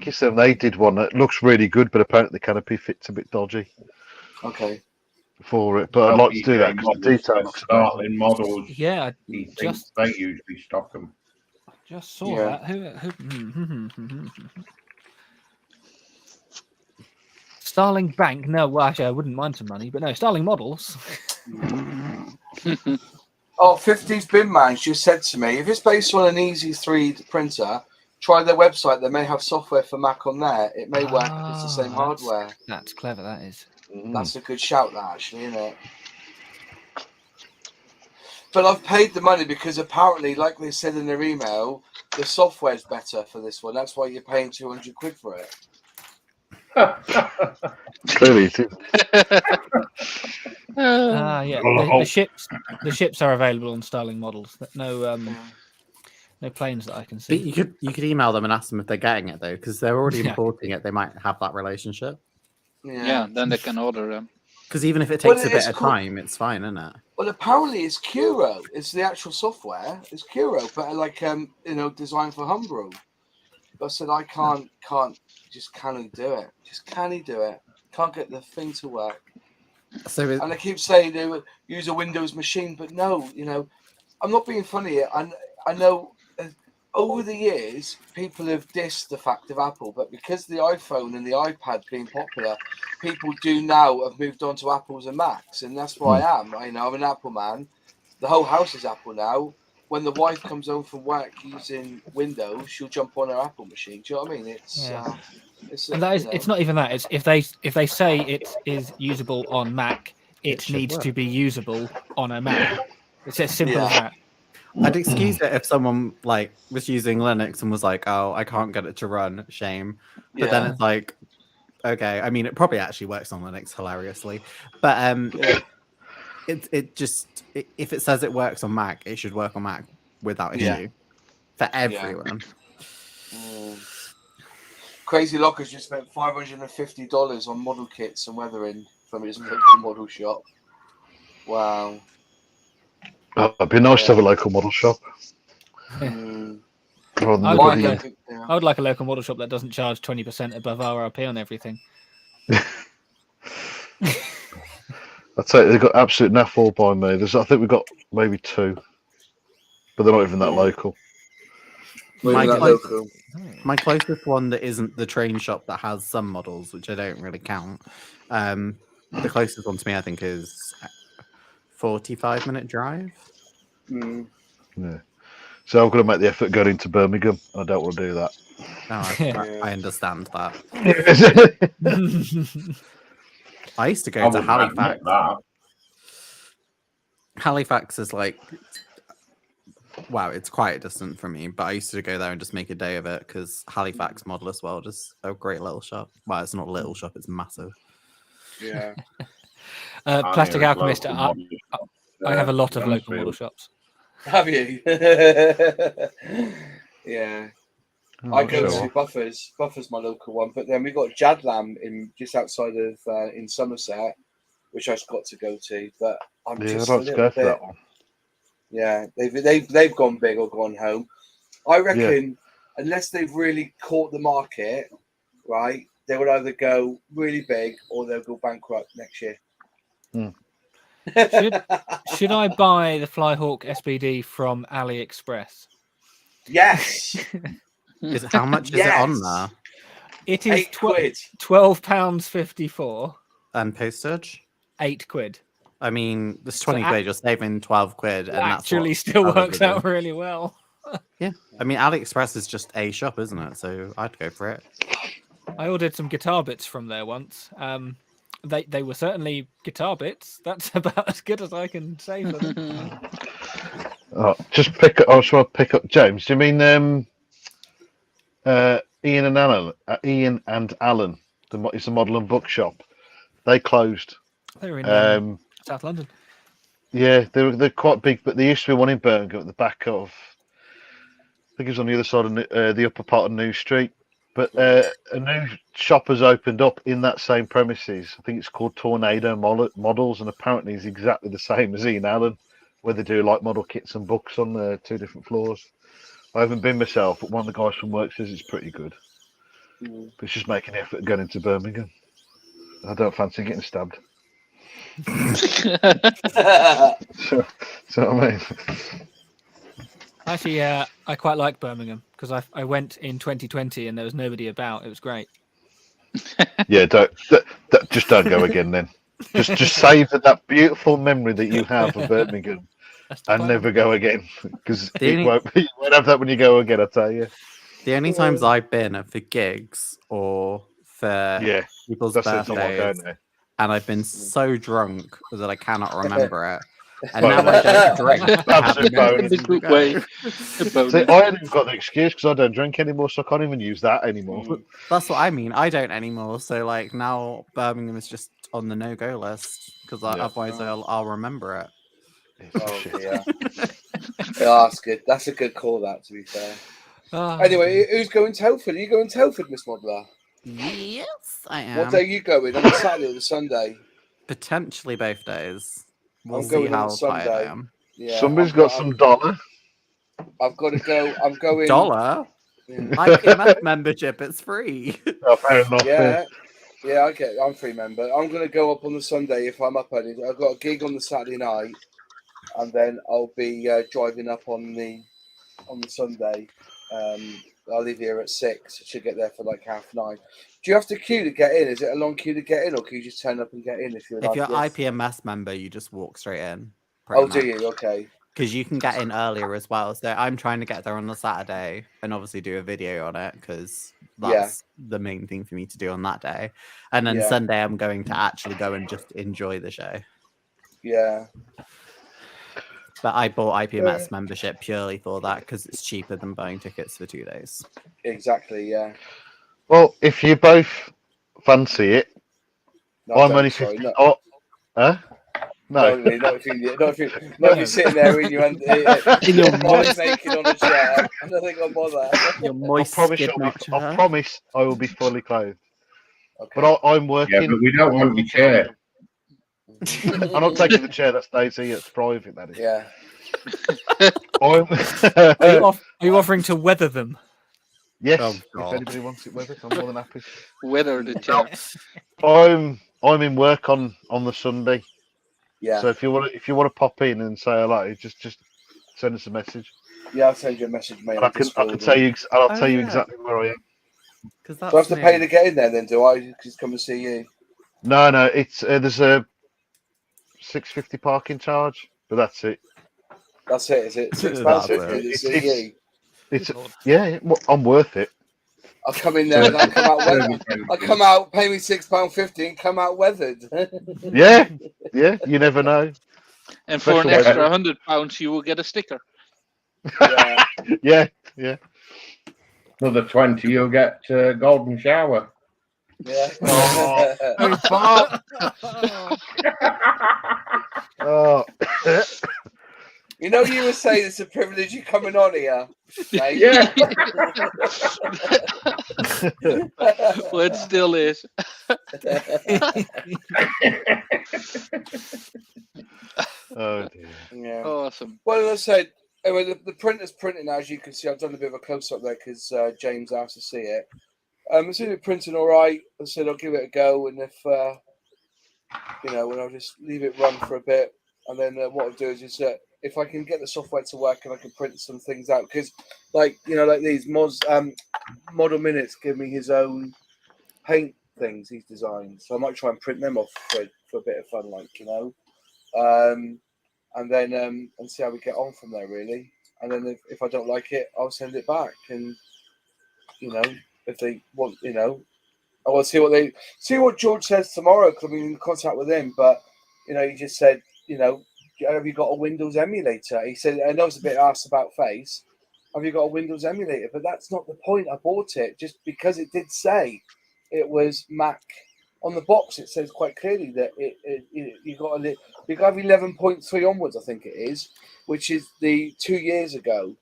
it's them. They did one that looks really good, but apparently the canopy fits a bit dodgy Okay. for it. But I'd like to do that because the detail looks amazing. Startling models. Yeah, I He thinks just they usually stock them. just saw Yeah. that. Starling Bank? No, well, actually, I wouldn't mind some money, but no, Starling Models. Oh, 50s Bin Man just said to me, if it's based on an Easy 3 printer, try their website. They may have software for Mac on there. It may work if it's the same hardware. That's clever, that is. That's a good shout, that actually, isn't it? But I've paid the money because apparently, like they said in their email, the software's better for this one. That's why you're paying 200 quid for it. Clearly, it is. Yeah. The ships are available on Starling Models. No planes that I can But see. you could email them and ask them if they're getting it though, because they're already importing it. They might have that relationship. Yeah, then they can order them. Because even if it takes Well, a bit it's of cool. time, it's fine, isn't it? Well, apparently it's Curo. It's the actual software. It's Curo, but like designed for Humbrol. But I said I can't do it. Just can't do it. Can't get the thing to work. So And I keep saying they would use a Windows machine, but no, I'm not being funny here. I know over the years people have dissed the fact of Apple, but because the iPhone and the iPad being popular, people do now have moved on to Apples and Macs, and that's where I am. I'm an Apple man. The whole house is Apple now. When the wife comes home from work using Windows, she'll jump on her Apple machine. Do you know what I mean? It's not even that. It's if they say it is usable on Mac, it needs to be usable on a Mac. It's as simple as that. I'd excuse it if someone was using Linux and was like, "Oh, I can't get it to run." Shame. But then it's like, okay. I mean, it probably actually works on Linux hilariously, but if it says it works on Mac, it should work on Mac without issue for everyone. Crazy Lockers just spent $550 on model kits and weathering from his local model shop. Wow. It'd be nice to have a local model shop. I Rather would like a local model shop that doesn't charge 20% above RRP on everything. I'd say they've got absolute naff all by me. I think we've got maybe 2, but they're not even that local. My closest one that isn't the train shop that has some models, which I don't really count. The closest one to me, I think, is 45-minute drive. Yeah. So I've got to make the effort going into Birmingham. I don't want to do that. No, I understand that. I used to go to Halifax. Halifax is it's quite a distance from me, but I used to go there and just make a day of it because Halifax Modelist World is a great little shop. Well, it's not a little shop, it's massive. Yeah. Plastic Alchemist, I have a lot of local model shops. Have you? Yeah. I go to Buffers. Buffers my local one, but then we got Jadlam just outside of in Somerset, which I've got to go to. But I'm just I'd like to go for that one. Yeah, they've gone big or gone home. I reckon unless they've really caught the market, right, they will either go really big or they'll go bankrupt next year. Should I buy the Flyhawk SBD from AliExpress? Yes. How much is it on there? It is £12.54 and postage. £8. I mean, this 20 quid, you're saving 12 quid, and that's actually still works out really well. Yeah, I mean, AliExpress is just a shop, isn't it? So I'd go for it. I ordered some guitar bits from there once. They were certainly guitar bits. That's about as good as I can say for them. Oh, just pick up. I just want to pick up James. Do you mean Ian and Alan? Ian and Alan, it's a model and bookshop. They closed. They're in South London. Yeah, they're quite big, but there used to be one in Birmingham at the back of. I think it was on the other side of the upper part of New Street. But a new shop has opened up in that same premises. I think it's called Tornado Models, and apparently it's exactly the same as Ian Allen, where they do like model kits and books on the 2 different floors. I haven't been myself, but one of the guys from work says it's pretty good. But it's just making an effort of going into Birmingham. I don't fancy getting stabbed. so I mean, Actually, I quite like Birmingham because I went in 2020 and there was nobody about. It was great. Yeah, just don't go again then. Just save that beautiful memory that you have of Birmingham and never go again, because you won't have that when you go again. I tell you. The only times I've been are for gigs or for people's birthdays, and I've been so drunk that I cannot remember it. And now I don't drink. Absolute bonus. See, I haven't got the excuse because I don't drink anymore, so I can't even use that anymore. That's what I mean. I don't anymore. So like now Birmingham is just on the no-go list because otherwise I'll remember it. Oh, yeah. That's good. That's a good call, that, to be fair. Anyway, who's going to Telford? Are you going to Telford, Miss Modeler? Yes, I am. What day are you going? On the Saturday or the Sunday? Potentially both days. We'll I'm see going how on the Sunday. tired I am. Yeah, Somebody's got some dollar. I've got to go. I'm going. Dollar? IPMS membership, it's free. Oh, fair enough. Yeah, I'm free member. I'm going to go up on the Sunday if I'm up early. I've got a gig on the Saturday night, and then I'll be driving up on the Sunday. I'll leave here at 6. I should get there for like 9:30. Do you have to queue to get in? Is it a long queue to get in, or can you just turn up and get in if you're? If you're IPMS member, you just walk straight in. Oh, do you? Okay. Because you can get in earlier as well. So I'm trying to get there on the Saturday and obviously do a video on it because that's the main thing for me to do on that day. And then Sunday, I'm going to actually go and just enjoy the show. Yeah. But I bought IPMS membership purely for that because it's cheaper than buying tickets for 2 days. Exactly, yeah. Well, if you both fancy it, I'm only 50. No. Not if you're sitting there in your voice naked on a chair. I don't think I'll bother. I promise I will be fully clothed. Okay. But I'm working. Yeah, but we don't want your chair. I'm not taking the chair that stays here. It's private, that is. Yeah. Are you offering to weather them? Yes. If anybody wants it weathered, I'm more than happy. Weather the chair. I'm in work on the Sunday. Yeah. So if you want to pop in and say hello, just send us a message. Yeah, I'll send you a message, mate. And I can tell you. I'll tell you exactly where I am. Do I have to pay to get in there then? Do I just come and see you? No. It's there's a £6.50 parking charge, but that's it. That's it. Is it £6.50 to see you? Well, I'm worth it. I'll come in there and I'll come out weathered. I'll come out, pay me £6.50 and come out weathered. Yeah, you never know. And for an extra £100, you will get a sticker. Yeah. Yeah. Another 20, you'll get a golden shower. Yeah. Oh. You know, you were saying it's a privilege you coming on here. Mate. Yeah. Well, it still is. Oh dear. Yeah. Awesome. Well, as I said, anyway, the printer's printing now, as you can see. I've done a bit of a close-up there because James asked to see it. As soon as it's printing all right, I said I'll give it a go, and if and I'll just leave it run for a bit, and then what I'll do is if I can get the software to work and I can print some things out, because like these Model Minutes give me his own paint things he's designed, so I might try and print them off for a bit of fun, and then and see how we get on from there really. And then if I don't like it, I'll send it back, and if they want I want to see what George says tomorrow, because I'm in contact with him. But he just said, have you got a Windows emulator? He said, I know it's a bit asked about face. Have you got a Windows emulator? But that's not the point. I bought it just because it did say it was Mac. On the box, it says quite clearly that you got 11.3 onwards, I think it is, which is the 2 years ago.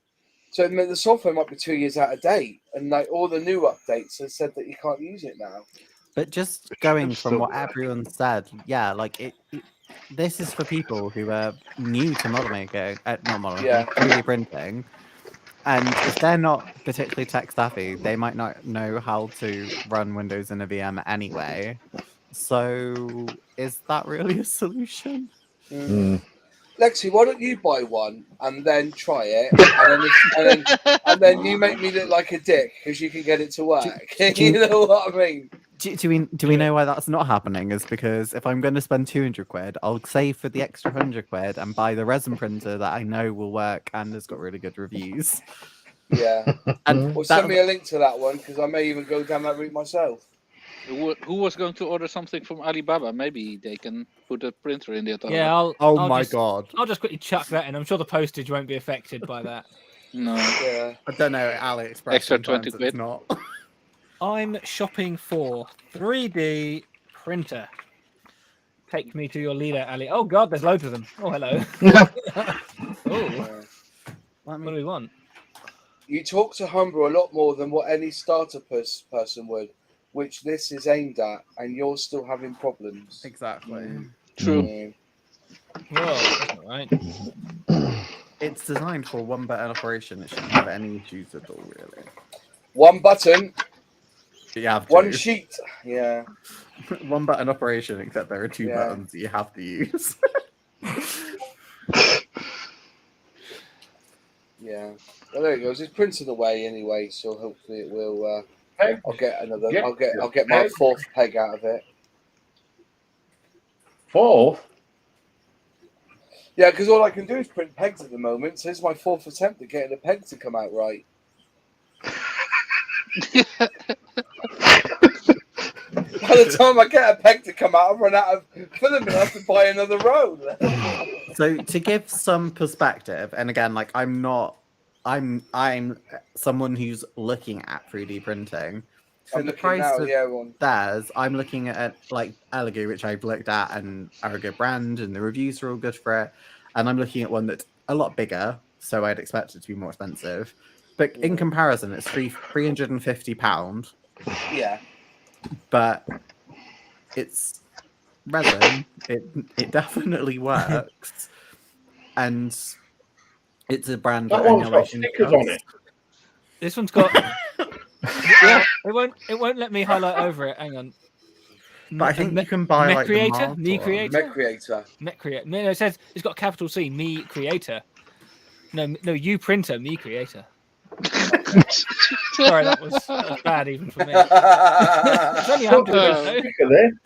So the software might be 2 years out of date, and like all the new updates have said that you can't use it now. But just going from what everyone said, yeah, like this is for people who are new to model making, not model making, 3D printing, and if they're not particularly tech savvy, they might not know how to run Windows in a VM anyway. So is that really a solution? Lexi, why don't you buy one and then try it, and then you make me look like a dick because you can get it to work. You know what I mean? Do we know why that's not happening? Is because if I'm going to spend 200 quid, I'll save for the extra 100 quid and buy the resin printer that I know will work and has got really good reviews. Yeah. Well, send me a link to that one, because I may even go down that route myself. Who was going to order something from Alibaba? Maybe they can put a printer in there. Yeah, I'll just quickly chuck that in. I'm sure the postage won't be affected by that. No. Yeah. I don't know, AliExpress. Extra 20 quid. Not. I'm shopping for 3D printer. Take me to your leader, Ali. Oh God, there's loads of them. Oh, hello. What do we want? You talk to Humbrol a lot more than what any starter person would, which this is aimed at, and you're still having problems. Exactly. True. Well, that's all right. It's designed for one button operation. It shouldn't have any issues at all, really. One button. You have to. One sheet. Yeah. One button operation, except there are two buttons that you have to use. Yeah. Well, there it goes. It's printed away anyway, so hopefully it will. I'll get another. I'll get my fourth peg out of it. Fourth? Yeah, because all I can do is print pegs at the moment. So this is my fourth attempt at getting a peg to come out right. By the time I get a peg to come out, I've run out of filament. I have to buy another roll. So to give some perspective, and again, like I'm someone who's looking at 3D printing. For the price of theirs, I'm looking at like Elegoo, which I've looked at and are a good brand, and the reviews are all good for it. And I'm looking at one that's a lot bigger, so I'd expect it to be more expensive. But in comparison, it's £350. Yeah. But it's resin. It definitely works, and it's a brand that one's got stickers on it. This one's got. Yeah, it won't let me highlight over it. Hang on. But I think you can buy like Creator, Me Creator. No, it says it's got a capital C. Me Creator. No, you printer. Me Creator. Sorry, that was bad even for me. It's only 100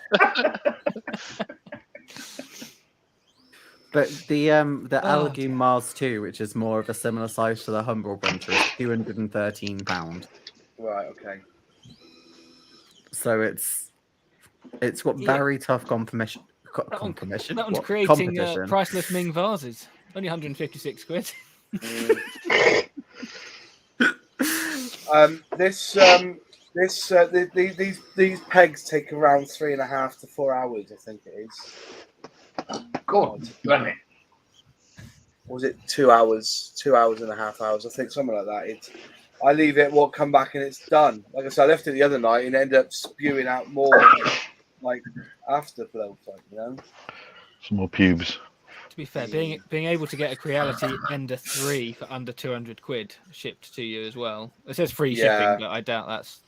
But the Elegoo Mars 2, which is more of a similar size to the Humbrol printer, is £213. Right. Okay. So it's got very tough competition. That one's creating priceless Ming vases. Only 156 quid. These pegs take around 3.5 to 4 hours, I think it is. God damn it. Or was it 2 hours? 2.5 hours, I think, something like that. I leave it, come back, and it's done. Like I said, I left it the other night and ended up spewing out more like afterflow, Some more pubes. To be fair, being able to get a Creality Ender 3 for under 200 quid shipped to you as well. It says free shipping, but I doubt that's.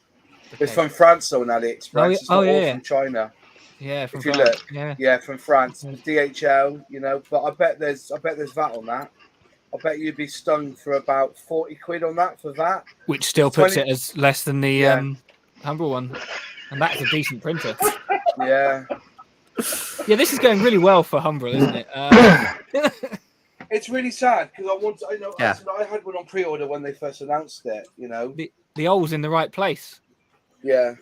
It's from France on AliExpress. It's not all from China. Yeah, from France. France. Yeah, from France. DHL, but I bet there's VAT on that. I bet you'd be stung for about 40 quid on that for VAT. Which still puts it as less than the Humbrol one. And that's a decent printer. Yeah. Yeah, this is going really well for Humbrol, isn't it? It's really sad because I had one on pre-order when they first announced it, The hole's in the right place. Yeah.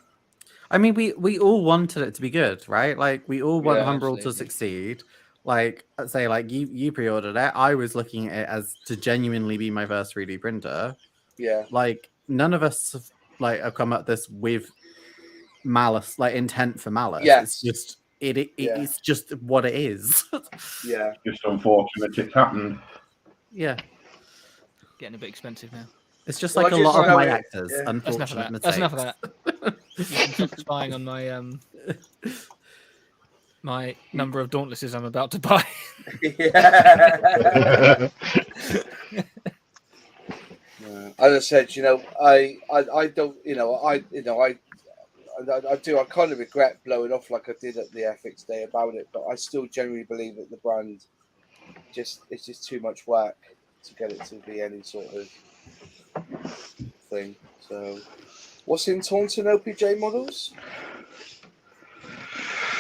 I mean, we all wanted it to be good, right? Like, we all want Humbrol to absolutely. succeed. Like, say, like you pre-ordered it. I was looking at it as to genuinely be my first 3D printer. Yeah. Like, none of us have come at this with malice, like intent for malice. Yes. It's just it's just what it is. Yeah. Just unfortunate it's happened. Yeah. Getting a bit expensive now. It's just Well, like I a just lot of know my it- actors. yeah. That's enough of Unfortunate that. That's enough of mistakes. that. You can stop spying on my my number of Dauntlesses I'm about to buy. Yeah. As I said, I don't, I kind of regret blowing off like I did at the Airfix day about it, but I still genuinely believe that the brand it's just too much work to get it to be any sort of thing. So, what's in Taunton OPJ models?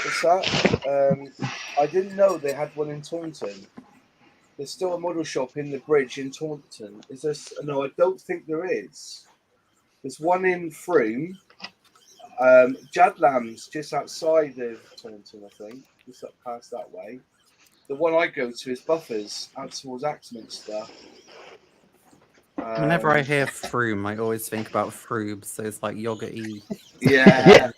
What's that? I didn't know they had one in Taunton. There's still a model shop in the bridge in Taunton. Is there? No, I don't think there is. There's one in Frome. Jadlam's just outside of Taunton, I think. Just up past that way. The one I go to is Buffers, out towards Axminster. Whenever I hear Froome, I always think about Froob, so it's like yogurty. Yeah.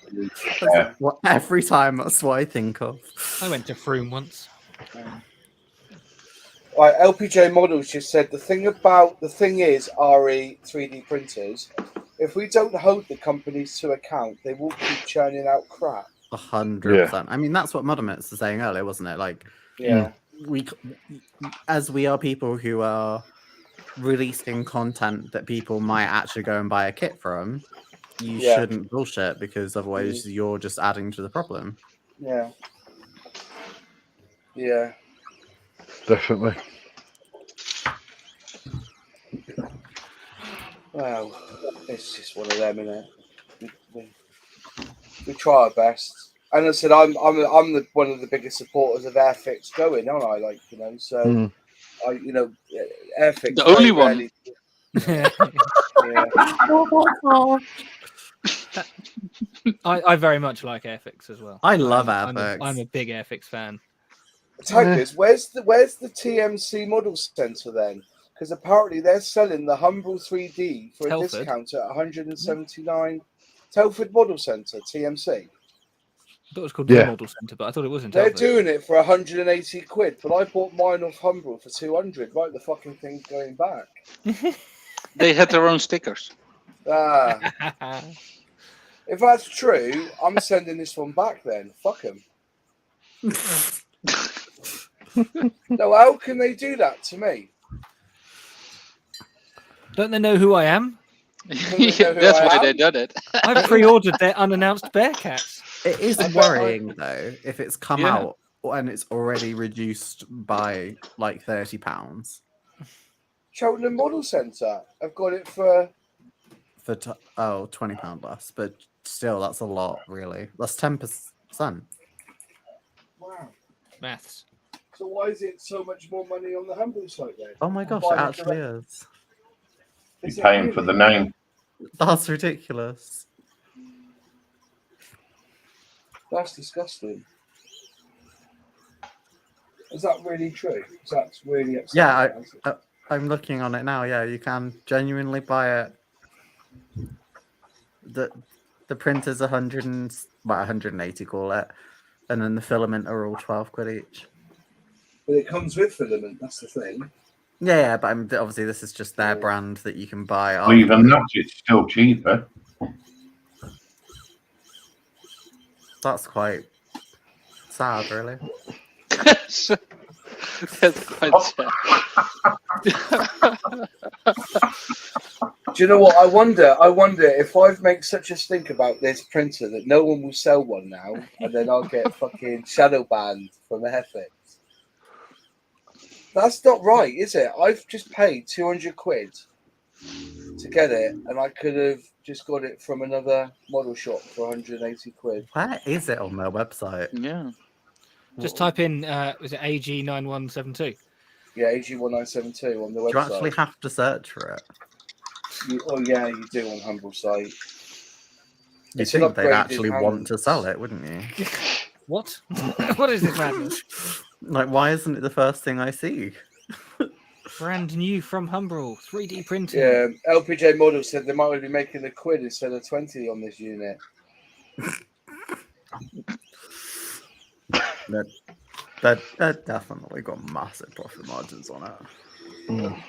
Well, every time that's what I think of. I went to Frome once. Right, LPJ Models just said the thing is RE 3D printers. If we don't hold the companies to account, they will keep churning out crap. 100%. I mean, that's what Modemits was saying earlier, wasn't it? Like, Yeah. As we are people who are releasing content that people might actually go and buy a kit from, you shouldn't bullshit, because otherwise you're just adding to the problem. Yeah. Yeah. Definitely. Well, it's just one of them, isn't it? We try our best. And as I said, I'm one of the biggest supporters of Airfix going, aren't I? Like, so Airfix. The only one. I very much like Airfix as well. I love Airfix. I'm a big Airfix fan. Tigers, where's the TMC Model Centre then? Because apparently they're selling the Humbrol 3D for a discount at 179. Telford Model Centre, TMC. I thought it was called the Model Centre, but I thought it was in Telford. They're doing it for 180 quid, but I bought mine off Humbrol for 200. Right, the fucking thing's going back. They had their own stickers. If that's true, I'm sending this one back then. Fuck them. No, how can they do that to me? Don't they know who I am? That's why they done it. I've pre-ordered their unannounced Bearcats. It is worrying though if it's come out and it's already reduced by like £30. Cheltenham Model Centre. I've got it for £20 less, but still that's a lot, really. That's 10%. Wow. Maths. So why is it so much more money on the Humbrol site then? Oh my gosh, it actually is. You're paying for the name. That's ridiculous. That's disgusting. Is that really true? That's really upsetting. Yeah, I'm looking on it now. Yeah, you can genuinely buy it. The printer's 180, call it, and then the filament are all 12 quid each. But it comes with filament. That's the thing. Yeah, but obviously this is just their brand that you can buy. Well, even that, it's still cheaper. That's quite sad, really. That's quite sad. Do you know what? I wonder if I make such a stink about this printer that no one will sell one now, and then I'll get fucking shadow banned from Airfix. That's not right, is it? I've just paid 200 quid to get it, and I could have just got it from another model shop for 180 quid. Where is it on their website? Yeah. Just type in, was it AG9172? Yeah, AG1972 on the website. Do you actually have to search for it? You do on Humbrol site. You'd think they'd actually want to sell it, wouldn't you? What? What is this madness? Like, why isn't it the first thing I see? Brand new from Humbrol, 3D printing. Yeah, LPJ Model said they might be making a quid instead of 20 on this unit. They've definitely got massive profit margins on it. Mm.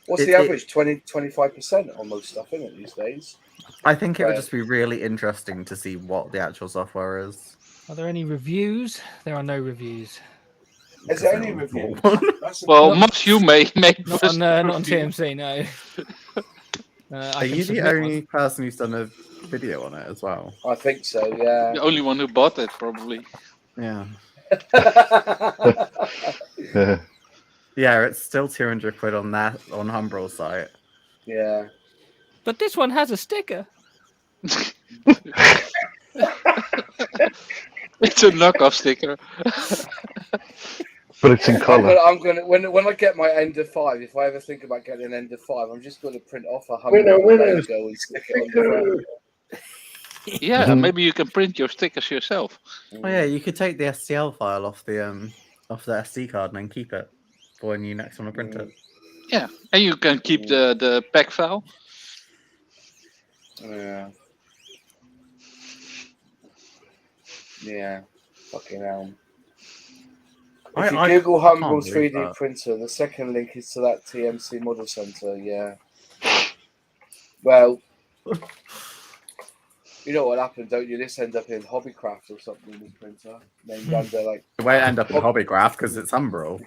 What's the average? 20-25% on most stuff, isn't it, these days? I think it would just be really interesting to see what the actual software is. Are there any reviews? There are no reviews. Is there any reviews? Well, must you make not on TMC, no. Are you the only person who's done a video on it as well? I think so, yeah. The only one who bought it, probably. Yeah. Yeah, it's still 200 quid on that on Humbrol site. Yeah. But this one has a sticker. It's a knockoff sticker. But it's in colour. I'm gonna when I get my Ender 5, if I ever think about getting an Ender 5, I'm just gonna print off a Humbrol logo and stick it on the front. Yeah, maybe you can print your stickers yourself. Oh yeah, you could take the STL file off the SD card and then keep it for when you next want to print it. Yeah, and you can keep the pack file. Yeah. Yeah. Fucking hell. If you Google Humbrol 3D printer, the second link is to that TMC Model Center. Yeah. Well, you know what happened, don't you? This end up in Hobbycraft or something with printer named under like. It won't end up in Hobbycraft because it's Humbrol.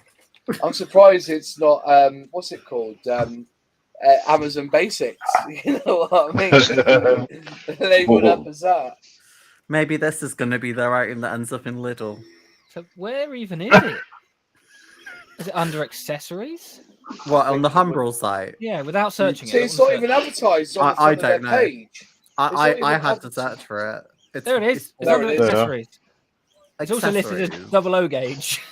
I'm surprised it's not. What's it called? Amazon Basics. You know what I mean? Labeled up as that. Maybe this is going to be the item that ends up in Lidl. So where even is it? Is it under accessories? What, on the Humbrol site? Yeah, without searching it. It's not even advertised on I don't their know. page. I had to search for it. There it is. It's under accessories. It's also listed as 00 gauge.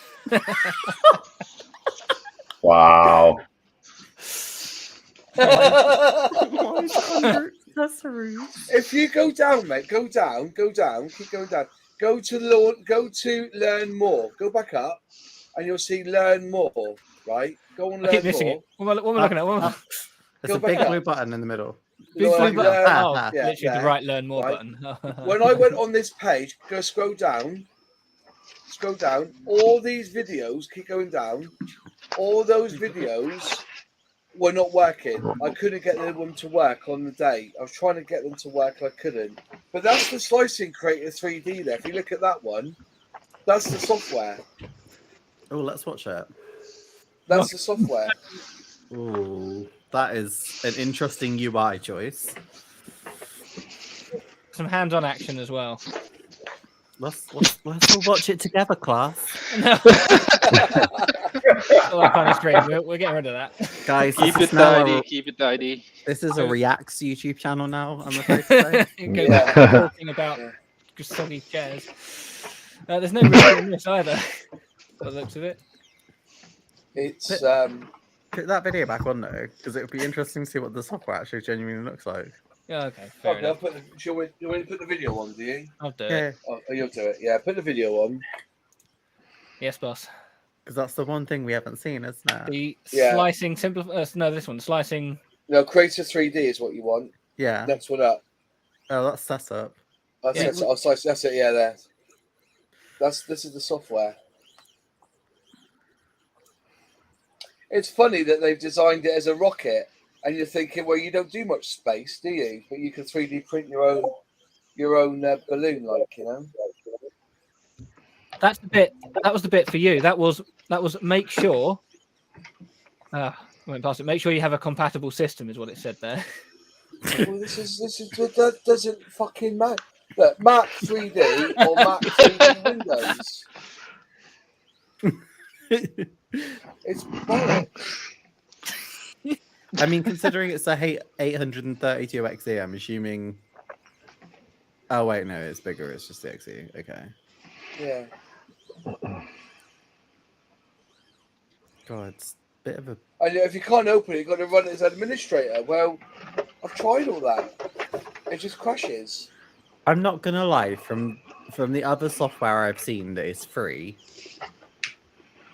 Wow. If you go down, mate, go down, keep going down. Go to learn more. Go back up, and you'll see learn more. Right? Go on. I keep missing it. What am I looking at? There's a big blue button in the middle. Big blue button. Oh, yeah, literally the right learn more button. When I went on this page, go scroll down. Scroll down. All these videos, keep going down. All those videos were not working. I couldn't get them to work on the day. I was trying to get them to work, I couldn't. But that's the Slicing Creator 3D there. If you look at that one, that's the software. Oh, let's watch it. That's the software. Oh, that is an interesting UI choice. Some hands-on action as well. Let's all watch it together, class. No. Oh, kind of stream. We're getting rid of that. Guys, keep it tidy. This is a Reacts YouTube channel now, I'm afraid to say. Talking about just soggy chairs. There's no review in this either. By the looks of it. It's put that video back on though, because it would be interesting to see what the software actually genuinely looks like. Yeah, okay. Fair enough. Do you want to put the video on, do you? I'll do it. Oh, you'll do it. Yeah, put the video on. Yes, boss. Because that's the one thing we haven't seen, isn't it? The slicing no, this one. Slicing. No, Creator 3D is what you want. Yeah. Next one up. Oh, that's setup. That's it. Yeah, there. This is the software. It's funny that they've designed it as a rocket, and you're thinking, well, you don't do much space, do you? But you can 3D print your own balloon, like, you know. That's the bit. That was the bit for you. That was make sure. I went past it. Make sure you have a compatible system, is what it said there. Well, this is that doesn't fucking matter. Look, Mac 3D or Mac 3D Windows. It's bollocks. I mean, considering it's a 832 XE, I'm assuming. Oh wait, no, it's bigger. It's just the XE. Okay. Yeah. God, it's a bit of a. And if you can't open it, you've got to run it as administrator. Well, I've tried all that. It just crashes. I'm not gonna lie. From the other software I've seen that is free.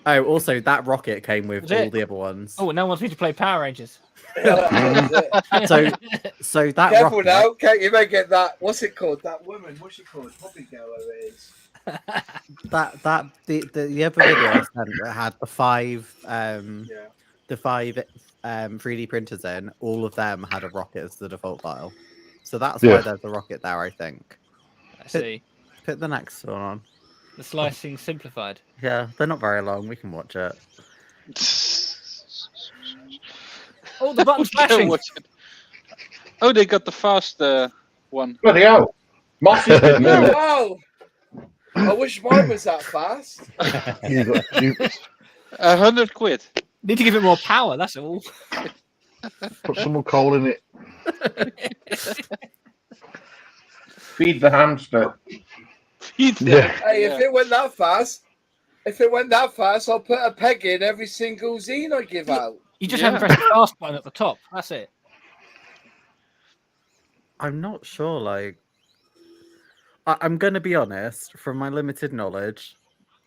Oh, also that rocket came with all the other ones. Oh, no one wants me to play Power Rangers. So that Careful rocket, now, Kate. You may get that. What's it called? That woman. What's she called? Hobby girl. It is. the other video I sent that had the five 3D printers in, all of them had a rocket as the default file. So that's why there's a rocket there, I think. I see. Put the next one on. The slicing simplified. Yeah, they're not very long. We can watch it. Oh, the button's flashing. Oh, they got the fast one. Bloody hell. Moss is good Oh, news. wow. I wish mine was that fast. You got duped. 100 quid. Need to give it more power, that's all. Put some more coal in it. Feed the hamster. Yeah. Hey, if it went that fast, I'll put a peg in every single zine I give out. You just haven't pressed the fast button at the top. That's it. I'm not sure, like... I'm going to be honest, from my limited knowledge,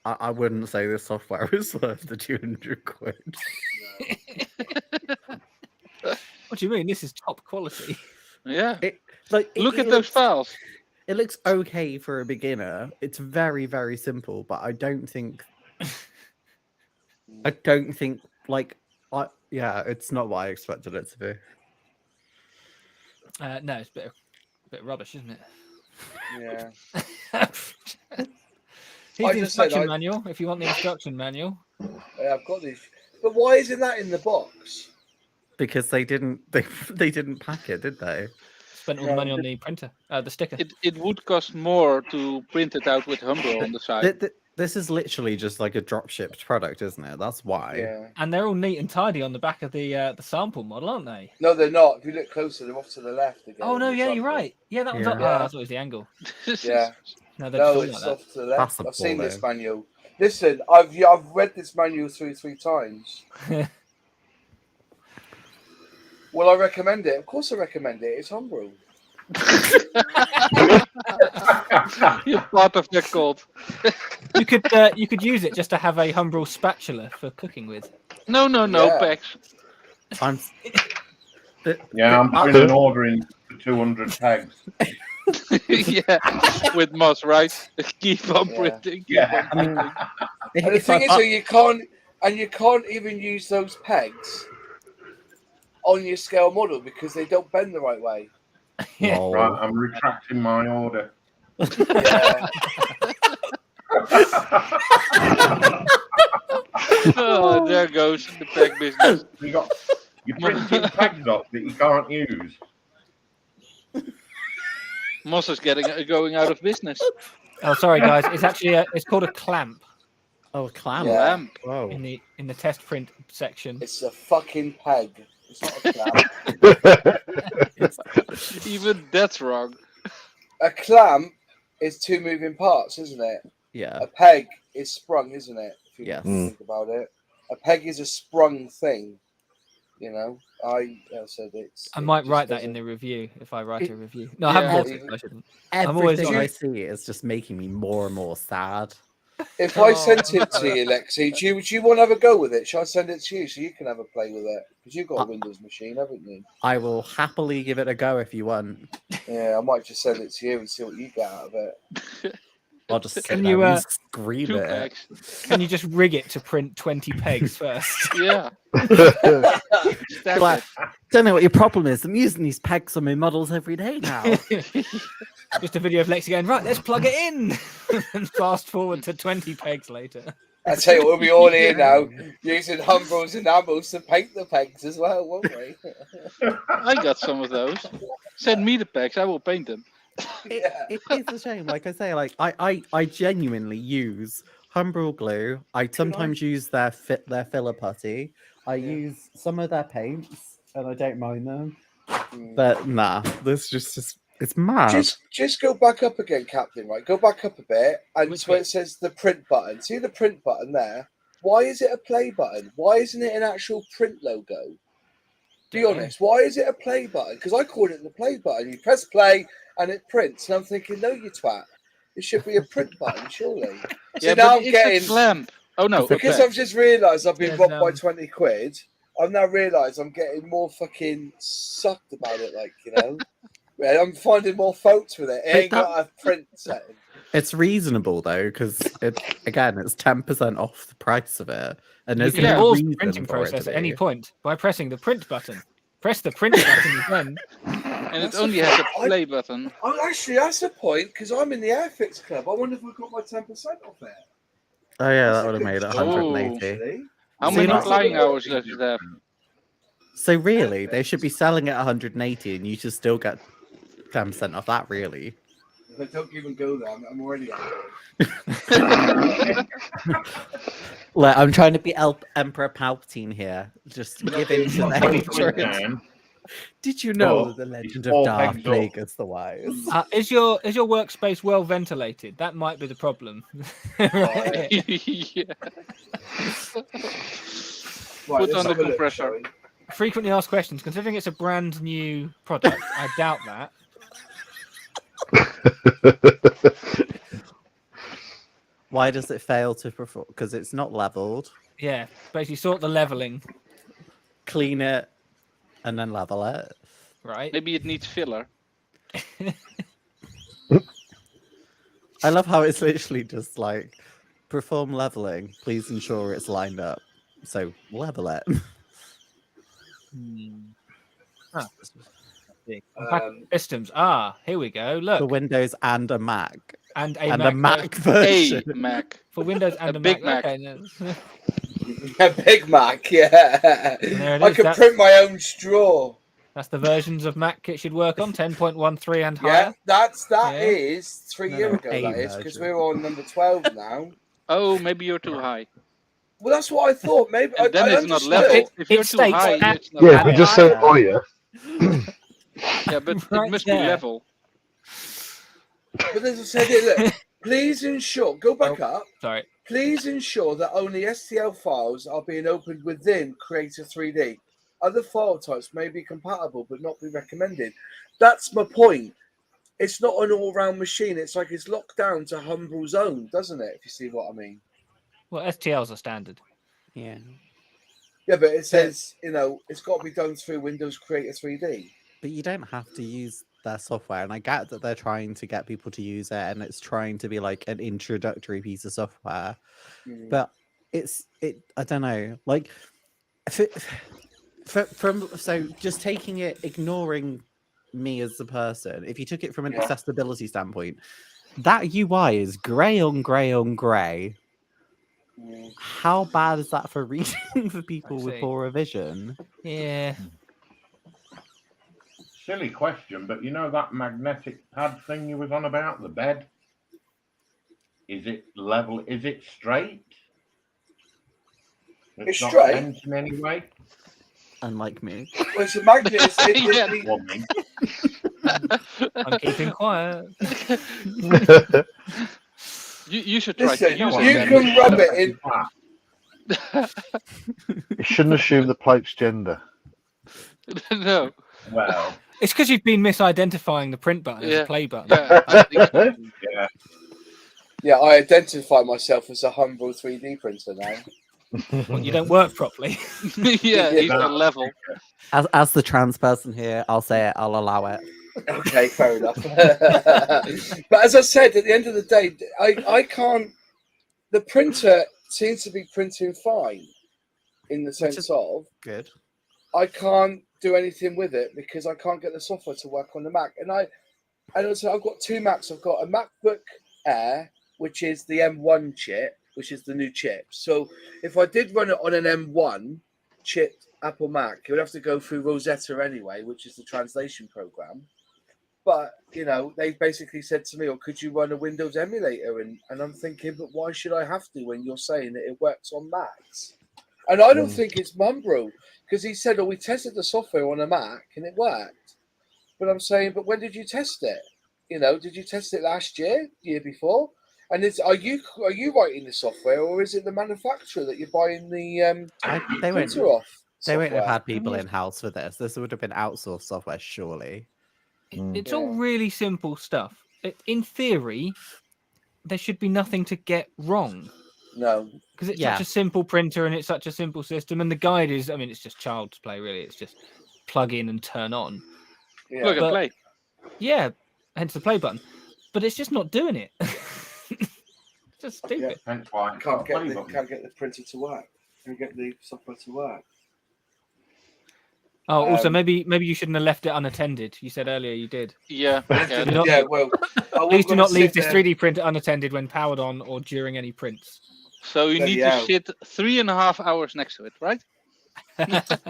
I wouldn't say this software is worth the 200 quid. What do you mean? This is top quality. Yeah. Look at those files. It looks okay for a beginner. It's very, very simple, but I don't think it's not what I expected it to be. No, it's a bit rubbish, isn't it? Yeah. Here's the instruction manual. If you want the instruction manual. Yeah, I've got these. But why isn't that in the box? Because they didn't pack it, did they? Spent all the money on the printer, the sticker. It would cost more to print it out with Humbrol on the side. This is literally just like a drop shipped product, isn't it? That's why. Yeah. And they're all neat and tidy on the back of the sample model, aren't they? No, they're not. If you look closer, they're off to the left again. Oh no, yeah, you're right. Yeah, that one's up. Yeah. Oh, that's always the angle. Yeah. No, No, like it's that. off to the left. That's I've seen this appalling. manual. Listen, I've read this manual through 3 times. Will I recommend it? Of course I recommend it. It's Humbrol. You're part of their cult. You could use it just to have a Humbrol spatula for cooking with. No, Yeah. Pex. I'm putting an order in for 200 pegs. Yeah, with Moss, right? Keep on Yeah. printing. Yeah. I mean, And the thing is, so you can't even use those pegs on your scale model because they don't bend the right way. Lol. Right, I'm retracting my order. Yeah. Oh, there goes the peg business. You're printing pegs off that you can't use. Moss is going out of business. Oh, sorry guys. It's actually it's called a clamp Oh, a clam. Yeah. Lamp. Whoa. in the test print section. It's a fucking peg. It's not a clamp. Even that's wrong. A clamp is 2 moving parts, isn't it? Yeah. A peg is sprung, isn't it? If you Yes. think about it. A peg is a sprung thing. You know, I said it's. I it might just write that in doesn't- the review if I write a review. No, I Yeah. haven't written it. I shouldn't. Everything always I honest. see is just making me more and more sad. If I sent it to you, Lexi, do you want to have a go with it? Shall I send it to you so you can have a play with it? Because you've got a Windows machine, haven't you? I will happily give it a go if you want. Yeah, I might just send it to you and see what you get out of it. I'll just sit Can there you, and scream 2 at it. pegs. Can you just rig it to print 20 pegs first? Yeah. Stack Like, don't know what your problem is. I'm using these pegs on my models every day now. Just a video of Lexi going, right, let's plug it in. And fast forward to 20 pegs later. I tell you what, we'll be all here now using Humbrels and Ambrels to paint the pegs as well, won't we? I got some of those. Send me the pegs. I will paint them. It is a shame. Like I say, like I genuinely use Humbrol glue. I sometimes use their filler putty. I use some of their paints, and I don't mind them. But nah, this just it's mad. Just go back up again, Captain. Right, go back up a bit, and Which it's where bit? it says the print button. See the print button there? Why is it a play button? Why isn't it an actual print logo? Be honest. Why is it a play button? Because I called it the play button. You press play and it prints. And I'm thinking, no, you twat. It should be a print button, surely. Yeah, See, now but I'm it's getting... a clamp. Oh, no. Because okay. I've just realised I've been There's, robbed by 20 quid. I've now realised I'm getting more fucking sucked about it, like, you know. Yeah, I'm finding more faults with it. It ain't got a print setting. It's reasonable though, because it's 10% off the price of it, and You there's can no pause the reason printing for it process to at any be. point by pressing the print button. Press the print button again. And it only has a play button. Oh, actually, that's a point, because I'm in the Airfix club. I wonder if I got my 10% off there. Oh yeah, That's that a would have good made it shout, 180. actually. How So many not- flying hours does it have? So really, they should be selling at 180, and you should still get 10% off that. Really. Don't even go there. I'm already out. Look, I'm trying to be Emperor Palpatine here. Just give in to the hatred. Dan, Did you know But the legend it's of all Darth pegs off. Plagueis the Wise? Is your workspace well ventilated? That might be the problem. Right. Yeah. Right, Put let's on the have a look, compressor. shall we? Frequently asked questions. Considering it's a brand new product, I doubt that. Why does it fail to perform? Because it's not leveled. Yeah, basically sort the leveling, Clean it, and then level it. right? Maybe it needs filler. I love how it's literally just like perform leveling. Please ensure it's lined up. So level it. Systems. Ah, here we go. Look, For Windows and a Mac. and a And Mac, a Mac A version. Mac. for Windows and A a Big Mac. Mac. Okay, no. A Big Mac, yeah. There it I is, can that's- print my own straw. That's the versions of Mac it should work on. 10.13 and Yeah, higher. that Yeah. is 3 No, years no, ago, a that is, because version. we're on number 12 now. Oh, maybe you're too high. Well, that's what I thought. Maybe And then I it's not understood. level. If you're too states high, at- it's not Yeah, level. we just said it earlier. Yeah, but Right it must there. be level. But as I said, look, please ensure, go back up. Sorry. Please ensure that only STL files are being opened within Creator 3D. Other file types may be compatible but not be recommended. That's my point. It's not an all-round machine. It's like it's locked down to Humbrol Zone, doesn't it? If you see what I mean. Well, STLs are standard. Yeah. Yeah, but it says, you know, it's got to be done through Windows Creator 3D. But you don't have to use their software. And I get that they're trying to get people to use it and it's trying to be like an introductory piece of software. But I don't know. Like, so just taking it, ignoring me as a person, if you took it from an accessibility standpoint, that UI is grey on grey on grey. How bad is that for reading for people with poorer vision? Yeah. silly question, but you know that magnetic pad thing you was on about, the bed? Is it level? Is it straight? It's not straight. bent in any way? Unlike me. Well, it's a magnet. Well, me. I'm keeping quiet. You should try Listen, to use you it. can rub it in. You shouldn't assume the bloke's gender. No. Well, It's because you've been misidentifying the print button as Yeah. a play button. Yeah, I think so. yeah. Yeah, I identify myself as a Humbrol 3D printer now. Well, you don't work properly. Yeah, he's not level. As the trans person here, I'll say it. I'll allow it. Okay, fair enough. But as I said, at the end of the day, I can't. The printer seems to be printing fine, in the sense is of Good. I can't do anything with it because I can't get the software to work on the Mac. And also I've got two Macs. I've got a MacBook Air, which is the M1 chip, which is the new chip. So if I did run it on an M1 chip Apple Mac, it would have to go through Rosetta anyway, which is the translation program. But, you know, they basically said to me, "Oh, could you run a Windows emulator?" And I'm thinking, but why should I have to when you're saying that it works on Macs? And I don't think it's Humbrol, because he said, "Oh, we tested the software on a Mac and it worked." But I'm saying, but when did you test it? You know, did you test it last year, year before? And are you writing the software, or is it the manufacturer that you're buying the They won't. printer off? They wouldn't have software. had people in house for this. This would have been outsourced software, surely. It's all really simple stuff. In theory, there should be nothing to get wrong. No, because it's such a simple printer and it's such a simple system, and the guide is, I mean, it's just child's play, really. It's just plug in and turn on. Yeah. Look at play. Yeah, hence the play button. But it's just not doing it. It's just stupid. Hence why I can't get the printer to work. Can't get the software to work. Oh, also, maybe you shouldn't have left it unattended. You said earlier you did. Yeah. Well, please do not leave this 3D printer unattended when powered on or during any prints. So you need to sit 3.5 hours next to it, right?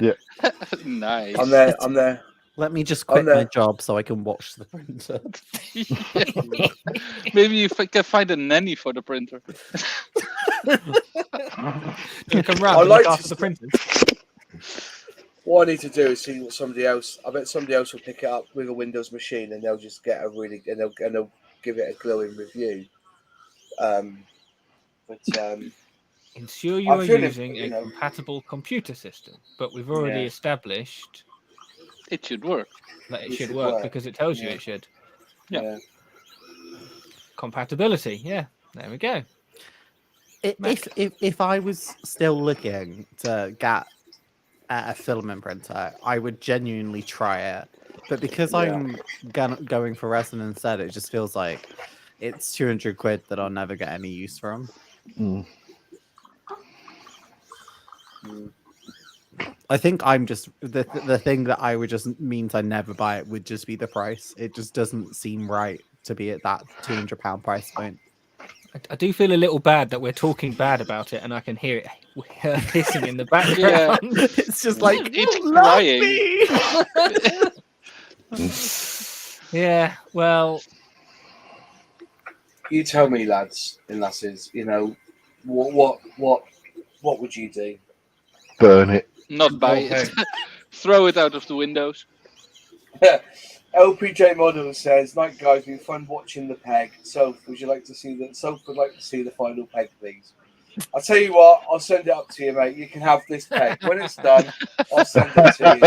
Yeah. Nice. I'm there. Let me just quit my job so I can watch the printer. Maybe you can find a nanny for the printer. You come round and look after the printers. What I need to do is see what somebody else. I bet somebody else will pick it up with a Windows machine, and they'll just get they'll give it a glowing review. Ensure you are using a compatible computer system, but we've already established it should work. That it should work because it tells you it should. Yeah. Compatibility. Yeah. There we go. If I was still looking to get a filament printer, I would genuinely try it. But because I'm going for resin instead, it just feels like it's 200 quid that I'll never get any use from. I think I'm just the thing that I would just means I never buy it would just be the price. It just doesn't seem right to be at that £200 price point. I do feel a little bad that we're talking bad about it, and I can hear it hissing in the background. It's just like it's crying. Yeah, well, you tell me, lads and lasses. You know, what would you do? Burn it. Not buy it. Throw it out of the windows. LPJ Model says, "Night guys, been fun watching the peg. So, would like to see the final peg, please." I'll tell you what, I'll send it up to you, mate. You can have this peg. When it's done, I'll send it to you.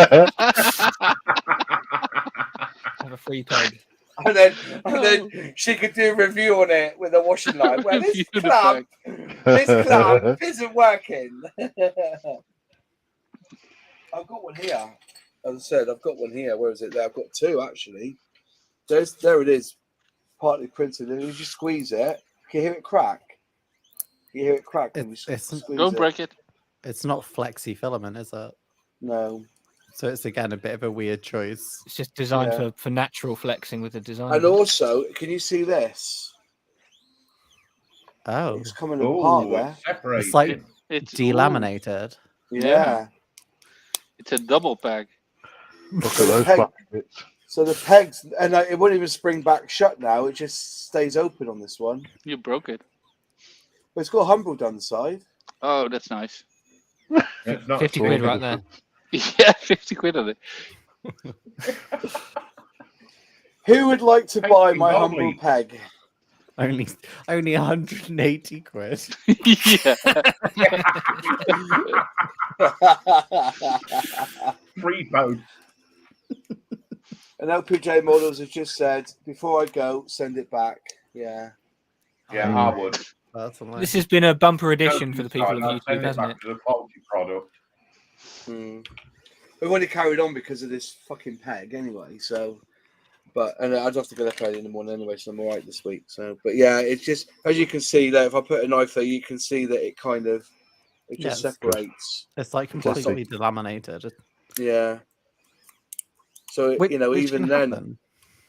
Have a free peg. And then she could do a review on it with a washing line. Well, this clamp isn't working. I've got one here. As I said, I've got one here. Where is it? There, I've got two actually. There it is, partly printed. And you just squeeze it. Can you hear it crack? You hear it crack when you squeeze Don't break it. It's not flexi filament, is it? No. So it's again a bit of a weird choice. It's just designed for natural flexing with the design. And also, can you see this? Oh, it's coming apart there. It's like it's delaminated. Yeah. It's a double peg. Look at those black bits. So the pegs, and it won't even spring back shut now. It just stays open on this one. You broke it. But it's got Humbrol down the side. Oh, that's nice. 50 quid right there. Yeah, 50 quid on it. Who would like to buy my Humbrol peg? Only 180 quid. Yeah. Free phone. And LPJ Models has just said, before I go, send it back. Yeah. Yeah, I would. This has been a bumper edition for the people of YouTube, hasn't it? The quality product. We've only carried on because of this fucking peg anyway, so... and I'd have to go left in the morning anyway, so I'm all right this week. So, but yeah, it's just, as you can see there, if I put a knife there, you can see that it kind of, just separates. It's like completely delaminated. Yeah. So, Which even then, happen.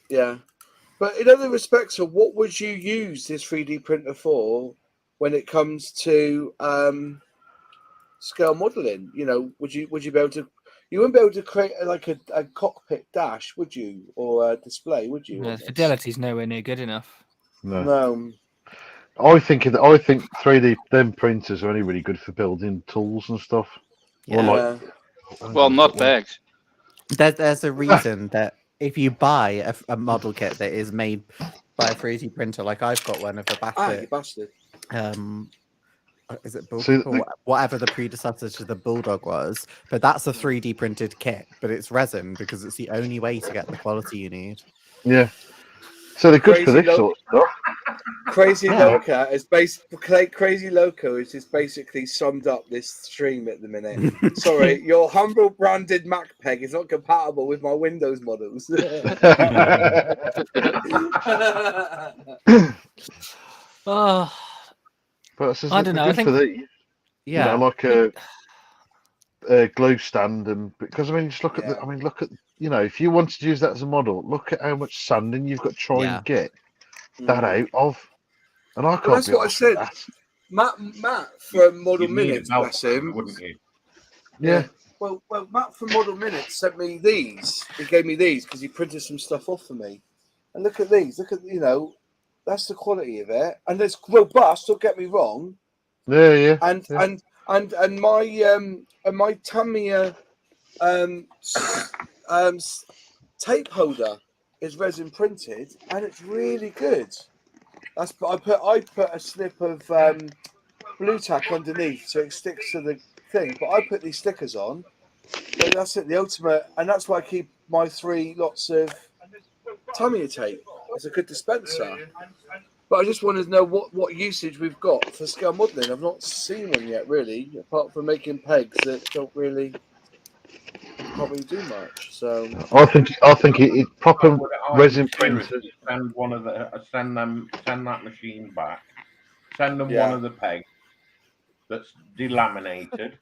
yeah. But in other respects, so what would you use this 3D printer for when it comes to scale modeling? Would you be able to? You wouldn't be able to create a cockpit dash, would you, or a display, would you? No, fidelity's nowhere near good enough. No. I think 3D them printers are only really good for building tools and stuff. Yeah. Well, not bags. There's a reason that if you buy a model kit that is made by a 3D printer, like I've got one of the back you bastard. is it Bulldog or whatever the predecessor to the Bulldog was? But that's a 3D printed kit, but it's resin because it's the only way to get the quality you need. Yeah. So they're good for this sort of stuff. Crazy Loco is Crazy Loco is just basically summed up this stream at the minute. Sorry, your Humbrol branded Mac peg is not compatible with my Windows models. Oh, But I don't know. I think for these, yeah, like a glue stand, and because I mean, just look at look at if you wanted to use that as a model, look at how much sanding you've got to try and get that out of. And I can't. That's what I said. Matt from Model Minutes, bless him, wouldn't you? Yeah. Well, Matt from Model Minutes sent me these. He gave me these because he printed some stuff off for me. And look at these. Look at that's the quality of it, and it's robust. Don't get me wrong. Yeah. And my Tamiya tape holder is resin printed, and it's really good. I put a slip of blue tack underneath so it sticks to the thing. But I put these stickers on. But that's it, the ultimate, and that's why I keep my 3 lots of Tamiya tape. It's a good dispenser. But I just wanted to know what usage we've got for scale modelling. I've not seen one yet, really, apart from making pegs that can't really do much. So I think it proper resin printers. Send that machine back. Send them one of the pegs that's delaminated,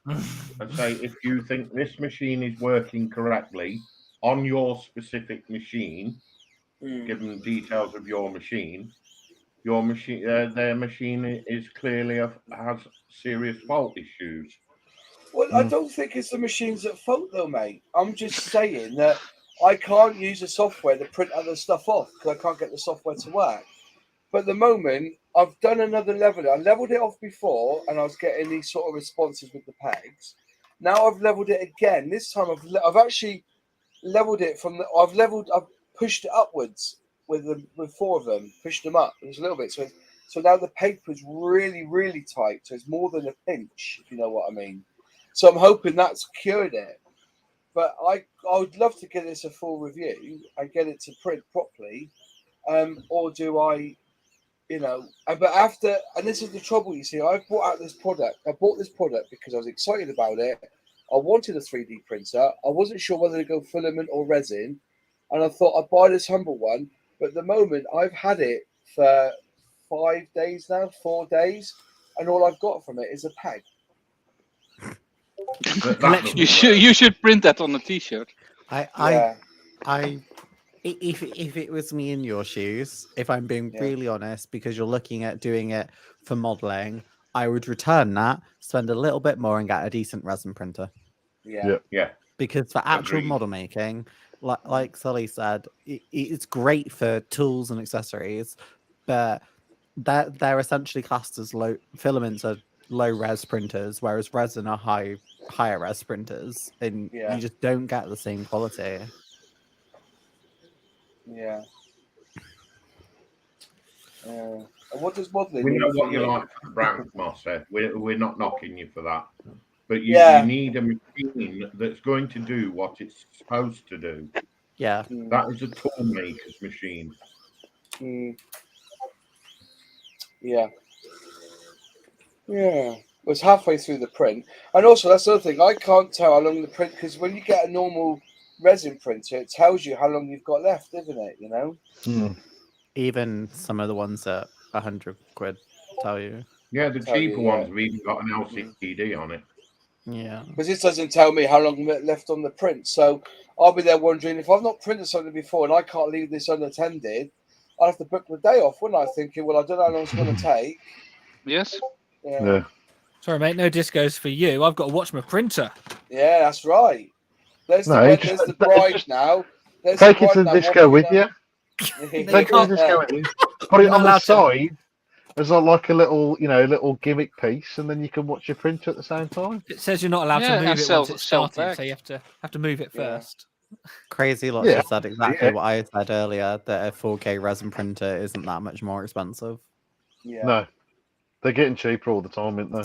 and say if you think this machine is working correctly on your specific machine, give them details of your machine. Your machine, their machine is clearly has serious fault issues. Well, I don't think it's the machines at fault, though, mate. I'm just saying that I can't use the software to print other stuff off because I can't get the software to work. But at the moment, I've done another level. I leveled it off before, and I was getting these sort of responses with the pegs. Now I've leveled it again. This time I've actually leveled it I've pushed it upwards with 4 of them, pushed them up just a little bit. So now the paper's really, really tight. So it's more than a pinch, if you know what I mean. So I'm hoping that's cured it. But I would love to get this a full review and get it to print properly. Or do I, but after, and this is the trouble, you see, I brought out this product. I bought this product because I was excited about it. I wanted a 3D printer. I wasn't sure whether to go filament or resin. And I thought I'd buy this Humbrol one. But at the moment, I've had it for 5 days now, 4 days. And all I've got from it is a peg. You should print that on a t-shirt. If it was me in your shoes, if I'm being really honest, because you're looking at doing it for modeling, I would return that, spend a little bit more, and get a decent resin printer. Yeah. Because for actual model making, like Sully said, it's great for tools and accessories, but they're essentially classed as low filaments are low res printers, whereas resin are higher res printers, and you just don't get the same quality. Yeah. What does modelling? We know what you like, Brown Moss said. We're not knocking you for that, but you need a machine that's going to do what it's supposed to do. Yeah, that is a tool maker's machine. Yeah. Well, it's halfway through the print, and also that's the other thing. I can't tell how long the print, because when you get a normal resin printer, it tells you how long you've got left, doesn't it? Even some of the ones at £100 tell you. Yeah, the cheaper ones have even got an LCD on it. Yeah, because this doesn't tell me how long left on the print, so I'll be there wondering if I've not printed something before and I can't leave this unattended. I'll have to book the day off, wouldn't I? Thinking, well, I don't know how long it's going to take. Yes. Yeah. Sorry, mate. No discos for you. I've got to watch my printer. Yeah, that's right. There's the bride now. Take it to the disco with you. Take it to the disco with you. Put it on the side as like a little gimmick piece, and then you can watch your printer at the same time. It says you're not allowed to move it once it's started, so you have to move it first. Crazy Lots just said exactly what I said earlier, that a 4K resin printer isn't that much more expensive. Yeah. No. They're getting cheaper all the time, aren't they?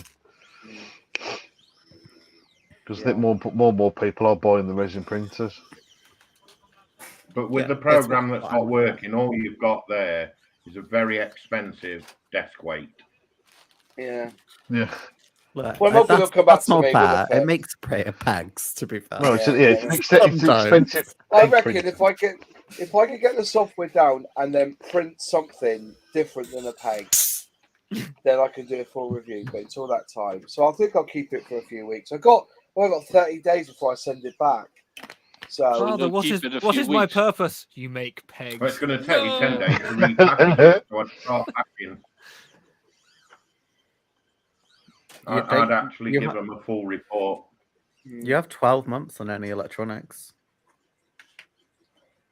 Because I think more and more people are buying the resin printers. But with the program that's not working, all you've got there is a very expensive desk weight. Yeah. Yeah. Look, Well, I'm hoping come back that's to not me bad. with It makes prettier pegs, to be fair. Well, it's expensive. I peg reckon printer. if I could get the software down and then print something different than a peg, then I can do a full review. But until that time, so I think I'll keep it for a few weeks. I've got 30 days before I send it back. So Father, what is my purpose? You make pegs. Well, it's going to take you 10 days to repackage it, so I'd start packing. I'd actually give them a full report. You have 12 months on any electronics.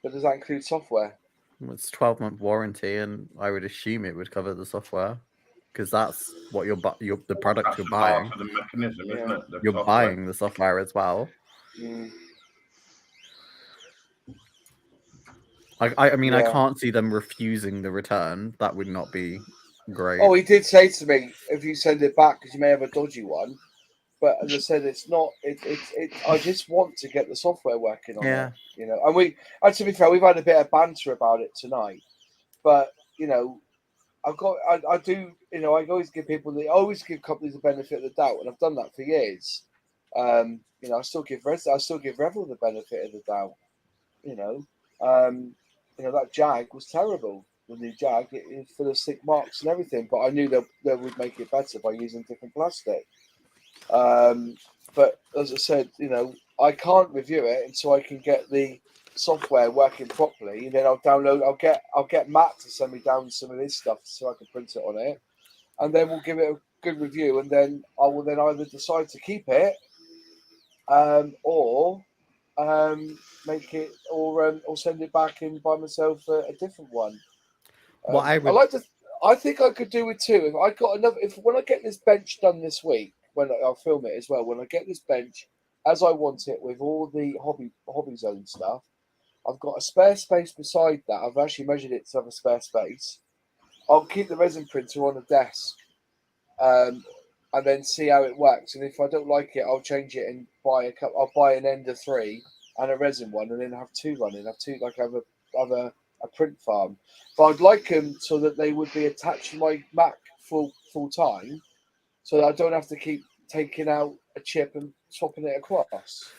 But does that include software? It's 12-month warranty, and I would assume it would cover the software because that's what the product That's you're buying. Part of the mechanism, isn't it? The You're software. buying the software as well. I mean, I can't see them refusing the return. That would not be great. Oh, he did say to me, if you send it back, because you may have a dodgy one. But as I said, it's not. I just want to get the software working on it. You know, and to be fair, we've had a bit of banter about it tonight. But you know, I do. You know, I always give companies the benefit of the doubt, and I've done that for years. You know, I still give Revel the benefit of the doubt. You know, that Jag was terrible. The new Jag, it full of sick marks and everything. But I knew they would make it better by using different plastic. But as I said, you know, I can't review it until I can get the software working properly, and then I'll get Matt to send me down some of his stuff so I can print it on it, and then we'll give it a good review, and then I will then either decide to keep it, or make it, or send it back and buy myself a different one. I think I could do with two. If I got when I get this bench done this week, when I'll film it as well. When I get this bench as I want it with all the HobbyZone stuff, I've got a spare space beside that. I've actually measured it to have a spare space. I'll keep the resin printer on the desk, and then see how it works. And if I don't like it, I'll change it and I'll buy an Ender 3 and a resin one, and then have two running. Have a print farm. But I'd like them so that they would be attached to my Mac full time, so that I don't have to keep taking out a chip and swapping it across.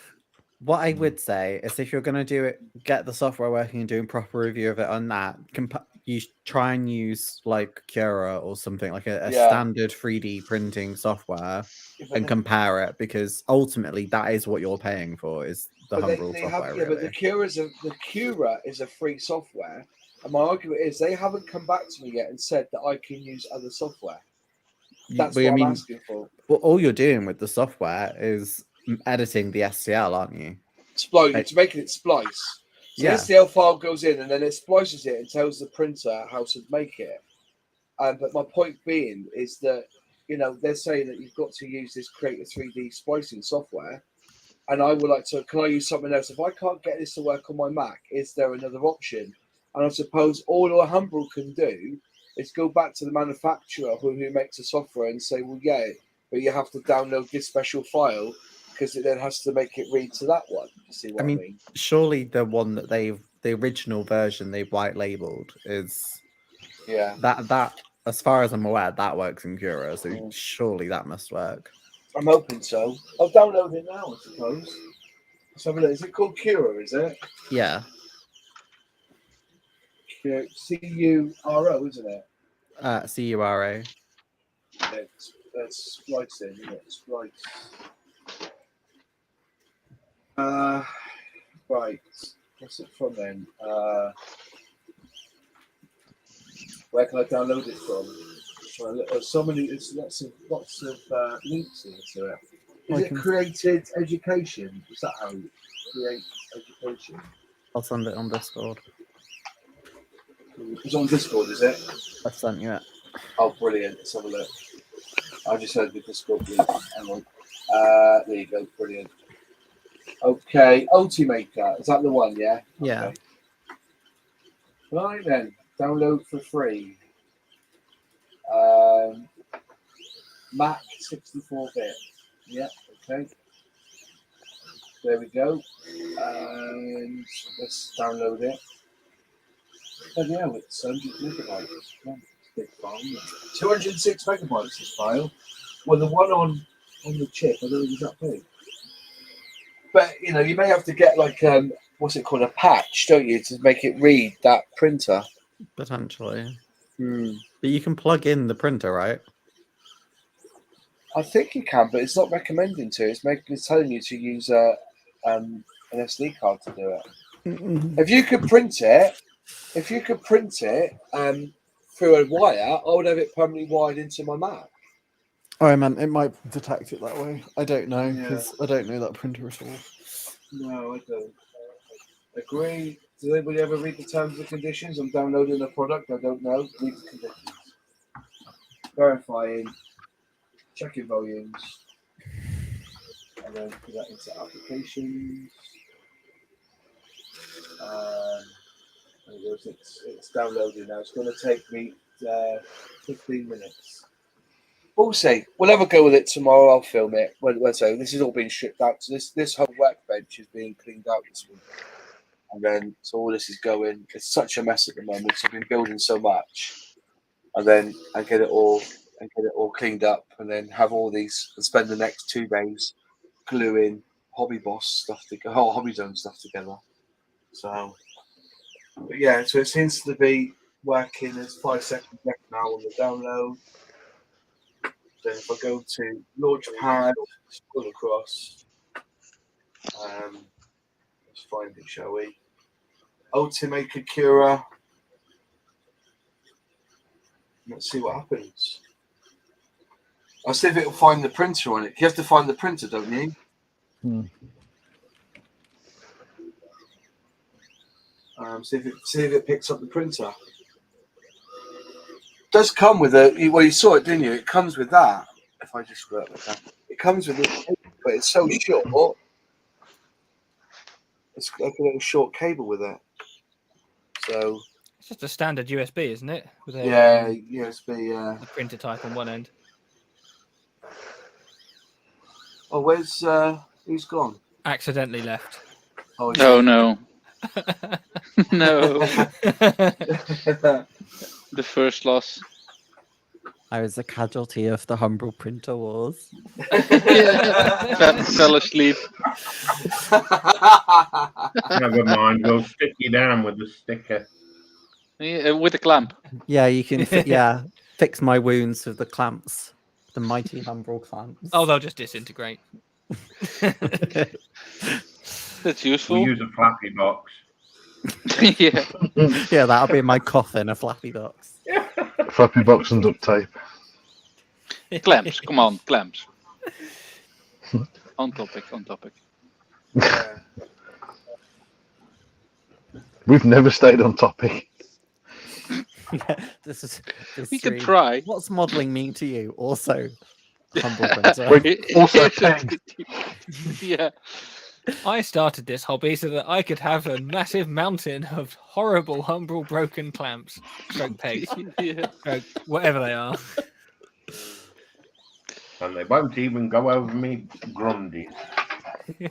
What I would say is, if you're going to do it, get the software working and doing proper review of it on that, you try and use like Cura or something like a standard 3D printing software and compare it, because ultimately that is what you're paying for, is the Humbrol software. But the Cura is a free software, and my argument is they haven't come back to me yet and said that I can use other software. That's what I'm asking for. Well, all you're doing with the software is editing the STL, aren't you? It's making it splice. So the STL file goes in, and then it splices it and tells the printer how to make it. But my point being is that, you know, they're saying that you've got to use this Creator 3D splicing software, and I would like to. Can I use something else? If I can't get this to work on my Mac, is there another option? And I suppose all a Humbrol can do is go back to the manufacturer who makes the software and say, well, yeah, but you have to download this special file, because it then has to make it read to that one. You see what I mean? Surely the one that the original version they've white labeled is that as far as I'm aware, that works in Cura, so surely that must work. I'm hoping so. I'll download it now, I suppose. Let's have a look. Is it called Cura, is it? Yeah. C-U-R-O, isn't it? C-U-R-A. That's splicing, isn't it? Splice. Right. What's it from then? Where can I download it from? There's so many. There's lots of links into it. Is it Created Education? Is that how you create education? I'll send it on Discord. It's on Discord, is it? I sent you it. Oh, brilliant! Let's have a look. I just heard the Discord link. Hang on. There you go. Brilliant. Okay, Ultimaker. Is that the one? Yeah. Yeah. Okay. Right then, download for free. Mac 64-bit. Yeah, okay. There we go. And let's download it. Oh yeah, it's 100 megabytes. Yeah, it's a big file. 206 megabytes this file. Well, the one on the chip, I don't think it's that big. But you may have to get like what's it called, a patch, don't you, to make it read that printer? Potentially. But you can plug in the printer, right? I think you can, but it's not recommending to. It's telling you to use an SD card to do it. If you could print it through a wire, I would have it permanently wired into my Mac. Oh man, it might detect it that way. I don't know because I don't know that printer at all. No, I don't. Agree. Does anybody ever read the terms and conditions? I'm downloading a product. I don't know. Read the conditions. Verifying. Checking volumes. And then put that into applications. It's downloading now. It's going to take me 15 minutes. We'll see. We'll have a go with it tomorrow. I'll film it. So this has all been stripped out. So this whole workbench is being cleaned out this week. And then so all this is going. It's such a mess at the moment. So I've been building so much, and then I get it all cleaned up, and then have all these and spend the next 2 days gluing HobbyZone stuff together. So, but yeah, so it seems to be working. There's 5 seconds left now on the download. Then if I go to Launchpad, scroll across. Let's find it, shall we? Ultimaker Cura. Let's see what happens. I'll see if it'll find the printer on it. You have to find the printer, don't you? See if it picks up the printer. It does come with you saw it, didn't you? It comes with that. If I just work with that, it comes with it, but it's so short. It's like a little short cable with it. So it's just a standard USB, isn't it? With a, USB. The printer type on one end. Oh, who's gone? Accidentally left. Oh no. No. The first loss. I was a casualty of the Humbrol printer wars. Fell asleep. Never mind, we'll stick you down with the sticker. Yeah, with a clamp. Yeah, you can fix my wounds with the clamps. The mighty Humbrol clamps. Oh, they'll just disintegrate. That's useful. We use a flappy box. Yeah. Yeah, that'll be my coffin, a flappy box. Flappy box and duct tape. Clamps, come on, clamps. On topic. We've never stayed on topic. This We could try. What's modelling mean to you? Also, Humbrol printer. Also paint. Yeah. I started this hobby so that I could have a massive mountain of horrible Humbrol broken clamps, stroke pegs, stroke whatever they are. And they won't even go over me Grundy. I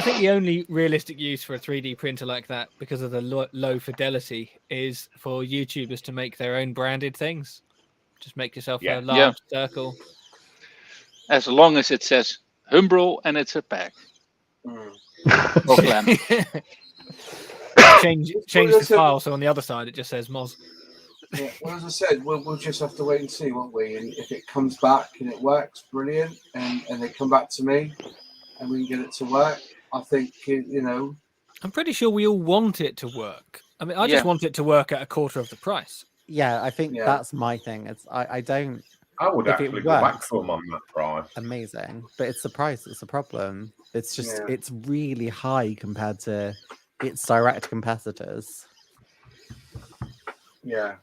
think the only realistic use for a 3D printer like that, because of the low fidelity, is for YouTubers to make their own branded things. Just make yourself a large circle. As long as it says Humbrol and it's a pack. Or clamp. Change the file so on the other side it just says Moz. Yeah, well, as I said, we'll just have to wait and see, won't we? And if it comes back and it works, brilliant. And they come back to me and we can get it to work. I think, I'm pretty sure we all want it to work. I mean, I just want it to work at a quarter of the price. Yeah, I think that's my thing. It's I don't. I would actually go back to them on that price. Amazing, but it's the price that's the problem. It's just it's really high compared to its direct competitors. Yeah.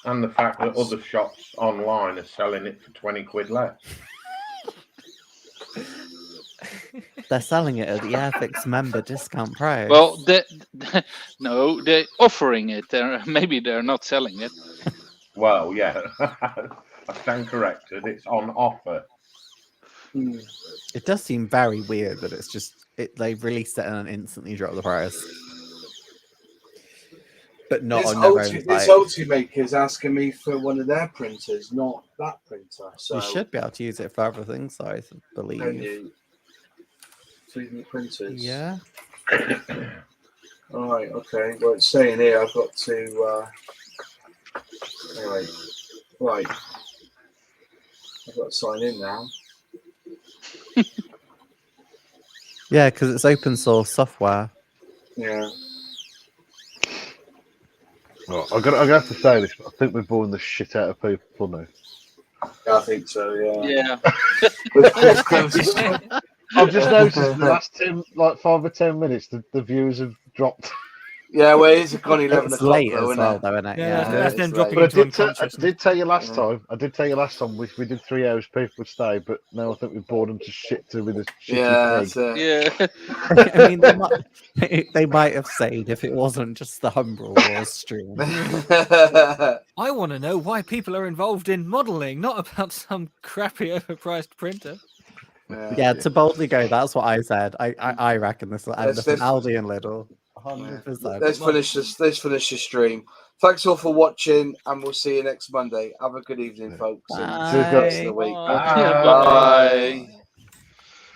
And the fact that other shops online are selling it for 20 quid less. They're selling it at the Airfix member discount price. Well, no, they're offering it. Maybe they're not selling it. Well, yeah, I stand corrected. It's on offer. It does seem very weird that it's just they released it and instantly dropped the price. But not on their own this site. Ultimaker's asking me for one of their printers, not that printer. So you should be able to use it for other things, I believe. Can you? 3D printers. Yeah. All right. Okay. Well, it's saying here I've got to. Anyway, right. I've got to sign in now. Yeah, because it's open source software. Yeah. Well, I'm gonna have to say this, but I think we're boring the shit out of people now. I think so. Yeah. Yeah. I've just noticed in the last 5 or 10 minutes, the viewers have dropped. Yeah, well, it is gone 11 It's o'clock late though, as isn't well, it? though, isn't it? Yeah, Yeah. that's them it's dropping late. But I into I unconsciousness. did tell you last time. I did tell you last time we did 3 hours. People would stay, but now I think we've bored them to shit to with a shitty Yeah, pig. that's it. Yeah. I mean, they might have stayed if it wasn't just the Humbrol Wars stream. I want to know why people are involved in modelling, not about some crappy overpriced printer. Yeah, to boldly go, that's what I said. I reckon this will end up in Aldi and Lidl. 100%. Let's finish the stream. Thanks all for watching, and we'll see you next Monday. Have a good evening, folks. And Bye. see you the rest of the week. Bye. Bye.